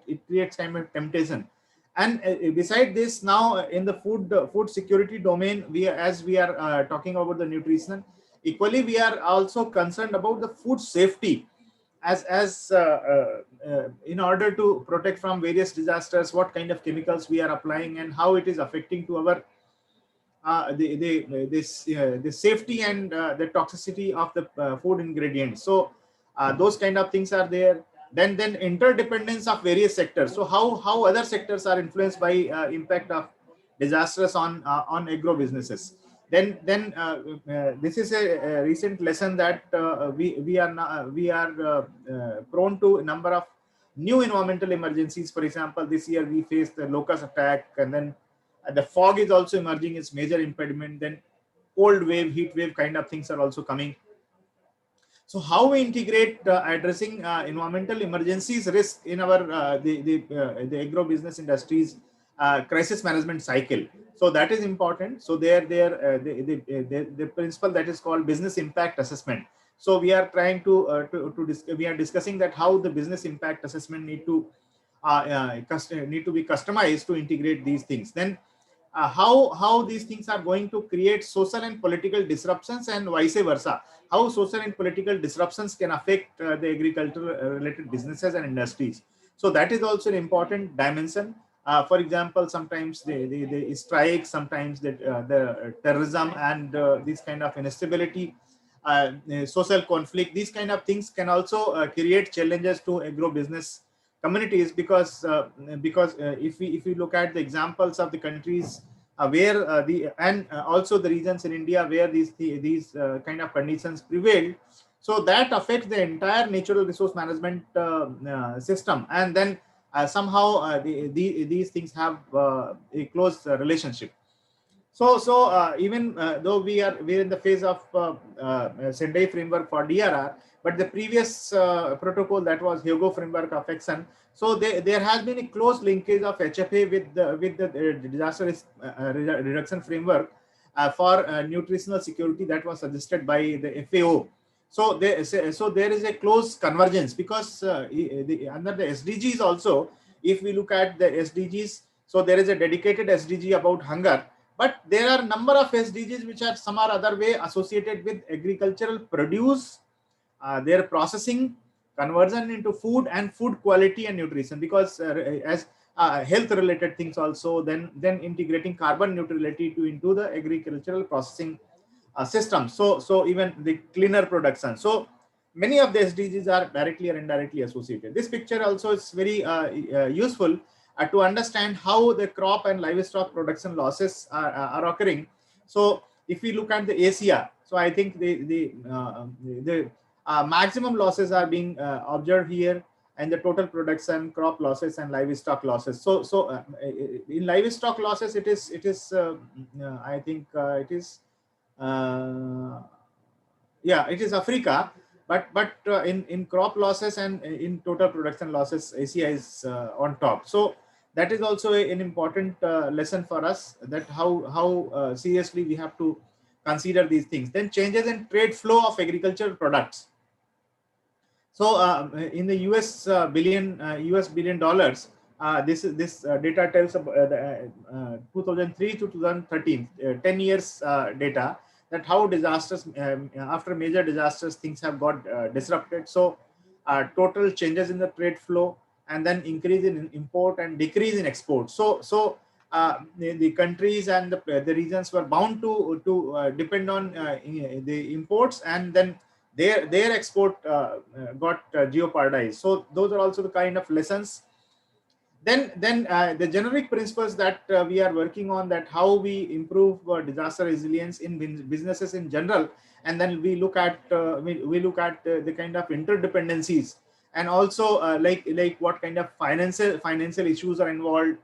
it creates kind of temptation. And beside this, now in the food security domain, as we are talking about the nutrition, equally we are also concerned about the food safety, as in order to protect from various disasters, what kind of chemicals we are applying and how it is affecting to our the safety and the toxicity of the food ingredients. So those kind of things are there. Then interdependence of various sectors. So how other sectors are influenced by impact of disasters on agro businesses. Then this is a recent lesson that we are prone to a number of new environmental emergencies. For example, this year we faced the locust attack, and then the fog is also emerging as major impediment. Then cold wave, heat wave kind of things are also coming. So how we integrate addressing environmental emergencies risk in our the agro business industries crisis management cycle. So that is important. So the principle that is called business impact assessment. So we are trying to we are discussing that how the business impact assessment need to be customized to integrate these things. Then how these things are going to create social and political disruptions, and vice versa, how social and political disruptions can affect the agricultural related businesses and industries. So that is also an important dimension. For example, sometimes the strike, sometimes the terrorism and this kind of instability, social conflict, these kind of things can also create challenges to agro business communities, because if we look at the examples of the countries where also the regions in India where these kind of conditions prevail, so that affects the entire natural resource management system, and then somehow these things have a close relationship. So even though we're in the phase of Sendai framework for DRR, but the previous protocol, that was Hyogo framework of Exxon, so there has been a close linkage of HFA with the disaster risk reduction framework for nutritional security that was suggested by the FAO. So there is a close convergence, because under the SDGs also, if we look at the SDGs, so there is a dedicated SDG about hunger, but there are a number of SDGs which are some or other way associated with agricultural produce, their processing, conversion into food, and food quality and nutrition, because as health related things also, then integrating carbon neutrality into the agricultural processing system. So even the cleaner production. So many of the SDGs are directly or indirectly associated. This picture also is very useful to understand how the crop and livestock production losses are occurring. So if we look at the Asia, So I think the maximum losses are being observed here, and the total production, crop losses, and livestock losses. So in livestock losses, it is I think it is yeah, it is Africa, but in crop losses and in total production losses, Asia is on top. So that is also an important lesson for us, that how seriously we have to consider these things. Then changes in trade flow of agricultural products. So in the US billion dollars, this data tells about 2003 to 2013, 10 years data, that how disasters, after major disasters, things have got disrupted. So total changes in the trade flow, and then increase in import and decrease in export. So the countries and the regions were bound to depend on the imports, and then their export got jeopardized. So those are also the kind of lessons. Then the generic principles that we are working on, that how we improve disaster resilience in businesses in general, and then we look at we look at the kind of interdependencies, and also like what kind of financial issues are involved,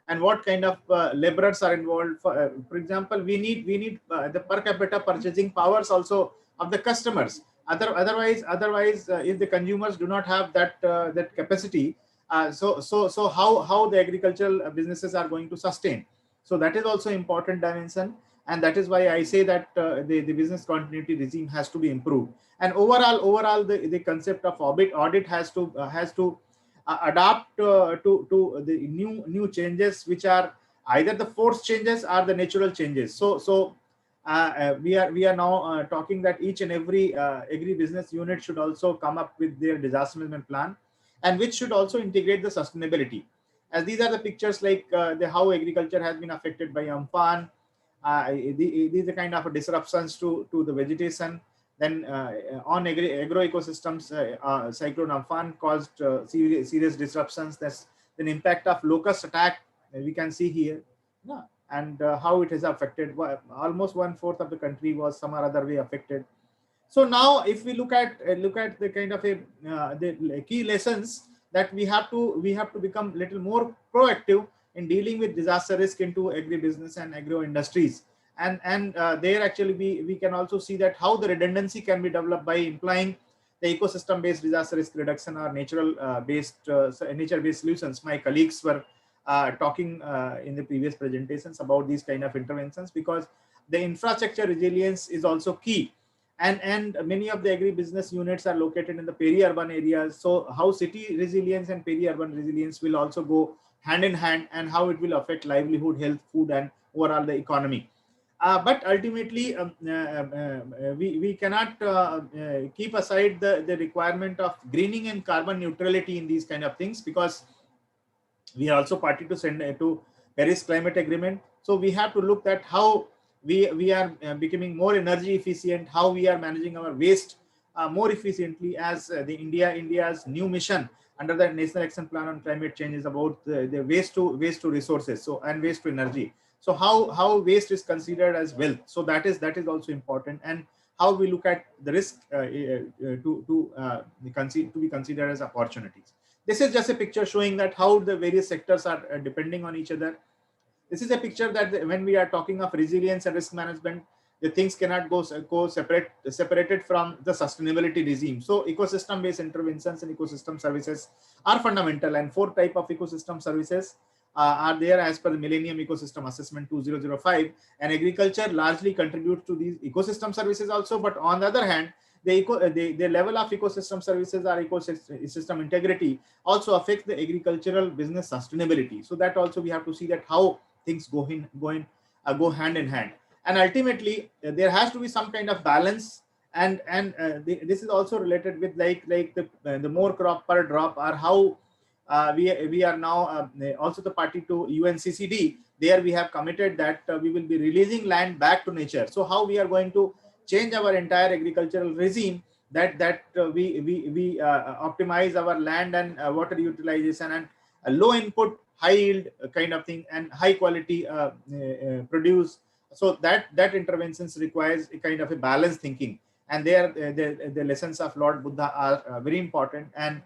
and what kind of laborers are involved. For example, we need the per capita purchasing powers also of the customers. Otherwise, if the consumers do not have that that capacity, so how the agricultural businesses are going to sustain. So that is also important dimension, and that is why I say that the business continuity regime has to be improved. And overall the concept of audit has to adapt to the new changes, which are either the forced changes or the natural changes. So we are now talking that each and every agri business unit should also come up with their disaster management plan, and which should also integrate the sustainability. As these are the pictures, like the how agriculture has been affected by Amphan. These are kind of disruptions to the vegetation. Then on agro ecosystems, cyclone Amphan caused serious disruptions. That's the impact of locust attack, we can see here. Yeah. And how it has affected, almost 1/4 of the country was some or other way affected. So now, if we look at the kind of the key lessons, that we have to become little more proactive in dealing with disaster risk into agribusiness and agro industries. And there actually we can also see that how the redundancy can be developed by implying the ecosystem based disaster risk reduction or nature based solutions. My colleagues were talking in the previous presentations about these kind of interventions, because the infrastructure resilience is also key. And many of the agri-business units are located in the peri-urban areas. So how city resilience and peri-urban resilience will also go hand in hand, and how it will affect livelihood, health, food, and overall the economy. But ultimately, we cannot keep aside the requirement of greening and carbon neutrality in these kind of things, because we are also party to send to Paris Climate Agreement. So we have to look at how we are becoming more energy efficient, how we are managing our waste more efficiently, as the India's new mission under the National Action Plan on Climate Change is about the waste to resources, so and waste to energy. So how waste is considered as wealth. So that is also important, and how we look at the risk to be considered as opportunities. This is just a picture showing that how the various sectors are depending on each other. This is a picture that when we are talking of resilience and risk management, the things cannot go separated from the sustainability regime. So ecosystem-based interventions and ecosystem services are fundamental, and 4 types of ecosystem services are there as per the Millennium Ecosystem Assessment 2005. And agriculture largely contributes to these ecosystem services also, but on the other hand, the level of ecosystem services or ecosystem integrity also affects the agricultural business sustainability. So that also we have to see that how things go hand in hand, and ultimately there has to be some kind of balance. And this is also related with like the more crop per drop, or how we are now also the party to UNCCD. There we have committed that we will be releasing land back to nature. So how we are going to change our entire agricultural regime, that we optimize our land and water utilization, and low input high yield kind of thing, and high quality produce So that interventions requires a kind of a balanced thinking, and there the lessons of Lord Buddha are very important. And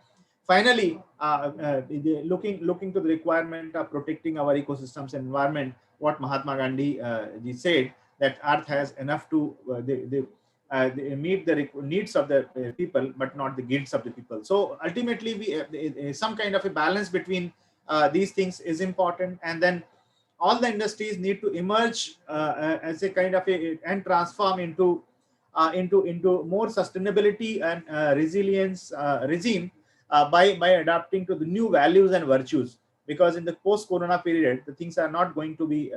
finally, looking to the requirement of protecting our ecosystems and environment, what Mahatma Gandhi ji said, that Earth has enough to they meet the needs of the people, but not the guilds of the people. So ultimately, we some kind of a balance between these things is important, and then all the industries need to emerge as a kind of a and transform into more sustainability and resilience regime by adapting to the new values and virtues. Because in the post-corona period, the things are not going to be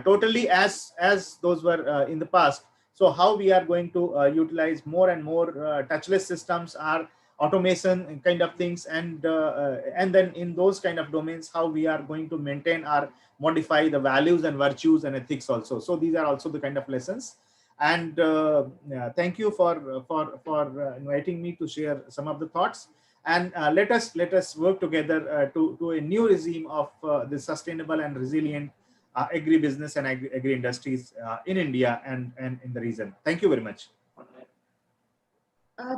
totally as those were in the past. So how we are going to utilize more and more touchless systems, are automation and kind of things, and then in those kind of domains, how we are going to maintain or modify the values and virtues and ethics also. So these are also the kind of lessons. And thank you for inviting me to share some of the thoughts. And let us work together to a new regime of the sustainable and resilient agri-business and agri-industries in India and in the region. Thank you very much.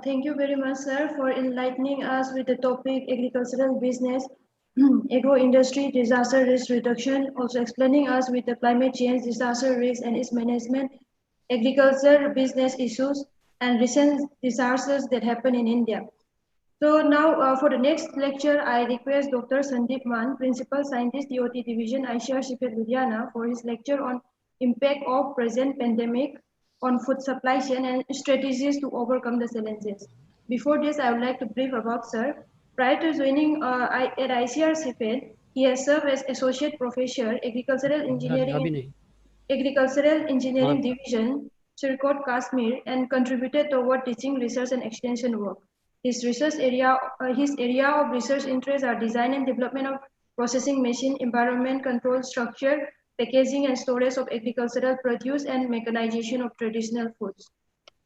Thank you very much, sir, for enlightening us with the topic agricultural business, agro-industry, disaster risk reduction, also explaining us with the climate change, disaster risk and its management, agriculture business issues, and recent disasters that happen in India. So now for the next lecture, I request Dr. Sandeep Man, Principal Scientist, DOT Division, ICAR-CIPHET, Ludhiana, for his lecture on impact of present pandemic on food supply chain and strategies to overcome the challenges. Before this, I would like to brief about sir. Prior to joining at ICAR-CIPHET, he has served as Associate Professor, Agricultural Engineering Division, Sirkot, Kashmir, and contributed toward teaching, research, and extension work. His area of research interests are design and development of processing machine, environment control structure, packaging and storage of agricultural produce, and mechanization of traditional foods.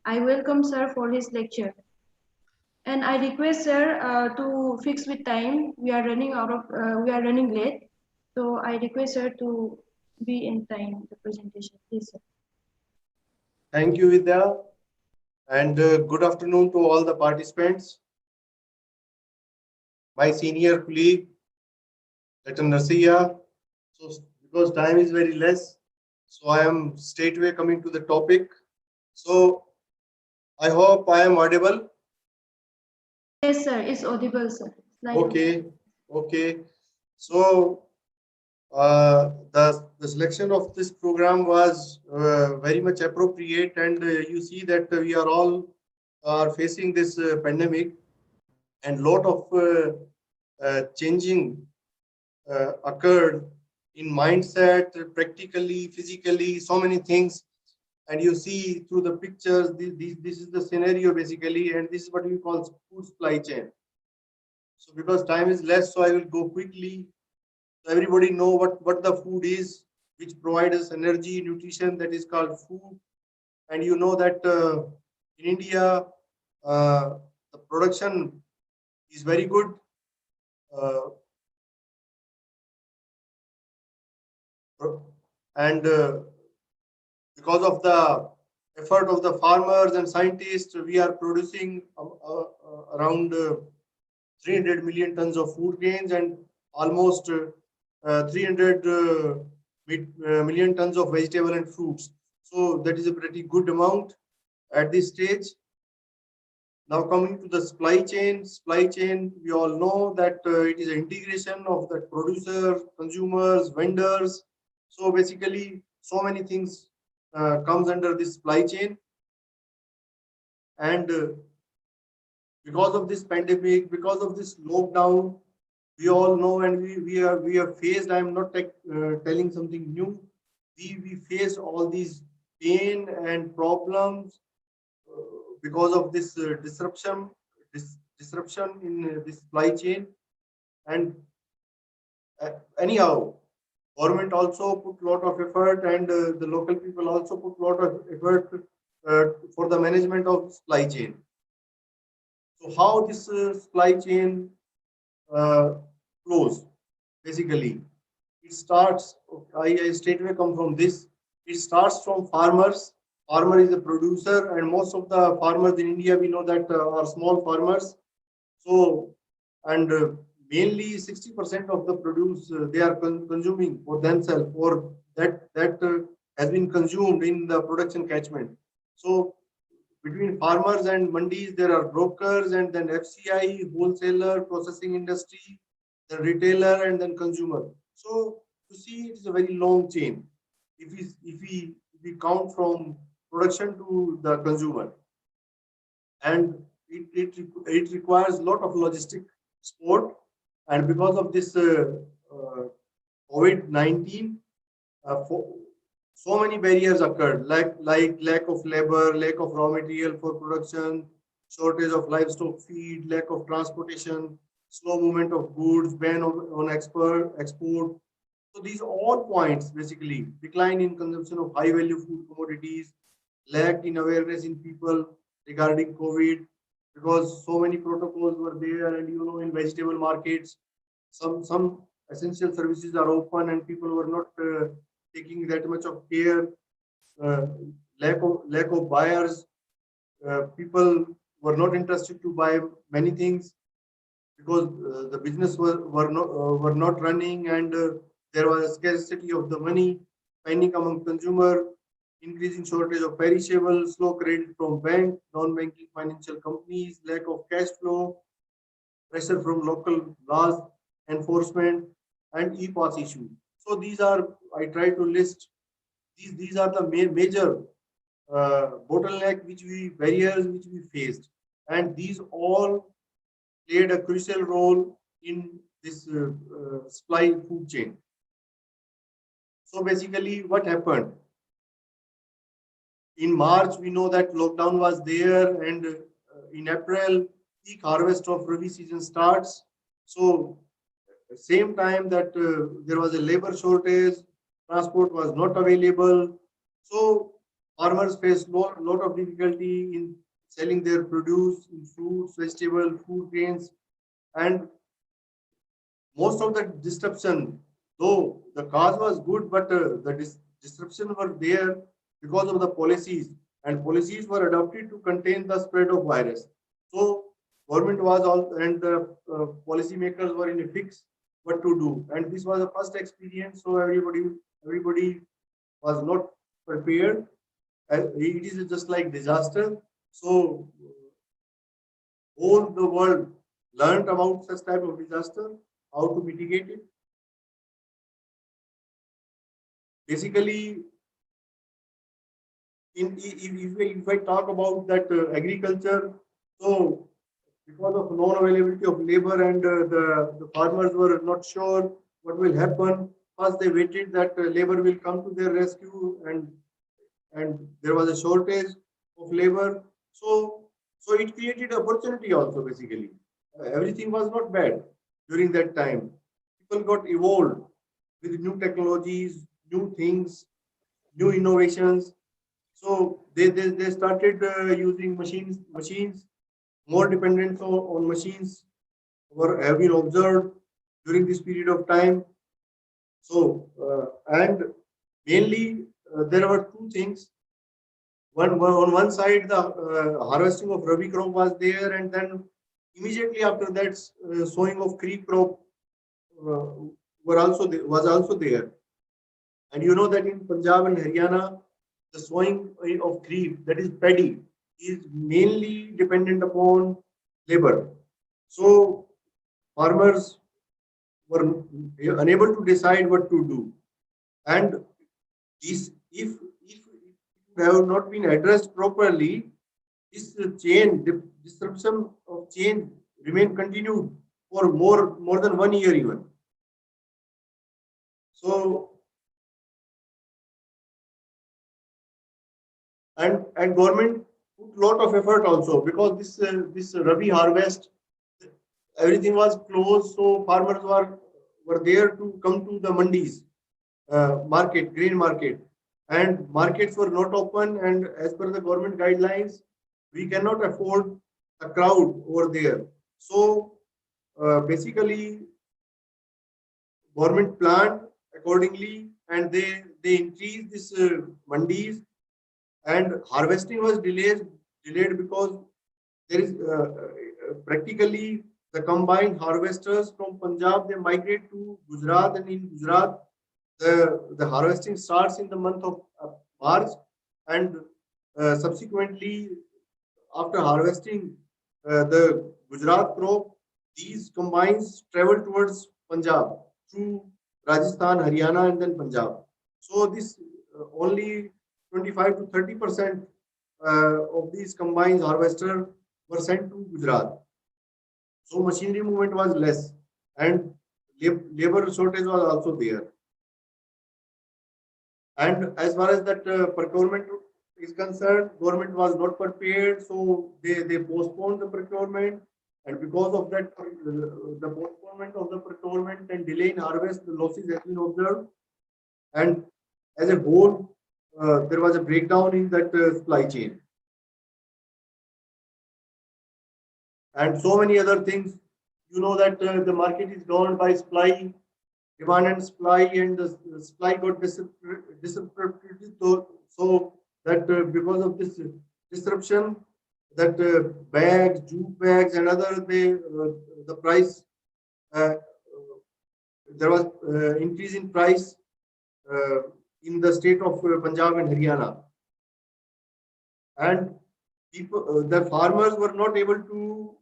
I welcome sir for his lecture. And I request sir to fix with time. We are running late. So I request sir to be in time the presentation. Please, sir. Thank you, Vidya. And good afternoon to all the participants. My senior colleague, Dr. Narsiya. So because time is very less, so I am straightway coming to the topic. So I hope I am audible. Yes, sir. It's audible, sir. Okay. So the selection of this program was very much appropriate, and you see that we are all facing this pandemic, and lot of changing occurred in mindset, practically, physically, so many things. And you see through the pictures, this is the scenario basically, and this is what we call food supply chain. So because time is less, so I will go quickly. So everybody know what the food is, which provides us energy, nutrition, that is called food. And you know that in India, the production is very good. And because of the effort of the farmers and scientists, we are producing around 300 million tons of food grains and almost 300 million tons of vegetable and fruits. So that is a pretty good amount at this stage. Now coming to the supply chain, we all know that it is an integration of the producers, consumers, vendors. So basically, so many things comes under this supply chain. And because of this pandemic, because of this lockdown, we all know, and we are faced. I am not telling something new. We face all these pain and problems because of this disruption in this supply chain. And anyhow, government also put a lot of effort, and the local people also put a lot of effort for the management of supply chain. So how this supply chain flows? Basically, it starts, I straight away come from this. It starts from farmers. Farmer is a producer, and most of the farmers in India, we know that are small farmers. So, and mainly 60% of the produce they are consuming for themselves, or that has been consumed in the production catchment. So, between farmers and mandis, there are brokers, and then FCI, wholesaler, processing industry, the retailer, and then consumer. So you see, it's a very long chain. If we count from production to the consumer, and it requires a lot of logistic support, and because of this COVID-19, so many barriers occurred, like lack of labor, lack of raw material for production, shortage of livestock feed, lack of transportation, slow movement of goods, ban on export. So these all points basically decline in consumption of high value food commodities, lack in awareness in people regarding COVID, because so many protocols were there, and in vegetable markets, some essential services are open and people were not taking that much of care. Uh, lack of buyers. People were not interested to buy many things because the business were not running, and there was a scarcity of the money, panic among consumer, increasing shortage of perishable, slow credit from bank, non-banking financial companies, lack of cash flow, pressure from local laws enforcement, and e-pass issue. So these are, I try to list these are the major bottleneck barriers which we faced, and these all played a crucial role in this supply food chain. So basically, what happened in March? We know that lockdown was there, and in April, peak harvest of Rabi season starts. So same time that there was a labor shortage, transport was not available. So farmers faced lot of difficulty in selling their produce in fruits, vegetable, food grains, and most of the disruption, though the cause was good, but the disruption were there because of the policies, and policies were adopted to contain the spread of virus. So government was all, and the policy makers were in a fix what to do, and this was the first experience. So everybody was not prepared. It is just like disaster. So all the world learned about such type of disaster, how to mitigate it. Basically, if I talk about that agriculture, so because of non-availability of labor, and the farmers were not sure what will happen. First, they waited that labor will come to their rescue, and there was a shortage of labor. So it created opportunity also. Basically, everything was not bad during that time. People got evolved with new technologies, new things, new innovations. So they started using machines. More dependence on machines have been observed during this period of time. So and mainly there were two things. On one side, the harvesting of Rabi crop was there, and then immediately after that, sowing of Kharif crop was also there. And you know that in Punjab and Haryana, the sowing of Kharif, that is paddy, is mainly dependent upon labor. So farmers were unable to decide what to do, and if it have not been addressed properly, this disruption of chain remain continued for more than 1 year even. So and government put lot of effort also, because this Rabi harvest, everything was closed, so farmers were there to come to the mandis, grain market, and markets were not open, and as per the government guidelines, we cannot afford a crowd over there. So basically, government planned accordingly, and they increased this mandis, and harvesting was delayed because there is practically the combined harvesters from Punjab, they migrate to Gujarat, and in Gujarat the harvesting starts in the month of March, and subsequently after harvesting the Gujarat crop, these combines travel towards Punjab through Rajasthan, Haryana, and then Punjab. So this only 25 to 30% of these combines harvester were sent to Gujarat. So machinery movement was less, and labor shortage was also there. And as far as that procurement is concerned, government was not prepared, so they postponed the procurement, and because of that, the postponement of the procurement and delay in harvest, the losses have been observed, and as a whole, there was a breakdown in that supply chain, and so many other things. You know that the market is governed by supply, demand and supply, and the supply got disrupted. So that because of this disruption, that bags, jute bags, and other the price there was increase in price in the state of Punjab and Haryana, and people, the farmers were not able to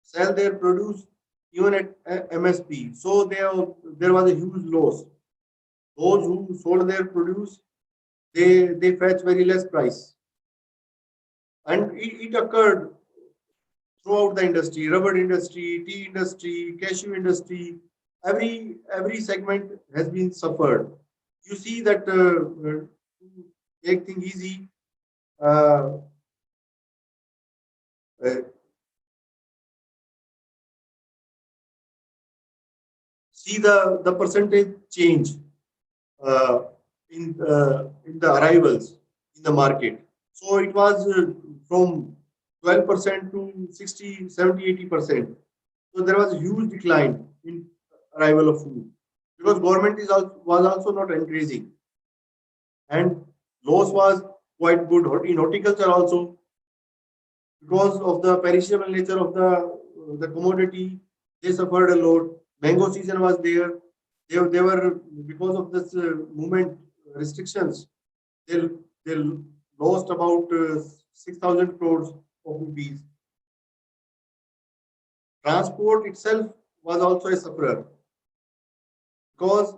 sell their produce even at MSP. So there was a huge loss. Those who sold their produce, they fetch very less price, and it occurred throughout the industry: rubber industry, tea industry, cashew industry. Every segment has been suffered. You see that to make things easy. Uh, uh, See the percentage change in the arrivals in the market. So it was from 12% to 60, 70, 80%. So there was a huge decline in arrival of food because government was also not increasing, and loss was quite good in horticulture also because of the perishable nature of the commodity. They suffered a lot. Mango season was there. They were, because of this movement restrictions, they lost about 6,000 crores of rupees. Transport itself was also a sufferer because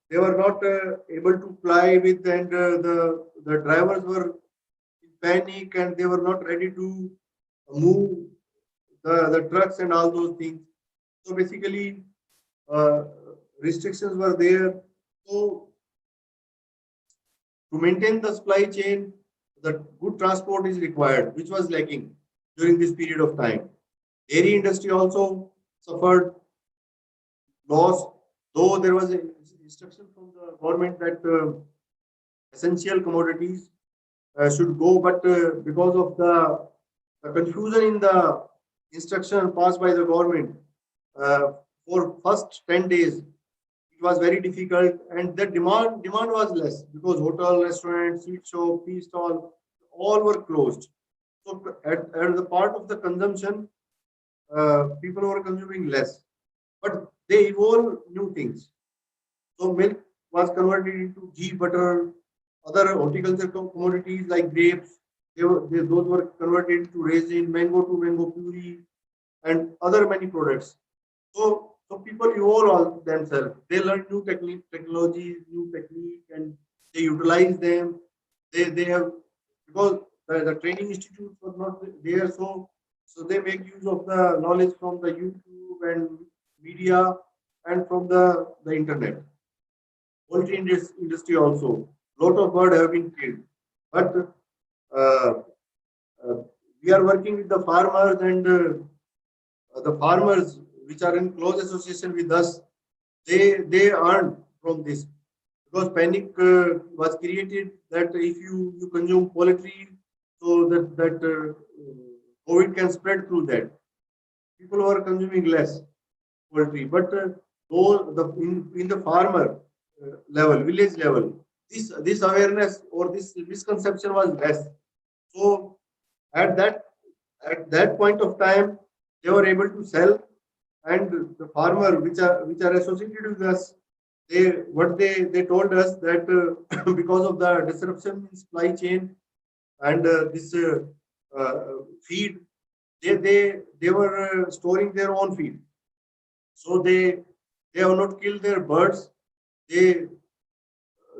they were not able to fly with, and the drivers were in panic, and they were not ready to move the trucks and all those things. So basically, restrictions were there. So to maintain the supply chain, the good transport is required, which was lacking during this period of time. Dairy industry also suffered loss, though there was an instruction from the government that essential commodities should go, but because of the confusion in the instruction passed by the government, for first 10 days, it was very difficult, and the demand was less because hotel, restaurant, sweet shop, tea stall, all were closed. So at the part of the consumption, people were consuming less, but they evolved new things. So milk was converted into ghee, butter, other horticulture commodities like grapes. Those were converted into resin, mango to mango puree, and other many products. So people evolve all themselves. They learn new technologies, new technique, and they utilize them. They have, because the training institutes were not there, so they make use of the knowledge from the YouTube and media and from the internet. Poultry industry also, lot of bird have been killed, but uh, we are working with the farmers, and the farmers which are in close association with us, they earn from this because panic was created that if you consume poultry, so that COVID can spread through that. People were consuming less poultry, but in the farmer, level, village level, this awareness or this misconception was less. So at that point of time, they were able to sell, and the farmer which are associated with us, they told us that because of the disruption in supply chain and this feed, they were storing their own feed, so they have not killed their birds. They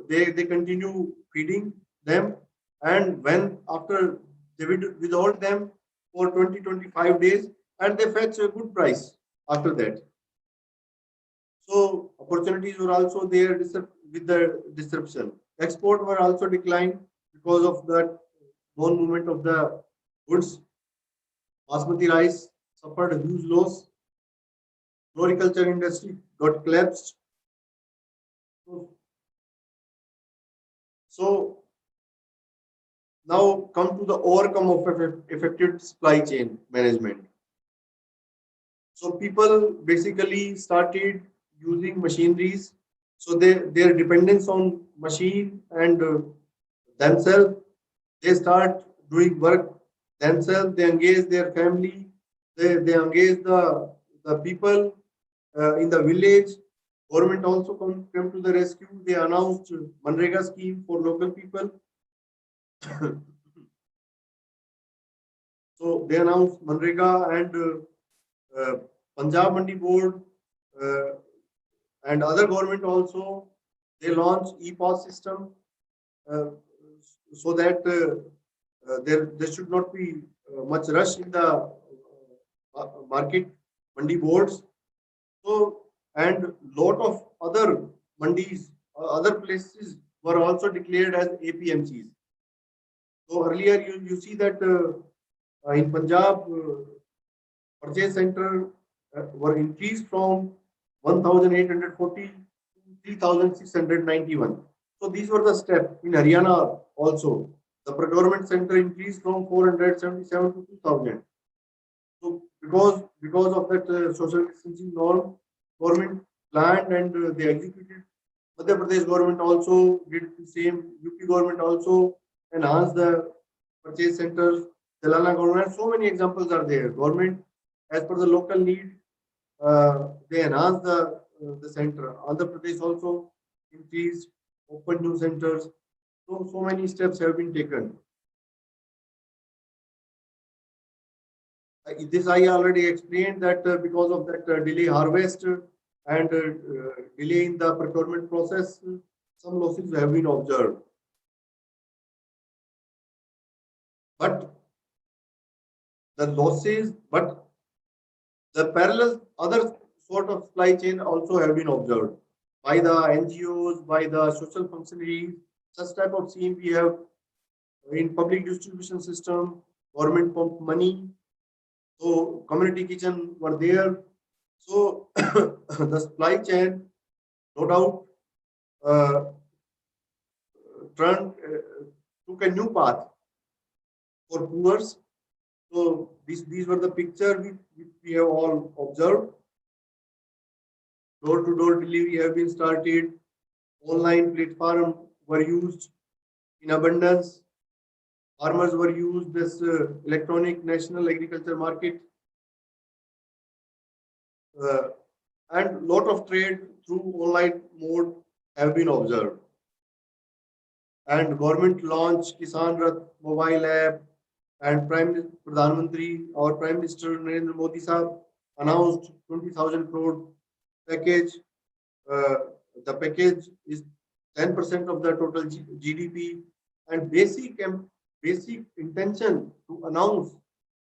continue feeding them, and when after they withhold them for 20-25 days, and they fetch a good price after that. So opportunities were also there with the disruption. Export were also declined because of that non-movement of the goods. Basmati rice suffered a huge loss. Floriculture industry got collapsed. So now come to the overcome of effective supply chain management. So people basically started using machineries. So their dependence on machine and themselves, they start doing work themselves. They engage their family. They engage the people in the village. Government also came to the rescue. They announced Manrega scheme for local people. So they announced Manrega and Punjab Mandi Board and other government also, they launched e-POS system so that there should not be much rush in the market mandi boards. So, and lot of other mandis, other places were also declared as APMCs. So earlier you see that in Punjab, purchase center were increased from 1,840 to 3,691. So these were the steps. In Haryana also, the procurement center increased from 477 to 2,000. So because of that social distancing norm, government planned and they executed. Madhya Pradesh government also did the same. UP government also enhanced the purchase centers. Telangana government. So many examples are there. Government, as per the local need, they enhanced the center. Andhra Pradesh also increased, open new centers. So many steps have been taken. This I already explained that because of that delay harvest and delay in the procurement process, some losses have been observed. But the parallel other sort of supply chain also have been observed by the NGOs, by the social functionaries. Such type of scene we have in public distribution system, government pump money. So community kitchen were there. So the supply chain, no doubt, took a new path for poor. So these were the picture which we have all observed. Door-to-door delivery have been started. Online platform were used in abundance. Farmers were used this electronic national agriculture market. And lot of trade through online mode have been observed. And government launched Kisan Rath mobile app, and Pradhan Mantri, our Prime Minister Narendra Modi Sahab announced 20,000 crore package. The package is 10% of the total GDP, and basic intention to announce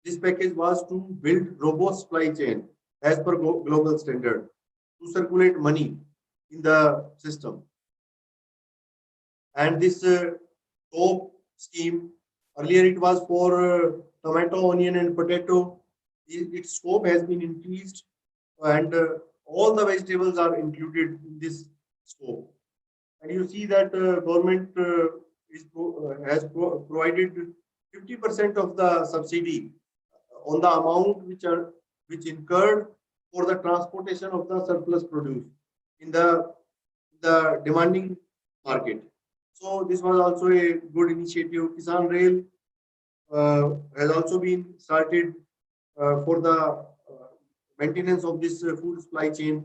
this package was to build robust supply chain as per global standard, to circulate money in the system. And this top scheme, earlier it was for tomato, onion and potato. Its scope has been increased, and all the vegetables are included in this scope. And you see that government has provided 50% of the subsidy on the amount which incurred for the transportation of the surplus produce in the the demanding market. So this was also a good initiative. Kisan Rail has also been started for the maintenance of this food supply chain,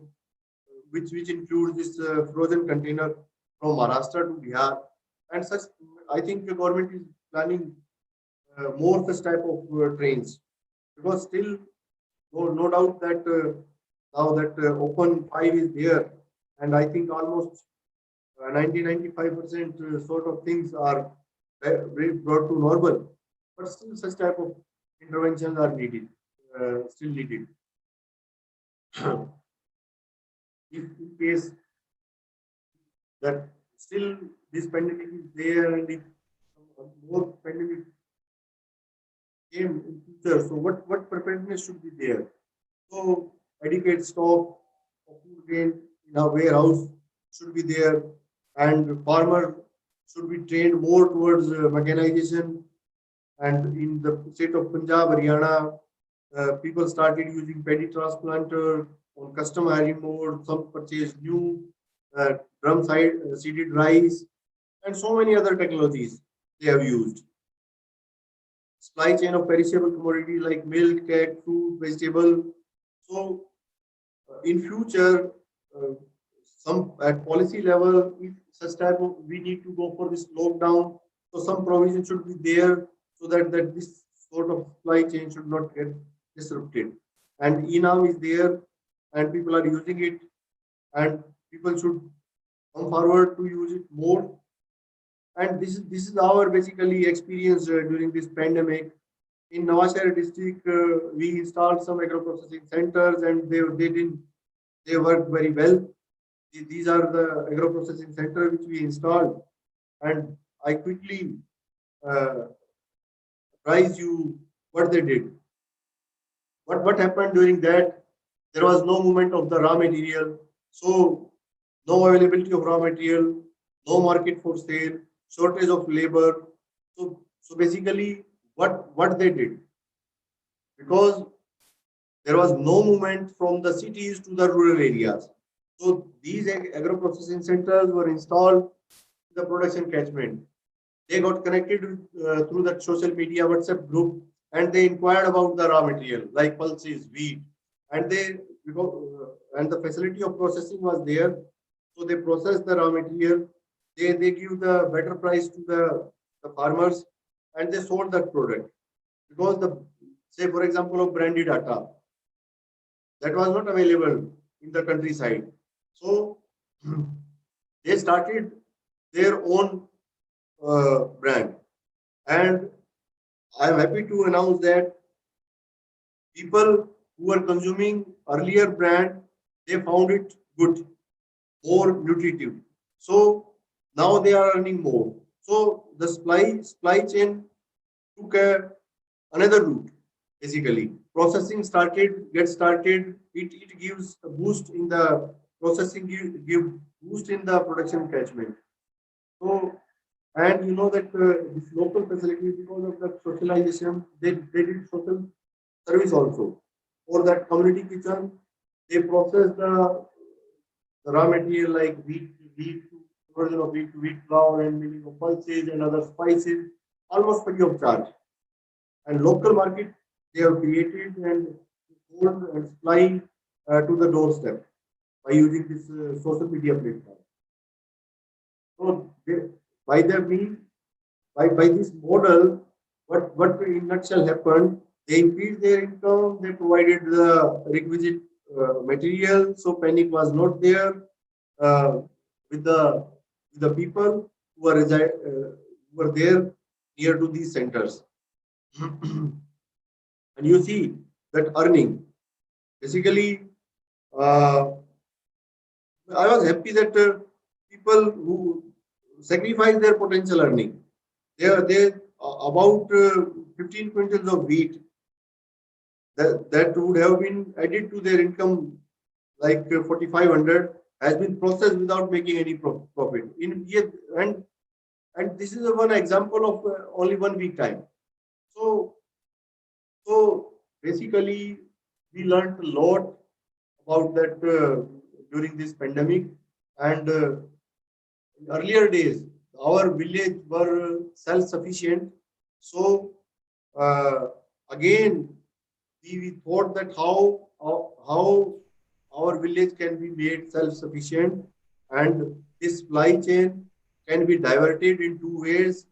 which includes this frozen container from Maharashtra to Bihar, and such. I think the government is planning more such type of trains, because still no doubt that now that open 5 is there, and I think almost 90-95% sort of things are brought to normal, but still such type of interventions are needed, still needed. If in case that still this pandemic is there, and if more pandemic came in future, so what preparedness should be there? So adequate stock of food grain in our warehouse should be there, and farmer should be trained more towards mechanization. And in the state of Punjab, Haryana, people started using paddy transplanter on custom hiring mode. Some purchased new drum side seeded rice, and so many other technologies they have used. Supply chain of perishable commodities like milk, egg, fruit, vegetable. So in future, some at policy level, if such type of we need to go for this lockdown, so some provision should be there, so that this sort of supply chain should not get disrupted. And ENAM is there, and people are using it, and people should come forward to use it more. And this is our basically experience during this pandemic. In Navashehra district, we installed some agro processing centers, and they worked very well. These are the agro processing center which we installed, and I quickly advise you what they did. What happened during that? There was no movement of the raw material, so no availability of raw material, no market for sale, shortage of labor. So basically, what they did, because there was no movement from the cities to the rural areas. So these agro processing centers were installed in the production catchment. They got connected through that social media WhatsApp group, and they inquired about the raw material like pulses, wheat, and and the facility of processing was there. So they processed the raw material. They give the better price to the farmers, and they sold that product, because say for example of branded atta, that was not available in the countryside. So they started their own brand, and I am happy to announce that people who were consuming earlier brand, they found it good, more nutritive. So now they are earning more. So the supply chain took another route. Basically, processing get started. It gives a boost in the processing, give boost in the production catchment. So, and you know that this local facility, because of the socialization, they did social service also. For that community kitchen, they process the raw material like wheat version of wheat flour, and milling of pulses and other spices, almost free of charge. And local market they have created and sold and supply to the doorstep by using this social media platform. So by the mean, by this model, what in nutshell happened? They increased their income. They provided the requisite material, so panic was not there with the people who were there near to these centers. And you see that earning. Basically, I was happy that people who sacrifice their potential earning, they about 15 quintals of wheat that would have been added to their income, like 4,500, has been processed without making any profit. And this is one example of only 1 week time. So basically, we learned a lot about that during this pandemic. And in earlier days, our village were self-sufficient. So again, we thought that how our village can be made self-sufficient, and this supply chain can be diverted in two ways.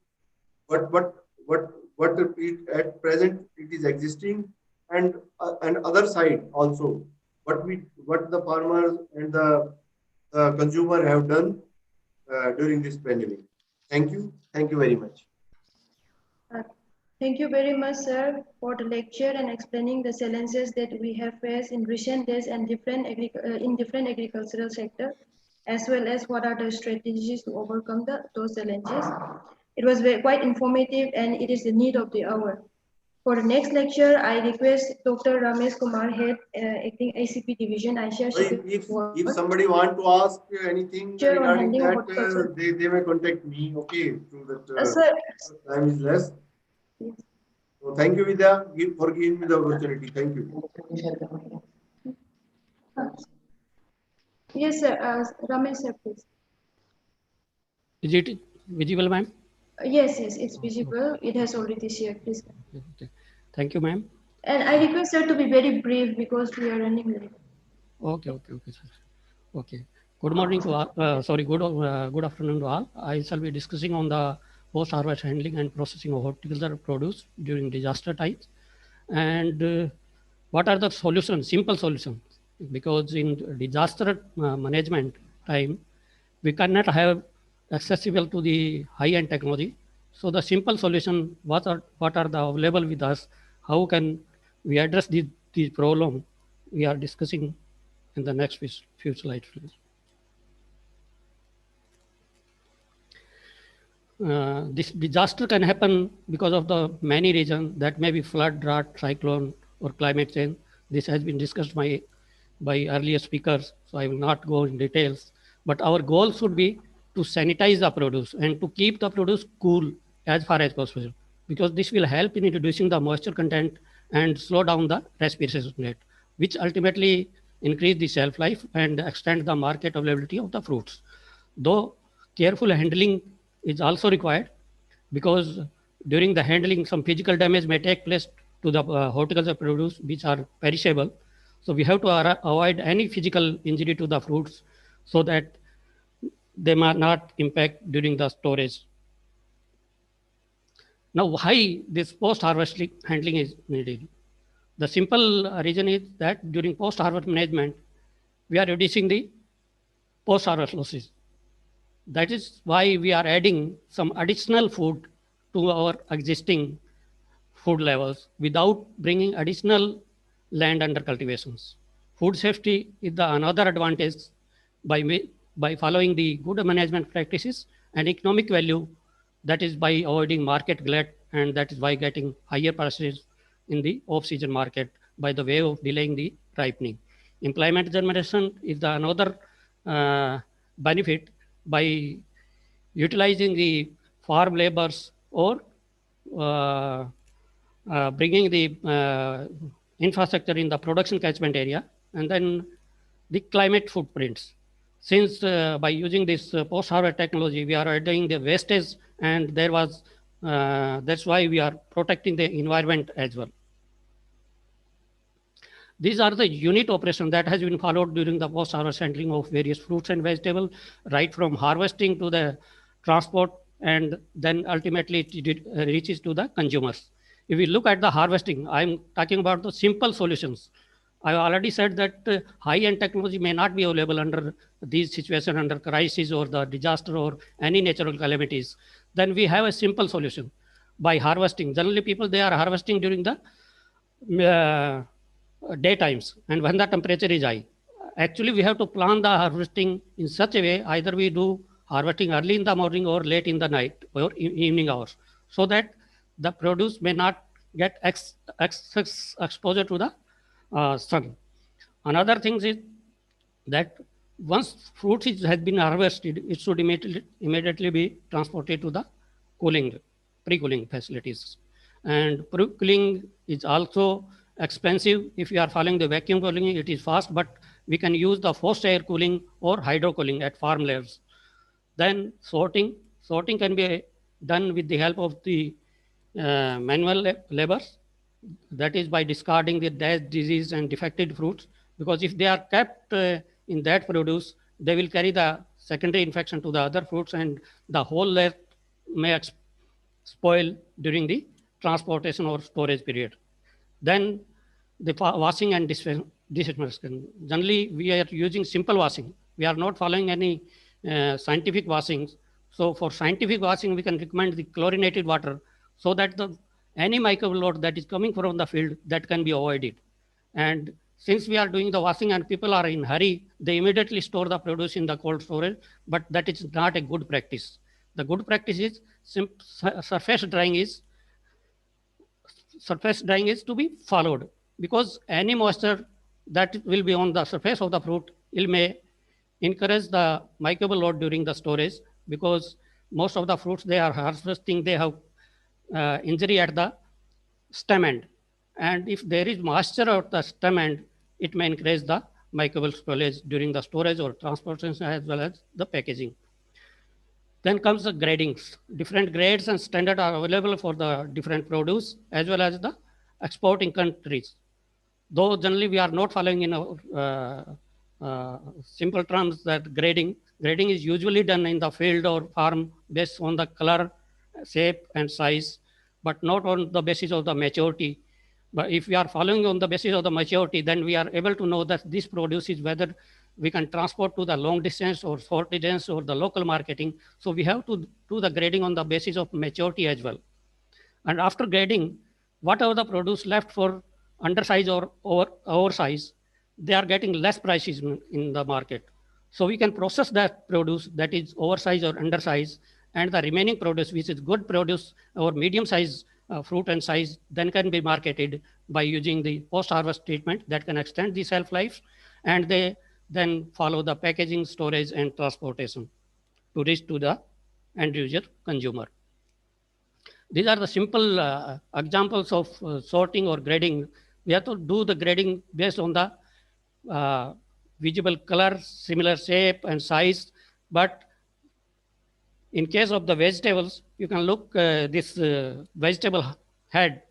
What at present it is existing, and other side also what the farmers and the consumer have done during this pandemic. Thank you very much. Uh, Thank you very much, sir, for the lecture and explaining the challenges that we have faced in recent days and in different agricultural sector, as well as what are the strategies to overcome those challenges. It was quite informative, and it is the need of the hour. For the next lecture, I request Dr. Ramesh Kumar, Head, Acting ICP Division, If somebody want to ask anything regarding that, they may contact me. Okay, through that sir, time is less. So thank you, Vidya, for giving me the opportunity. Thank you. Yes, sir. Ramesh, sir, please. Is it visible, ma'am? Yes, it's visible. It has already shared. Please. Okay. Thank you, ma'am. And I request sir to be very brief because we are running late. Okay, sir. Okay. Good morning to all. Good afternoon to all. I shall be discussing on the post-harvest handling and processing of horticultural produce during disaster times, and what are the solutions, simple solutions, because in disaster management time, we cannot have accessible to the high-end technology. So the simple solution, what are the available with us, how can we address the problem we are discussing in the next few slides, please. This disaster can happen because of the many reasons, that may be flood, drought, cyclone, or climate change. This has been discussed by earlier speakers, so I will not go in details. But our goal should be to sanitize the produce and to keep the produce cool as far as possible, because this will help in reducing the moisture content and slow down the respiration rate, which ultimately increase the shelf life and extend the market availability of the fruits. Though careful handling is also required, because during the handling some physical damage may take place to the horticultural produce which are perishable. So we have to avoid any physical injury to the fruits so that they might not impact during the storage. Now, why this post-harvest handling is needed? The simple reason is that during post-harvest management, we are reducing the post-harvest losses. That is why we are adding some additional food to our existing food levels without bringing additional land under cultivations. Food safety is the another advantage by following the good management practices, and economic value, that is by avoiding market glut, and that is by getting higher prices in the off-season market by the way of delaying the ripening. Employment generation is the another benefit by utilizing the farm labors or bringing the infrastructure in the production catchment area, and then the climate footprints. Since by using this post-harvest technology, we are reducing the wastage, and that's why we are protecting the environment as well. These are the unit operations that has been followed during the post-harvest handling of various fruits and vegetables, right from harvesting to the transport, and then ultimately it reaches to the consumers. If we look at the harvesting, I'm talking about the simple solutions. I already said that high-end technology may not be available under these situations, under crisis or the disaster or any natural calamities. Then we have a simple solution by harvesting. Generally, people, they are harvesting during the daytimes and when the temperature is high. Actually, we have to plan the harvesting in such a way, either we do harvesting early in the morning or late in the night or evening hours, so that the produce may not get excess exposure to the sun. Another thing is that once fruit has been harvested, it should immediately be transported to the pre-cooling facilities. And pre-cooling is also expensive. If you are following the vacuum cooling, it is fast, but we can use the forced air cooling or hydro cooling at farm levels. Then sorting can be done with the help of the manual labors. That is by discarding the dead, diseased, and defected fruits, because if they are kept in that produce, they will carry the secondary infection to the other fruits, and the whole layer may spoil during the transportation or storage period. Then the washing and disinfection. Generally, we are using simple washing. We are not following any scientific washings. So for scientific washing, we can recommend the chlorinated water, so that any microbial load that is coming from the field, that can be avoided. And since we are doing the washing and people are in hurry, they immediately store the produce in the cold storage, but that is not a good practice. The good practice is surface drying is to be followed, because any moisture that will be on the surface of the fruit, it may encourage the microbial load during the storage, because most of the fruits they are harvesting, they have injury at the stem end. And if there is moisture at the stem end, it may increase the microbial spoilage during the storage or transportation as well as the packaging. Then comes the gradings. Different grades and standards are available for the different produce as well as the exporting countries. Though generally we are not following in our simple terms that grading is usually done in the field or farm based on the color, shape, and size, but not on the basis of the maturity. But if we are following on the basis of the maturity, then we are able to know that this produce is whether we can transport to the long distance or short distance or the local marketing. So we have to do the grading on the basis of maturity as well. And after grading, whatever the produce left for undersize or oversize, they are getting less prices in the market. So we can process that produce that is oversized or undersized, and the remaining produce, which is good produce or medium size fruit and size, then can be marketed by using the post-harvest treatment that can extend the shelf life, and they then follow the packaging, storage, and transportation to reach to the end user consumer. These are the simple examples of sorting or grading. We have to do the grading based on the visible color, similar shape and size. But in case of the vegetables, you can look this vegetable head,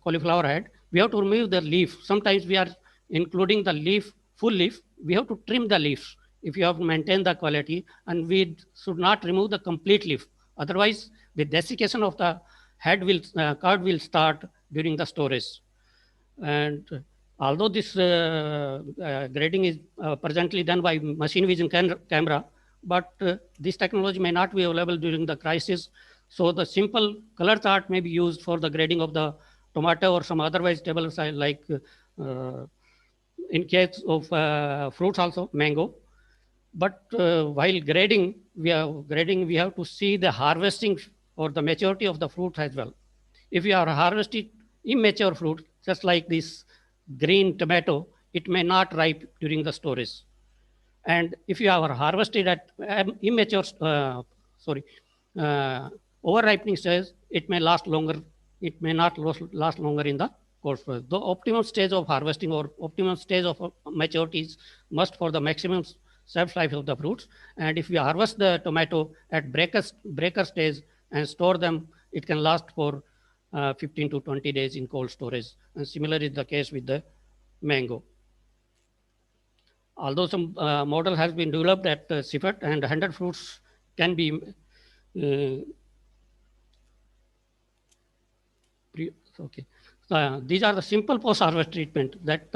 cauliflower head. We have to remove the leaf. Sometimes we are including the leaf, full leaf. We have to trim the leaves if you have to maintain the quality, and we should not remove the complete leaf. Otherwise, the desiccation of the head card will start during the storage. And although this grading is presently done by machine vision camera, but this technology may not be available during the crisis. So the simple color chart may be used for the grading of the tomato or some other vegetables, like in case of fruits also, mango. But while grading, we have to see the harvesting or the maturity of the fruit as well. If you are harvesting immature fruit, just like this green tomato, it may not ripe during the storage. And if you are harvested at immature, over-ripening stage, it may last longer. It may not last longer in the cold storage. The optimum stage of harvesting or optimum stage of maturity is must for the maximum shelf life of the fruits. And if we harvest the tomato at breaker stage and store them, it can last for 15 to 20 days in cold storage. And similar is the case with the mango. Although some model has been developed at CIPHET, and 100 fruits can be these are the simple post-harvest treatment that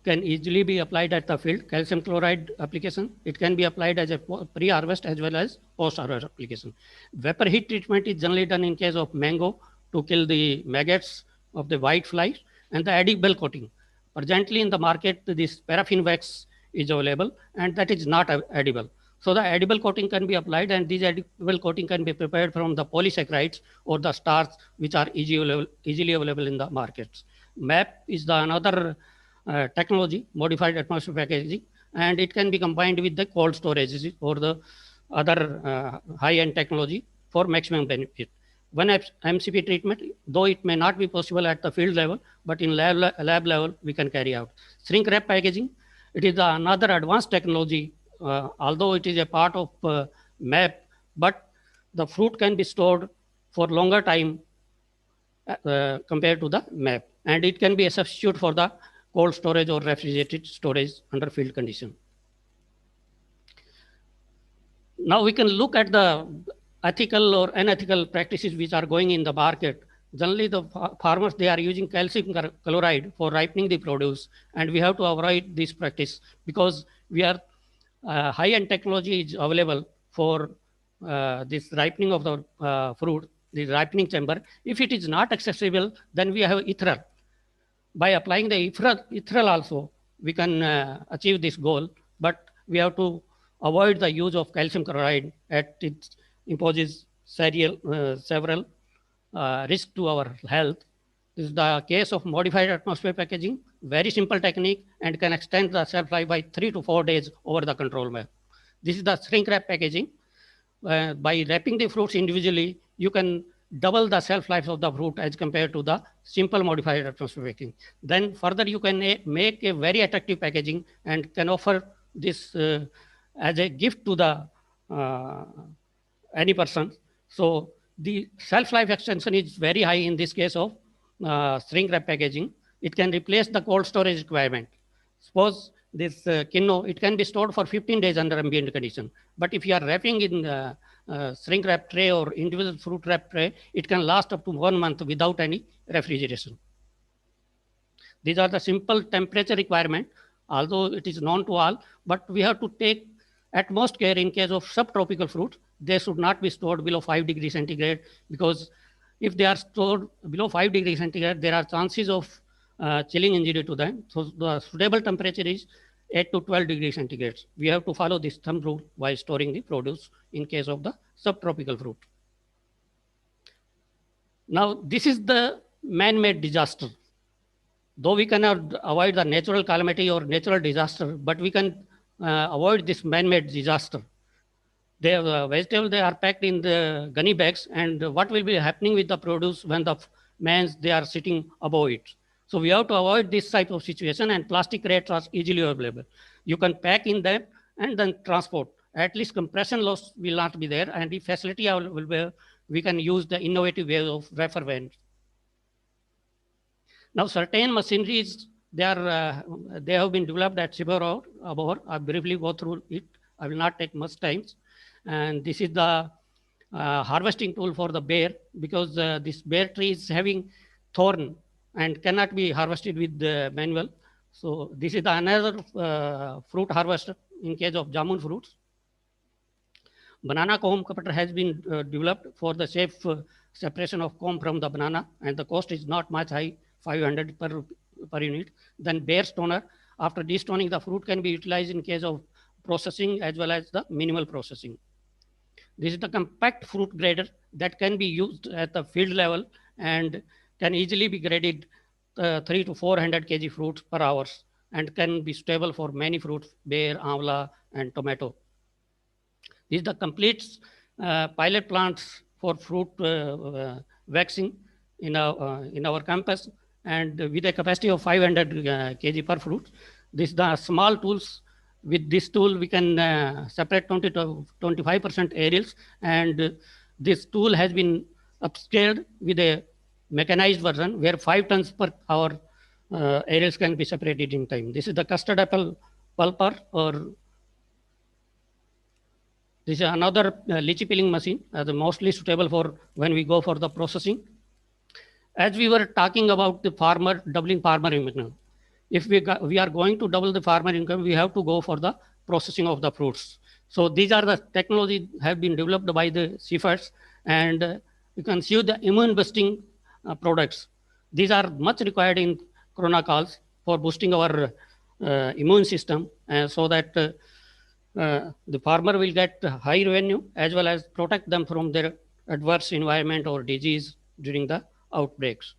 can easily be applied at the field. Calcium chloride application, it can be applied as a pre-harvest as well as post-harvest application. Vapor heat treatment is generally done in case of mango to kill the maggots of the white flies, and the edible coating. Presently in the market, this paraffin wax is available, and that is not edible. So the edible coating can be applied, and these edible coating can be prepared from the polysaccharides or the starch, which are easily available in the markets. MAP is the another technology, modified atmosphere packaging, and it can be combined with the cold storage or the other high-end technology for maximum benefit. One MCP treatment, though it may not be possible at the field level, but in lab level, we can carry out. Shrink wrap packaging, It is another advanced technology, although it is a part of map, but the fruit can be stored for longer time compared to the map. And it can be a substitute for the cold storage or refrigerated storage under field condition. Now we can look at the ethical or unethical practices which are going in the market. Generally, the farmers, they are using calcium chloride for ripening the produce, and we have to avoid this practice because we are high-end technology is available for this ripening of the fruit, the ripening chamber. If it is not accessible, then we have ethanol. By applying the ethanol also, we can achieve this goal, but we have to avoid the use of calcium chloride as it imposes several risks to our health. This is the case of modified atmosphere packaging, very simple technique and can extend the shelf life by 3 to 4 days over the control map. This is the shrink wrap packaging. By wrapping the fruits individually, you can double the shelf life of the fruit as compared to the simple modified atmosphere packaging. Then further, you can make a very attractive packaging and can offer this as a gift to the any person. So the shelf life extension is very high in this case of shrink wrap packaging. It can replace the cold storage requirement. Suppose this quinoa, it can be stored for 15 days under ambient condition. But if you are wrapping in shrink wrap tray or individual fruit wrap tray, it can last up to 1 month without any refrigeration. These are the simple temperature requirement, although it is known to all, but we have to take utmost care in case of subtropical fruits. They should not be stored below 5 degrees centigrade because if they are stored below 5 degrees centigrade, there are chances of chilling injury to them. So the suitable temperature is 8 to 12 degrees centigrade. We have to follow this thumb rule while storing the produce in case of the subtropical fruit. Now, this is the man-made disaster. Though we cannot avoid the natural calamity or natural disaster, but we can avoid this man-made disaster. The vegetables, they are packed in the gunny bags, and what will be happening with the produce when the mans, they are sitting above it. So we have to avoid this type of situation, and plastic crates are easily available. You can pack in them and then transport. At least compression loss will not be there, and if facility will be, we can use the innovative way of reefer vans. Now, certain machineries, they have been developed at CIPHET. I'll briefly go through it. I will not take much time. And this is the harvesting tool for the bear, because this bear tree is having thorn and cannot be harvested with the manual. So this is the another fruit harvester in case of jamun fruits. Banana comb cutter has been developed for the safe separation of comb from the banana, and the cost is not much high, 500 per unit. Then bear stoner, after destoning, the fruit can be utilized in case of processing as well as the minimal processing. This is the compact fruit grader that can be used at the field level and can easily be graded 300 to 400 kg fruits per hour and can be stable for many fruits, bear, amla, and tomato. This is the complete pilot plants for fruit waxing in our campus, and with a capacity of 500 kg per fruit. This is the small tools. With this tool, we can separate 20 to 25% aerials, and this tool has been upscaled with a mechanized version where 5 tons per hour aerials can be separated in time. This is the custard apple pulper, or this is another lychee peeling machine, mostly suitable for when we go for the processing. As we were talking about the farmer, doubling farmer income, if we are going to double the farmer income, we have to go for the processing of the fruits. So these are the technology have been developed by the CIPHETs, and you can see the immune boosting products. These are much required in corona calls for boosting our immune system, so that the farmer will get high revenue as well as protect them from their adverse environment or disease during the outbreaks.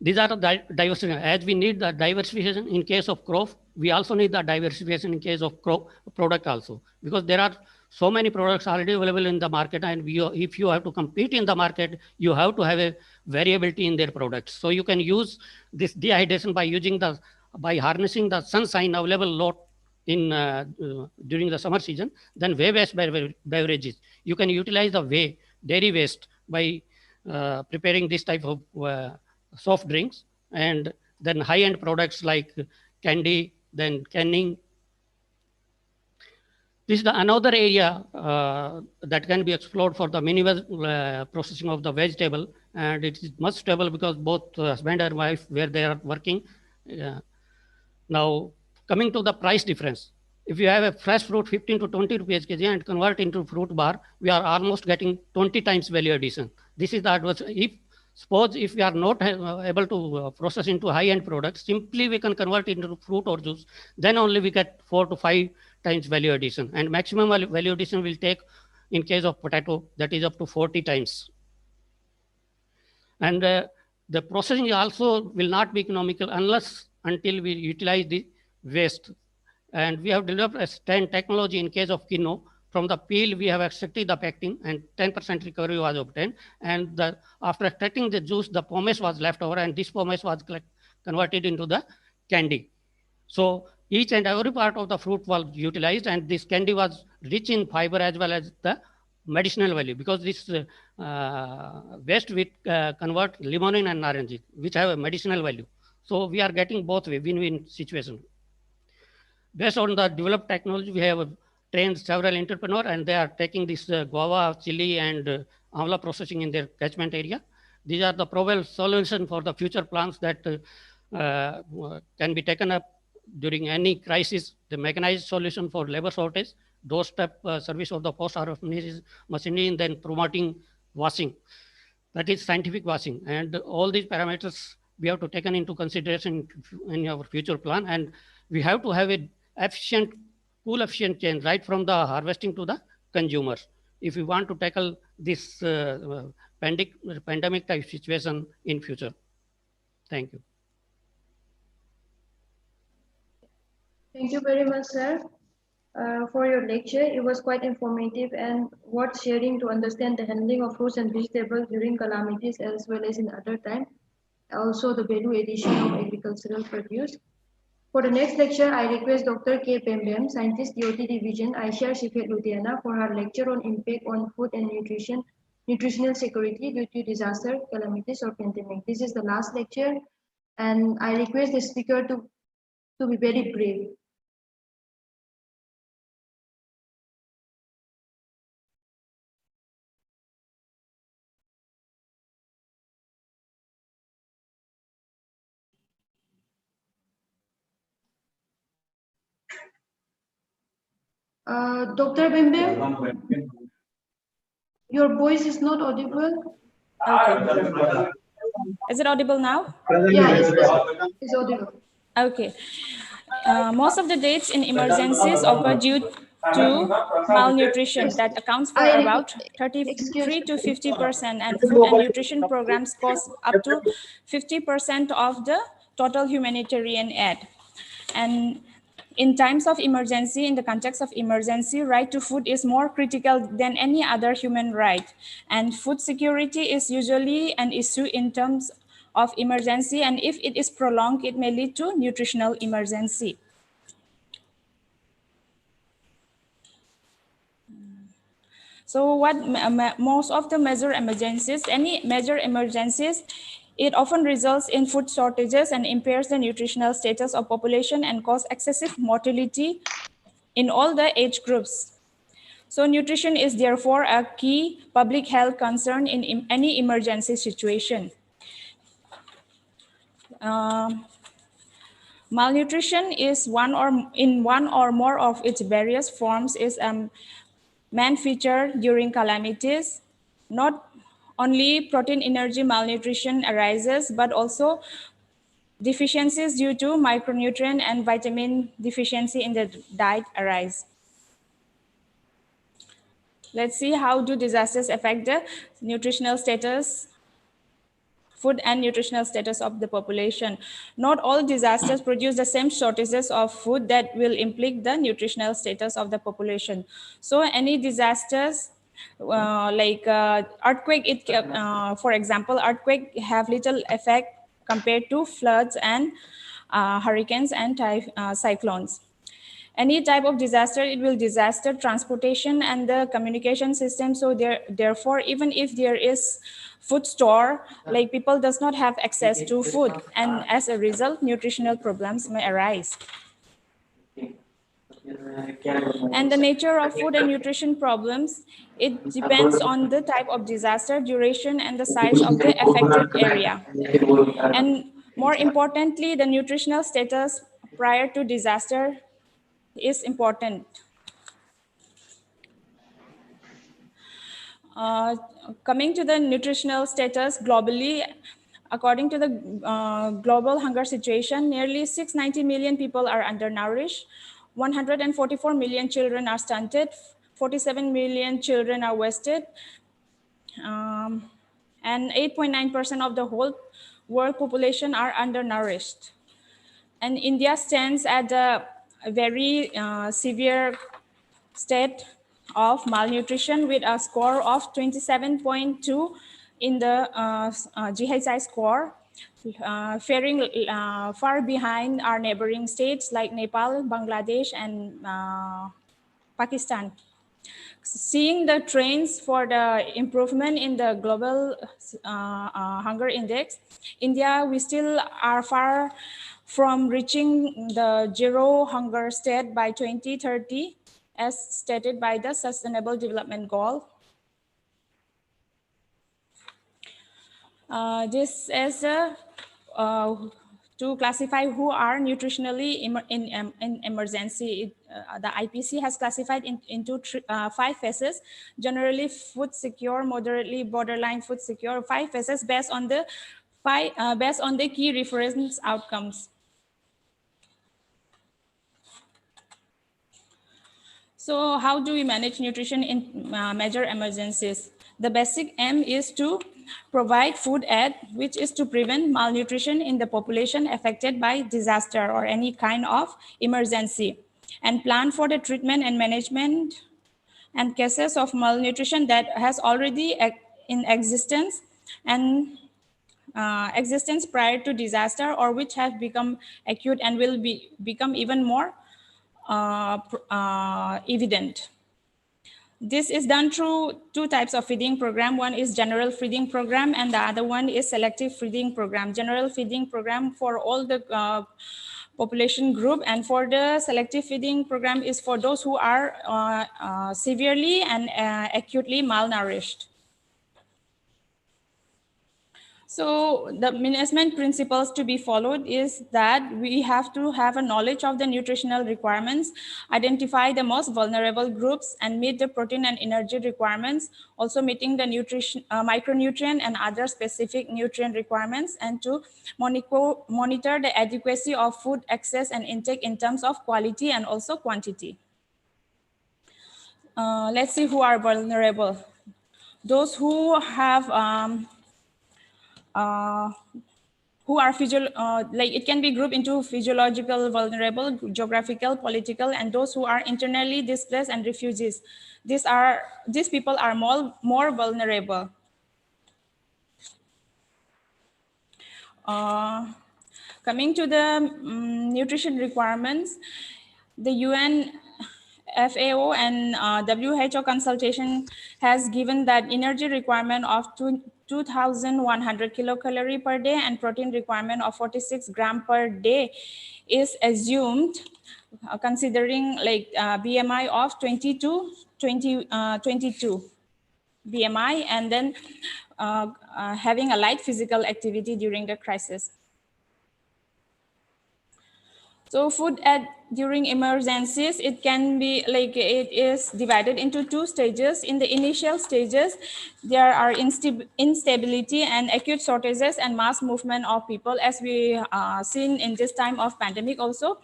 These are the diversification. As we need the diversification in case of crop, we also need the diversification in case of crop product also, because there are so many products already available in the market, and if you have to compete in the market, you have to have a variability in their products. So you can use this dehydration by using the by harnessing the sunshine available lot in during the summer season, then whey-based beverages. You can utilize the whey, dairy waste by preparing this type of soft drinks, and then high-end products like candy, then canning. This is another area that can be explored for the minimal processing of the vegetable, and it is much stable because both husband and wife, where they are working. Now, coming to the price difference, if you have a fresh fruit 15 to 20 rupees kg and convert into fruit bar, we are almost getting 20 times value addition. This is the adverse. Suppose if we are not able to process into high-end products, simply we can convert into fruit or juice, then only we get 4 to 5 times value addition, and maximum value addition will take in case of potato, that is up to 40 times. And the processing also will not be economical until we utilize the waste. And we have developed a stand technology in case of quinoa. From the peel, we have extracted the pectin, and 10% recovery was obtained. And after extracting the juice, the pomace was left over, and this pomace was converted into the candy. So each and every part of the fruit was utilized, and this candy was rich in fiber as well as the medicinal value, because this waste we convert limonene and naranji, which have a medicinal value. So we are getting both win-win situation. Based on the developed technology, we have trained several entrepreneurs, and they are taking this guava, chili, and amla processing in their catchment area. These are the probable solution for the future plans that can be taken up during any crisis. The mechanized solution for labor shortage, doorstep service of the post-harvest machinery, and then promoting washing. That is scientific washing. And all these parameters we have to taken into consideration in our future plan. And we have to have a efficient, cool efficient chain right from the harvesting to the consumers, if we want to tackle this pandemic type situation in future. Thank you. Thank you very much, sir, for your lecture. It was quite informative and worth sharing to understand the handling of fruits and vegetables during calamities as well as in other time. Also the value addition of agricultural produce. For the next lecture, I request Dr. K. Pembem, Scientist, DOT Division, ICAR-CIPHET, Ludhiana, for her lecture on impact on food and nutritional security due to disaster, calamities, or pandemic. This is the last lecture, and I request the speaker to be very brief. Dr. Bembe, your voice is not audible. Okay. Is it audible now? Yeah, it's audible. Okay. Most of the deaths in emergencies occur due to malnutrition. That accounts for about 33 to 50%, and food and nutrition programs cost up to 50% of the total humanitarian aid. And in times of emergency, in the context of emergency, right to food is more critical than any other human right. And food security is usually an issue in terms of emergency, and if it is prolonged, it may lead to nutritional emergency. So what most of the major emergencies, any major emergencies, it often results in food shortages and impairs the nutritional status of population and cause excessive mortality in all the age groups. So nutrition is therefore a key public health concern in any emergency situation. Malnutrition is one or more of its various forms is a main feature during calamities. Not only protein energy malnutrition arises, but also deficiencies due to micronutrient and vitamin deficiency in the diet arise. Let's see how do disasters affect the nutritional status, food and nutritional status of the population. Not all disasters produce the same shortages of food that will impact the nutritional status of the population. So any disasters like earthquake, for example, earthquake have little effect compared to floods and hurricanes and cyclones. Any type of disaster, it will disaster transportation and the communication system. So therefore, even if there is food store, like people does not have access to food, and as a result, nutritional problems may arise. And the nature of food and nutrition problems, it depends on the type of disaster, duration, and the size of the affected area. And more importantly, the nutritional status prior to disaster is important. Coming to the nutritional status globally, according to the global hunger situation, nearly 690 million people are undernourished, 144 million children are stunted, 47 million children are wasted, and 8.9% of the whole world population are undernourished. And India stands at a very severe state of malnutrition with a score of 27.2 in the GHI score, faring far behind our neighboring states like Nepal, Bangladesh, and Pakistan. Seeing the trends for the improvement in the global hunger index, India, we still are far from reaching the zero hunger state by 2030, as stated by the Sustainable Development Goal. This is to classify who are nutritionally in emergency. The IPC has classified into 5 phases: generally food secure, moderately borderline food secure. 5 phases based on the key reference outcomes. So how do we manage nutrition in major emergencies? The basic aim is to provide food aid, which is to prevent malnutrition in the population affected by disaster or any kind of emergency, and plan for the treatment and management and cases of malnutrition that has already in existence and existence prior to disaster, or which have become acute and will become even more evident. This is done through 2 types of feeding program. One is general feeding program, and the other one is selective feeding program. General feeding program for all the population group, and for the selective feeding program is for those who are severely and acutely malnourished. So the management principles to be followed is that we have to have a knowledge of the nutritional requirements, identify the most vulnerable groups, and meet the protein and energy requirements, also meeting the nutrition, micronutrient and other specific nutrient requirements, and to monitor the adequacy of food access and intake in terms of quality and also quantity. Let's see who are vulnerable. Those who have who are like it can be grouped into physiological vulnerable, geographical, political, and those who are internally displaced and refugees. These people are more vulnerable. Coming to the nutrition requirements, the UN FAO and WHO consultation has given that energy requirement of 2,100 kilocalorie per day and protein requirement of 46 gram per day is assumed, considering like BMI of 22 BMI, and then having a light physical activity during the crisis. So food during emergencies, it can be like, it is divided into 2 stages. In the initial stages, there are instability and acute shortages and mass movement of people, as we seen in this time of pandemic also.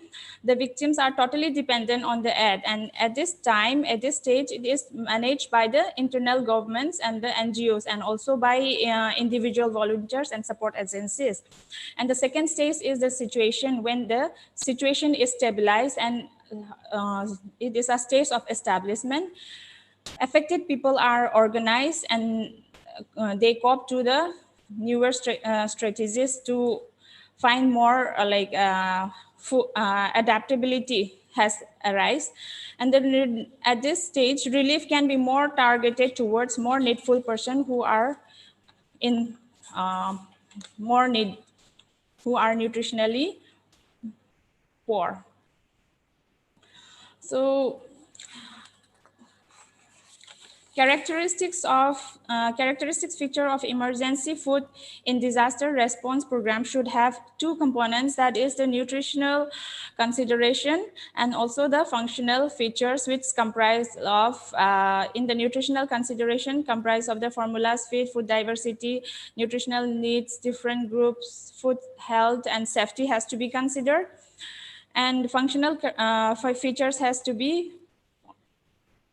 The victims are totally dependent on the aid, and at this time, at this stage, it is managed by the internal governments and the NGOs, and also by individual volunteers and support agencies. And the second stage is the situation when the situation is stabilized and it is a stage of establishment. Affected people are organized and they cope to the newer strategies to find more adaptability has arise, and then at this stage relief can be more targeted towards more needful person who are in more need, who are nutritionally poor. So characteristics feature of emergency food in disaster response program should have two components, that is the nutritional consideration and also the functional features, which comprise of in the nutritional consideration comprise of the formulas feed, food diversity, nutritional needs, different groups, food health and safety has to be considered, and functional features has to be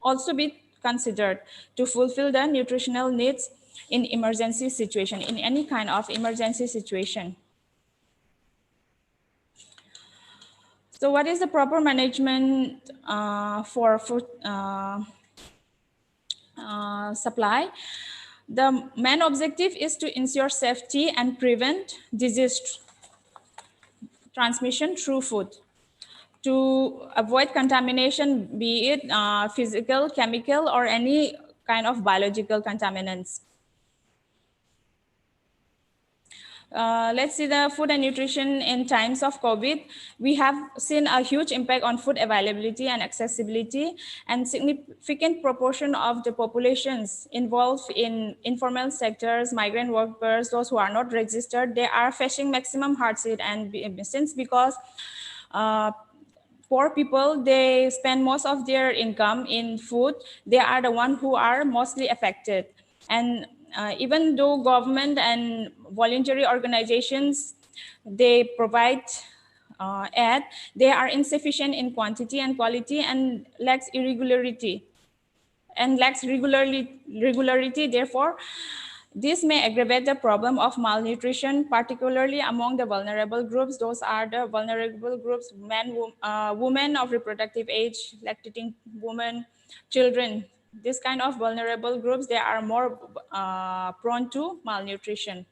also be considered to fulfill the nutritional needs in emergency situation, in any kind of emergency situation. So what is the proper management for food supply? The main objective is to ensure safety and prevent disease transmission through food, to avoid contamination, be it physical, chemical, or any kind of biological contaminants. Let's see the food and nutrition in times of COVID. We have seen a huge impact on food availability and accessibility, and significant proportion of the populations involved in informal sectors, migrant workers, those who are not registered, they are facing maximum hardship. And since because poor people, they spend most of their income in food, they are the ones who are mostly affected. And even though government and voluntary organizations, they provide aid, they are insufficient in quantity and quality and lacks irregularity and lacks regularity. Therefore, this may aggravate the problem of malnutrition, particularly among the vulnerable groups. Those are the vulnerable groups: men, women of reproductive age, lactating women, children. This kind of vulnerable groups, they are more prone to malnutrition.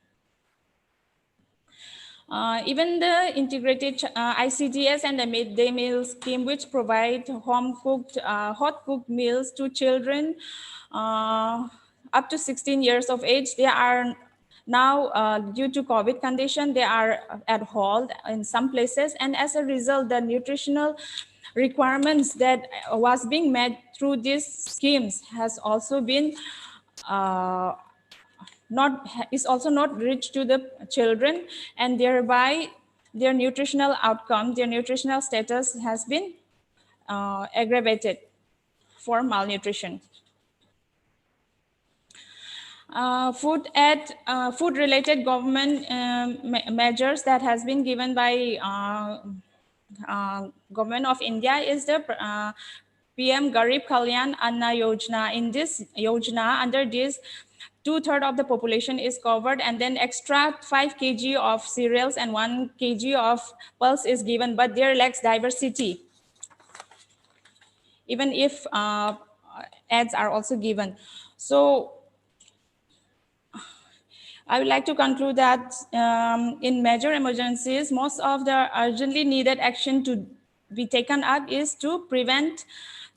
Even the integrated ICDS and the midday meal scheme, which provide home-cooked, hot-cooked meals to children up to 16 years of age, they are now, due to COVID condition, they are at hold in some places. And as a result, the nutritional requirements that was being met through these schemes has also been is also not reached to the children, and thereby their nutritional outcome, their nutritional status has been aggravated for malnutrition. Food-related government measures that has been given by government of India is the PM Garib Kalyan Anna Yojana. In this Yojana, under this, 2/3 of the population is covered, and then extra 5 kg of cereals and 1 kg of pulse is given, but there lacks diversity, even if ads are also given. So I would like to conclude that in major emergencies, most of the urgently needed action to be taken up is to prevent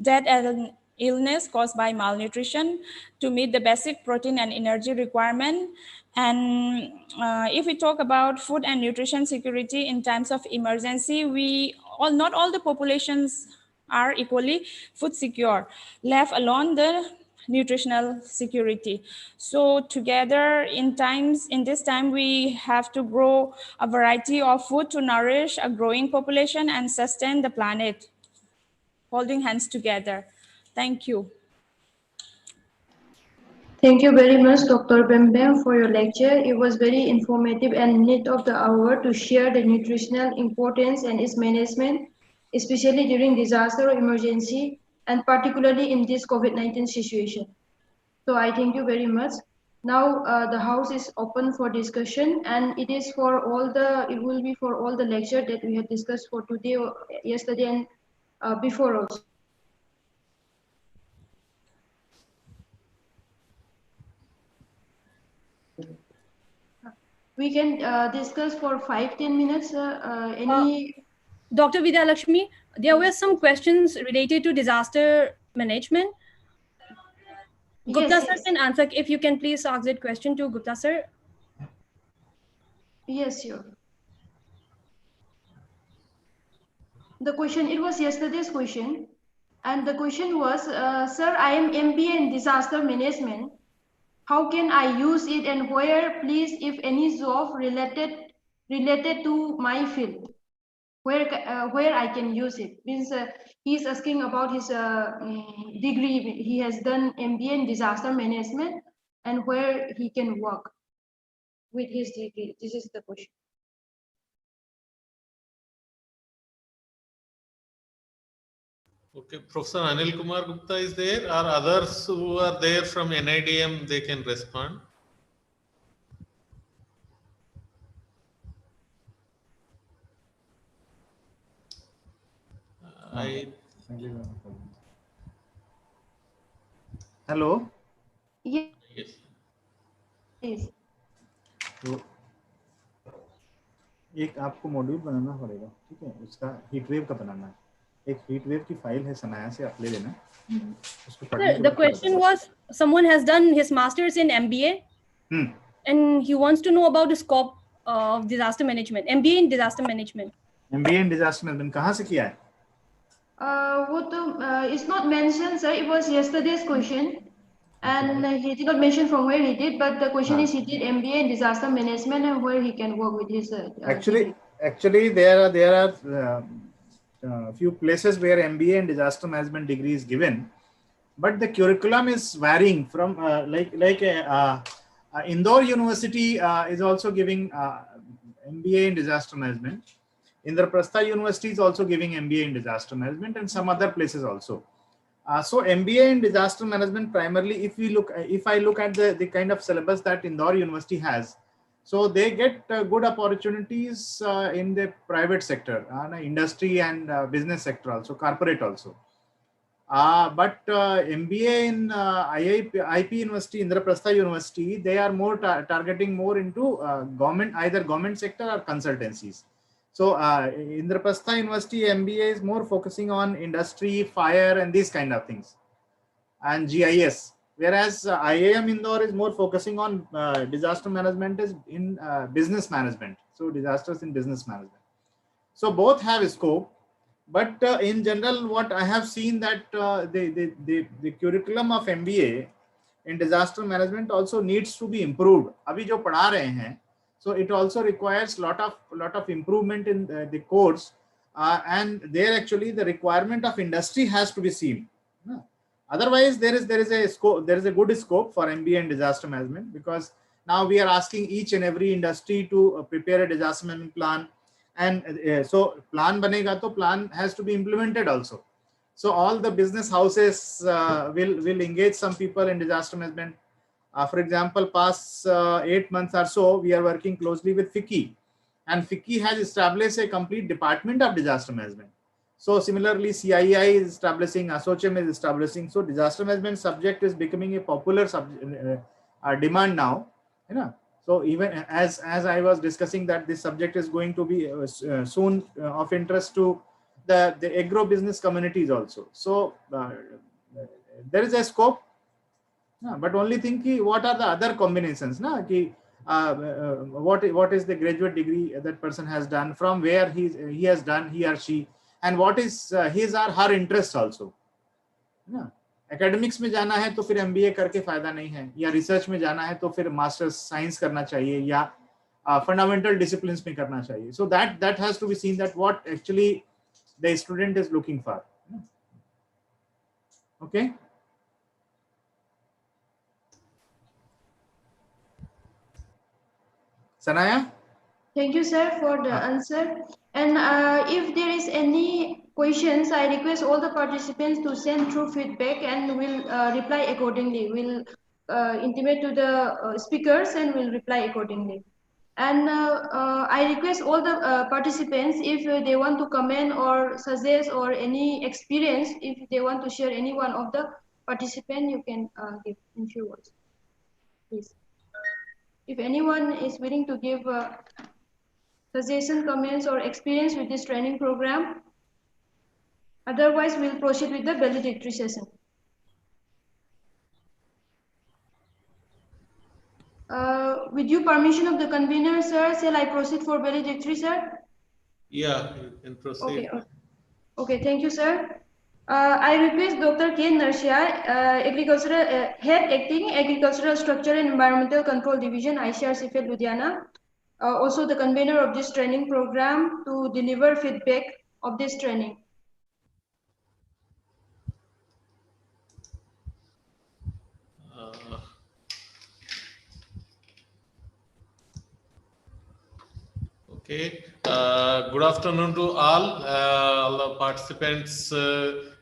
death and illness caused by malnutrition, to meet the basic protein and energy requirement. And if we talk about food and nutrition security in times of emergency, not all the populations are equally food secure, left alone the nutritional security. So together in this time, we have to grow a variety of food to nourish a growing population and sustain the planet, holding hands together. Thank you. Thank you very much, Dr. Bembem, for your lecture. It was very informative and need of the hour to share the nutritional importance and its management, especially during disaster or emergency, and particularly in this COVID-19 situation. So I thank you very much. Now the house is open for discussion, and it is for all it will be for all the lecture that we have discussed for today, or yesterday, and before also. We can discuss for 5-10 minutes. Any Dr. Vidya Lakshmi, there were some questions related to disaster management. Gupta Yes, sir yes. can answer. If you can please ask that question to Gupta sir. Yes, sure. The question, it was yesterday's question. And the question was, sir, I am MBA in disaster management. How can I use it and where, please, if any job related to my field, where I can use it? Means he's asking about his degree. He has done MBA in disaster management and where he can work with his degree. This is the question. Okay, Professor Anil Kumar Gupta is there, or others who are there from NIDM, they can respond. Hello. Yes. तो एक आपको module बनाना पड़ेगा, ठीक है, उसका heat wave का बनाना है। एक हीट वेव की फाइल है सनाया से, आप ले लेना। उसको पढ़ने के The बाद question was, someone has done his master's in MBA and he wants to know about the scope of disaster management, MBA in disaster management. MBA in disaster management कहाँ से किया है? वो तो it's not mentioned, sir. It was yesterday's question. And he did not mention from where he did, but the question is he did MBA in disaster management and where he can work with his Actually, there are few places where MBA in disaster management degree is given, but the curriculum is varying from Indore University is also giving MBA in disaster management. Indraprastha University is also giving MBA in disaster management, and some other places also. So MBA in disaster management primarily, if I look at the kind of syllabus that Indore University has, so they get good opportunities in the private sector, industry and business sector also, corporate also. But MBA in IP University, Indraprastha University, they are more targeting more into government, either government sector or consultancies. So Indraprastha University MBA is more focusing on industry, fire, and these kind of things, and GIS. Whereas IIM Indore is more focusing on disaster management is in business management. So disasters in business management. So both have scope, but in general, what I have seen that the curriculum of MBA in disaster management also needs to be improved. Abhi jo padha rahe hain, so it also requires lot of improvement in the course, and there actually the requirement of industry has to be seen. Otherwise, there is a scope, there is a good scope for MBA in disaster management, because now we are asking each and every industry to prepare a disaster management plan, and so plan banega to plan has to be implemented also. So all the business houses will engage some people in disaster management. For example, past 8 months or so, we are working closely with FICCI, and FICCI has established a complete department of disaster management. So similarly, CII is establishing, ASSOCHAM is establishing. So disaster management subject is becoming a popular demand now. You know? So even as I was discussing that this subject is going to be soon of interest to the agro business communities also. So there is a scope, but only think what are the other combinations, what is the graduate degree that person has done, from where he has done, he or she, and what is his or her interest also. Academics में जाना है तो फिर MBA करके फायदा नहीं है, या रिसर्च में जाना है तो फिर मास्टर्स साइंस करना चाहिए, या फंडामेंटल डिसिप्लिन्स में करना चाहिए. So that has to be seen that what actually the student is looking for. Okay. Sanaya? Thank you, sir, for the answer. And if there is any questions, I request all the participants to send through feedback, and we'll reply accordingly. We'll intimate to the speakers and we'll reply accordingly. And I request all the participants, if they want to comment or suggest or any experience, if they want to share any one of the participant, you can give in few words, please. If anyone is willing to give suggestion, comments, or experience with this training program, otherwise we'll proceed with the valedictory session. With your permission of the convener, sir, shall I proceed for valedictory, sir? Yeah, you can proceed. Okay, okay, thank you, sir. I request Dr. K. Narsia, Head Acting Agricultural Structure and Environmental Control Division, ICAR-CIPHET, Ludhiana, also the convener of this training program, to deliver feedback of this training. Okay. Good afternoon to all the participants.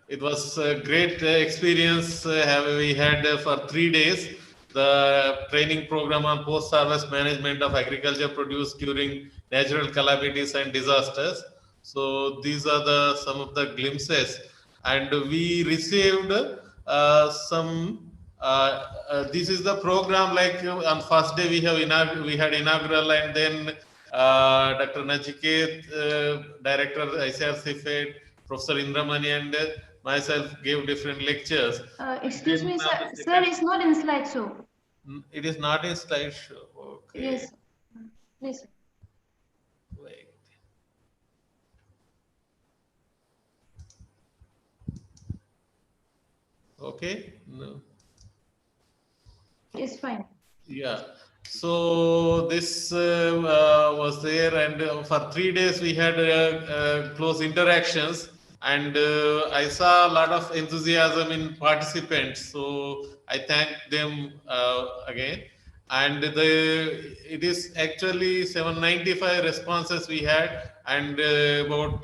It was a great experience we had for 3 days. The training program on post-harvest management of agriculture produce during natural calamities and disasters. So these are some of the glimpses, and we received some. This is the program. Like on first day we had inaugural, and then Dr. Nachiket, Director ICAR-CIPHET, Professor Indramani, and myself gave different lectures. Excuse me, sir. Sir, it's not in slideshow. It is not in slideshow. Okay. Yes, please. Wait. Okay. No. It's fine. Yeah. So this was there, and for 3 days we had close interactions, and I saw a lot of enthusiasm in participants. So I thank them again. And it is actually 795 responses we had, and about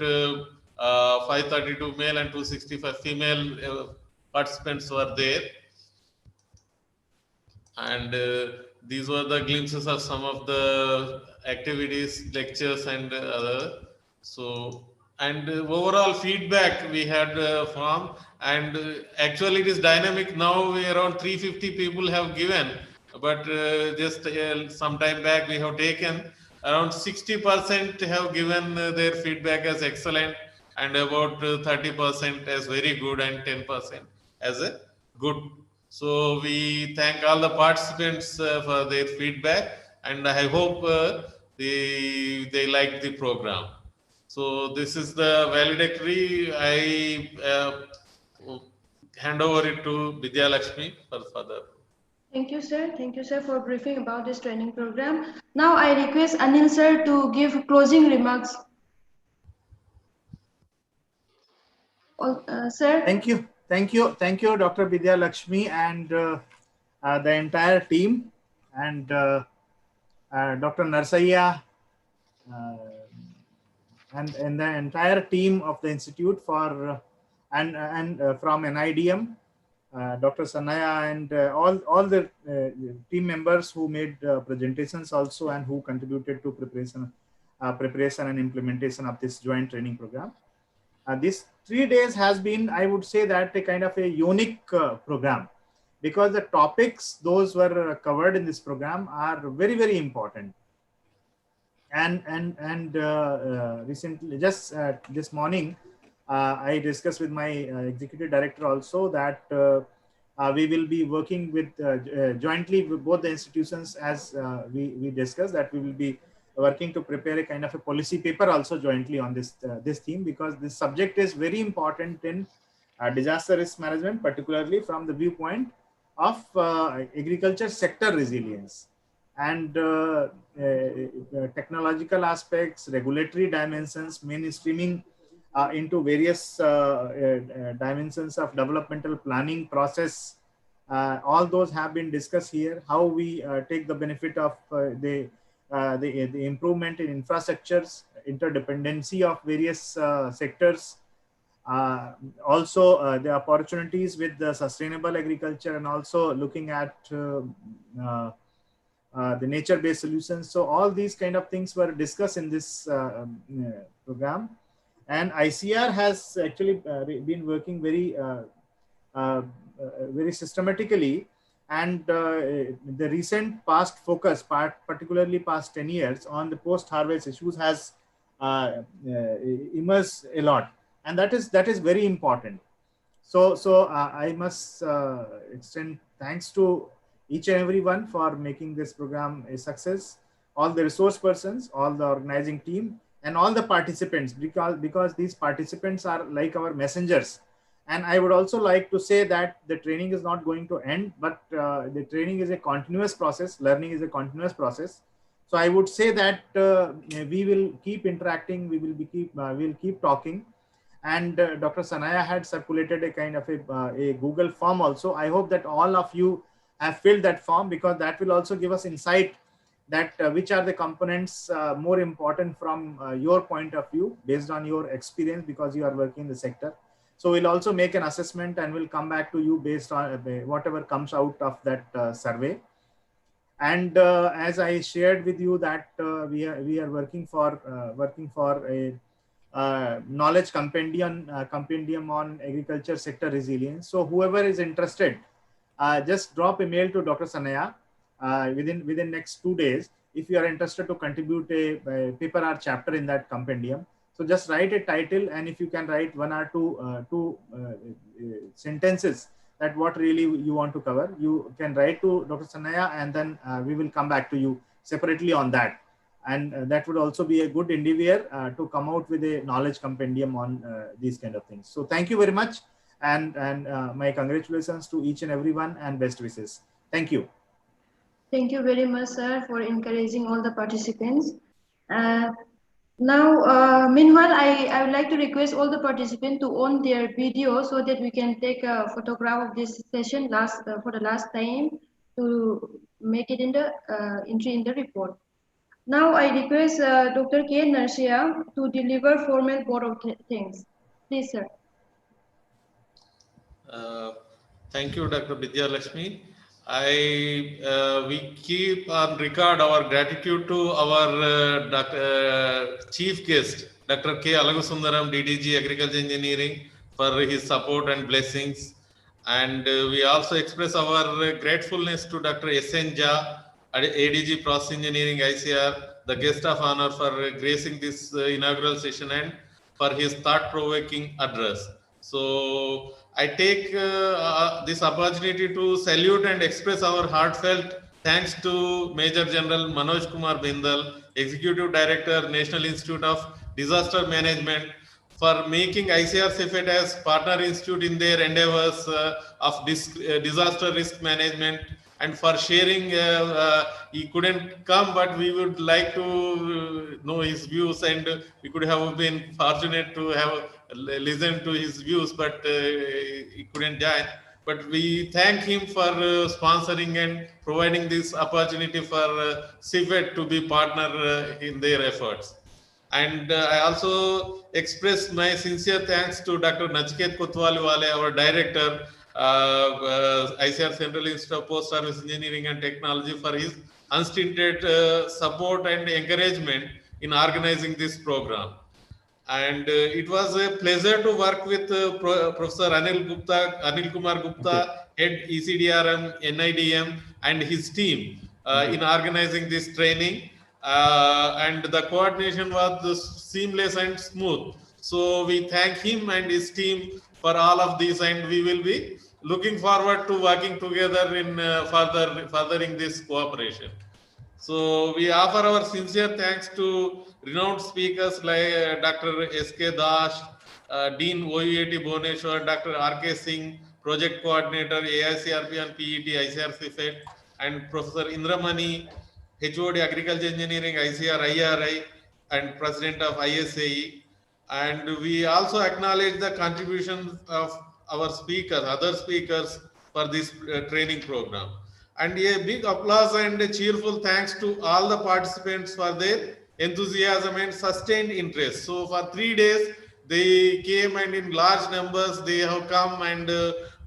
532 male and 265 female participants were there. And these were the glimpses of some of the activities, lectures, and other. So, and overall feedback we had from, and actually it is dynamic now. Around 350 people have given, but just some time back we have taken around 60% have given their feedback as excellent, and about 30% as very good, and 10% as a good. So we thank all the participants for their feedback, and I hope they like the program. So this is the valedictory. I hand over it to Vidya Lakshmi for further. Thank you, sir. Thank you, sir, for briefing about this training program. Now I request Anil, sir, to give closing remarks. Sir. Thank you, Dr. Vidya Lakshmi, and the entire team, and Dr. Narsaiya, and the entire team of the institute for and from NIDM, Dr. Sanaya, and all the team members who made presentations also, and who contributed to preparation and implementation of this joint training program. This 3 days has been, I would say, that a kind of a unique program, because the topics those were covered in this program are very, very important. And recently, just this morning, I discussed with my executive director also that we will be working with jointly with both the institutions, as we discussed, that we will be working to prepare a kind of a policy paper also jointly on this theme, because this subject is very important in disaster risk management, particularly from the viewpoint of agriculture sector resilience, and technological aspects, regulatory dimensions, mainstreaming into various dimensions of developmental planning process. All those have been discussed here. How we take the benefit of the improvement in infrastructures, interdependency of various sectors, also the opportunities with the sustainable agriculture, and also looking at the nature-based solutions. So all these kind of things were discussed in this program, and ICR has actually been working very systematically, and the recent past focus, particularly past 10 years, on the post-harvest issues has immersed a lot, and that is very important. So I must extend thanks to each and everyone for making this program a success, all the resource persons, all the organizing team, and all the participants, because these participants are like our messengers. And I would also like to say that the training is not going to end, but the training is a continuous process, learning is a continuous process. So I would say that we will keep interacting, we'll keep talking. And Dr. Sanaya had circulated a kind of a Google form also. I hope that all of you have filled that form, because that will also give us insight that which are the components more important from your point of view based on your experience, because you are working in the sector. So we'll also make an assessment and we'll come back to you based on whatever comes out of that survey. And as I shared with you that we are working for a knowledge compendium on agriculture sector resilience. So whoever is interested, just drop a mail to Dr. Sanaya within next 2 days if you are interested to contribute a paper or chapter in that compendium. So just write a title, and if you can write one or two sentences that what really you want to cover, you can write to Dr. Sanaya, and then we will come back to you separately on that. And that would also be a good endeavor to come out with a knowledge compendium on these kind of things. So thank you very much, and my congratulations to each and everyone, and best wishes. Thank you. Thank you very much, sir, for encouraging all the participants. Now, meanwhile, I would like to request all the participants to on their video so that we can take a photograph of this session for the last time to make it in the entry in the report. Now I request Dr. K. Narsia to deliver formal board of thanks. Please, sir. Thank you, Dr. Vidya Lakshmi. We keep on record our gratitude to our chief guest, Dr. K. Alagusundaram, DDG Agriculture Engineering, for his support and blessings. And we also express our gratefulness to Dr. S.N. Jha, ADG Process Engineering ICR, the guest of honor, for gracing this inaugural session and for his thought-provoking address. So I take this opportunity to salute and express our heartfelt thanks to Major General Manoj Kumar Bindal, Executive Director, National Institute of Disaster Management, for making ICAR-CIPHET as partner institute in their endeavors of disaster risk management, and for sharing. He couldn't come, but we would like to know his views, and we could have been fortunate to have listened to his views, but he couldn't join. But we thank him for sponsoring and providing this opportunity for CIPHET to be partner in their efforts. And I also express my sincere thanks to Dr. Nachiket Kotwaliwale, our director, ICAR Central Institute of Post Service Engineering and Technology, for his unstinted support and encouragement in organizing this program. And it was a pleasure to work with Professor Anil Kumar Gupta, head ECDRM, NIDM, and his team in organizing this training. And the coordination was seamless and smooth. So we thank him and his team for all of this, and we will be looking forward to working together in furthering this cooperation. So we offer our sincere thanks to renowned speakers like Dr. S.K. Dash, Dean OUAT Bhubaneswar, Dr. R.K. Singh, Project Coordinator, AICRP and PET, ICAR-CIPHET, and Professor Indramani, HOD Agriculture Engineering, ICR, IRI, and President of ISAE. And we also acknowledge the contributions of our speakers, other speakers, for this training program. And a big applause and a cheerful thanks to all the participants for their enthusiasm and sustained interest. So for 3 days, they came, and in large numbers they have come, and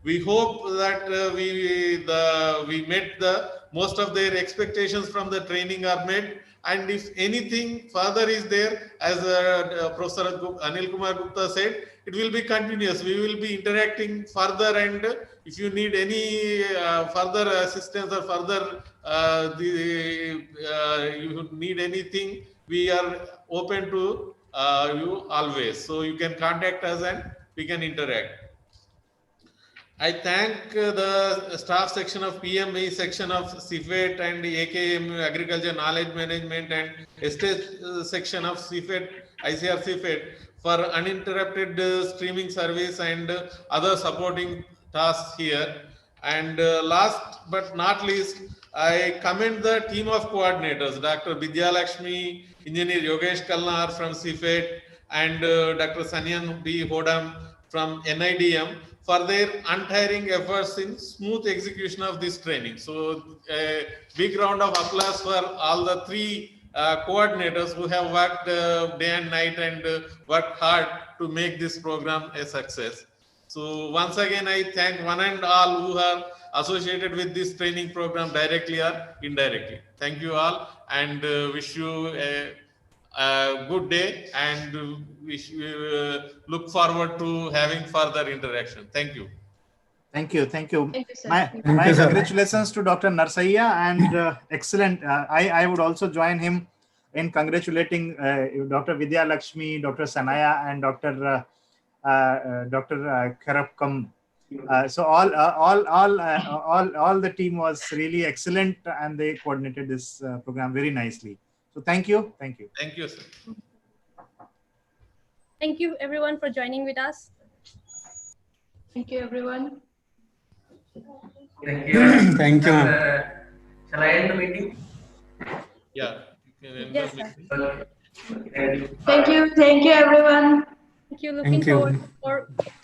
we hope that we met the most of their expectations from the training are met, And if anything further is there, as Professor Anil Kumar Gupta said, it will be continuous. We will be interacting further, and if you need any further assistance or further you need anything, we are open to you always. So you can contact us and we can interact. I thank the staff section of PME section of CIPHET and AKM Agriculture Knowledge Management and Estate section of CIPHET, ICAR-CIPHET for uninterrupted streaming service and other supporting tasks here. And last but not least, I commend the team of coordinators, Dr. Vidya Lakshmi, Engineer Yogesh Kalnar from CIPHET, and Dr. Sanyan B. Hodam from NIDM for their untiring efforts in smooth execution of this training. So a big round of applause for all the three coordinators who have worked day and night and worked hard to make this program a success. So once again, I thank one and all who are associated with this training program directly or indirectly. Thank you all, and wish you a good day, and we look forward to having further interaction. Thank you. Thank you. Thank you. Thank you, sir. My congratulations to Dr. Narsaiya, and excellent. I would also join him in congratulating Dr. Vidya Lakshmi, Dr. Sanaya, and Dr. Kharapkam. So all the team was really excellent, and they coordinated this program very nicely. So thank you. Thank you. Thank you, sir. Thank you, everyone, for joining with us. Thank you, everyone. Thank you. Thank you. Shall I end the meeting? Yeah. You can end Yes, the sir. meeting. Thank you, everyone. Thank you. Looking Thank you. forward for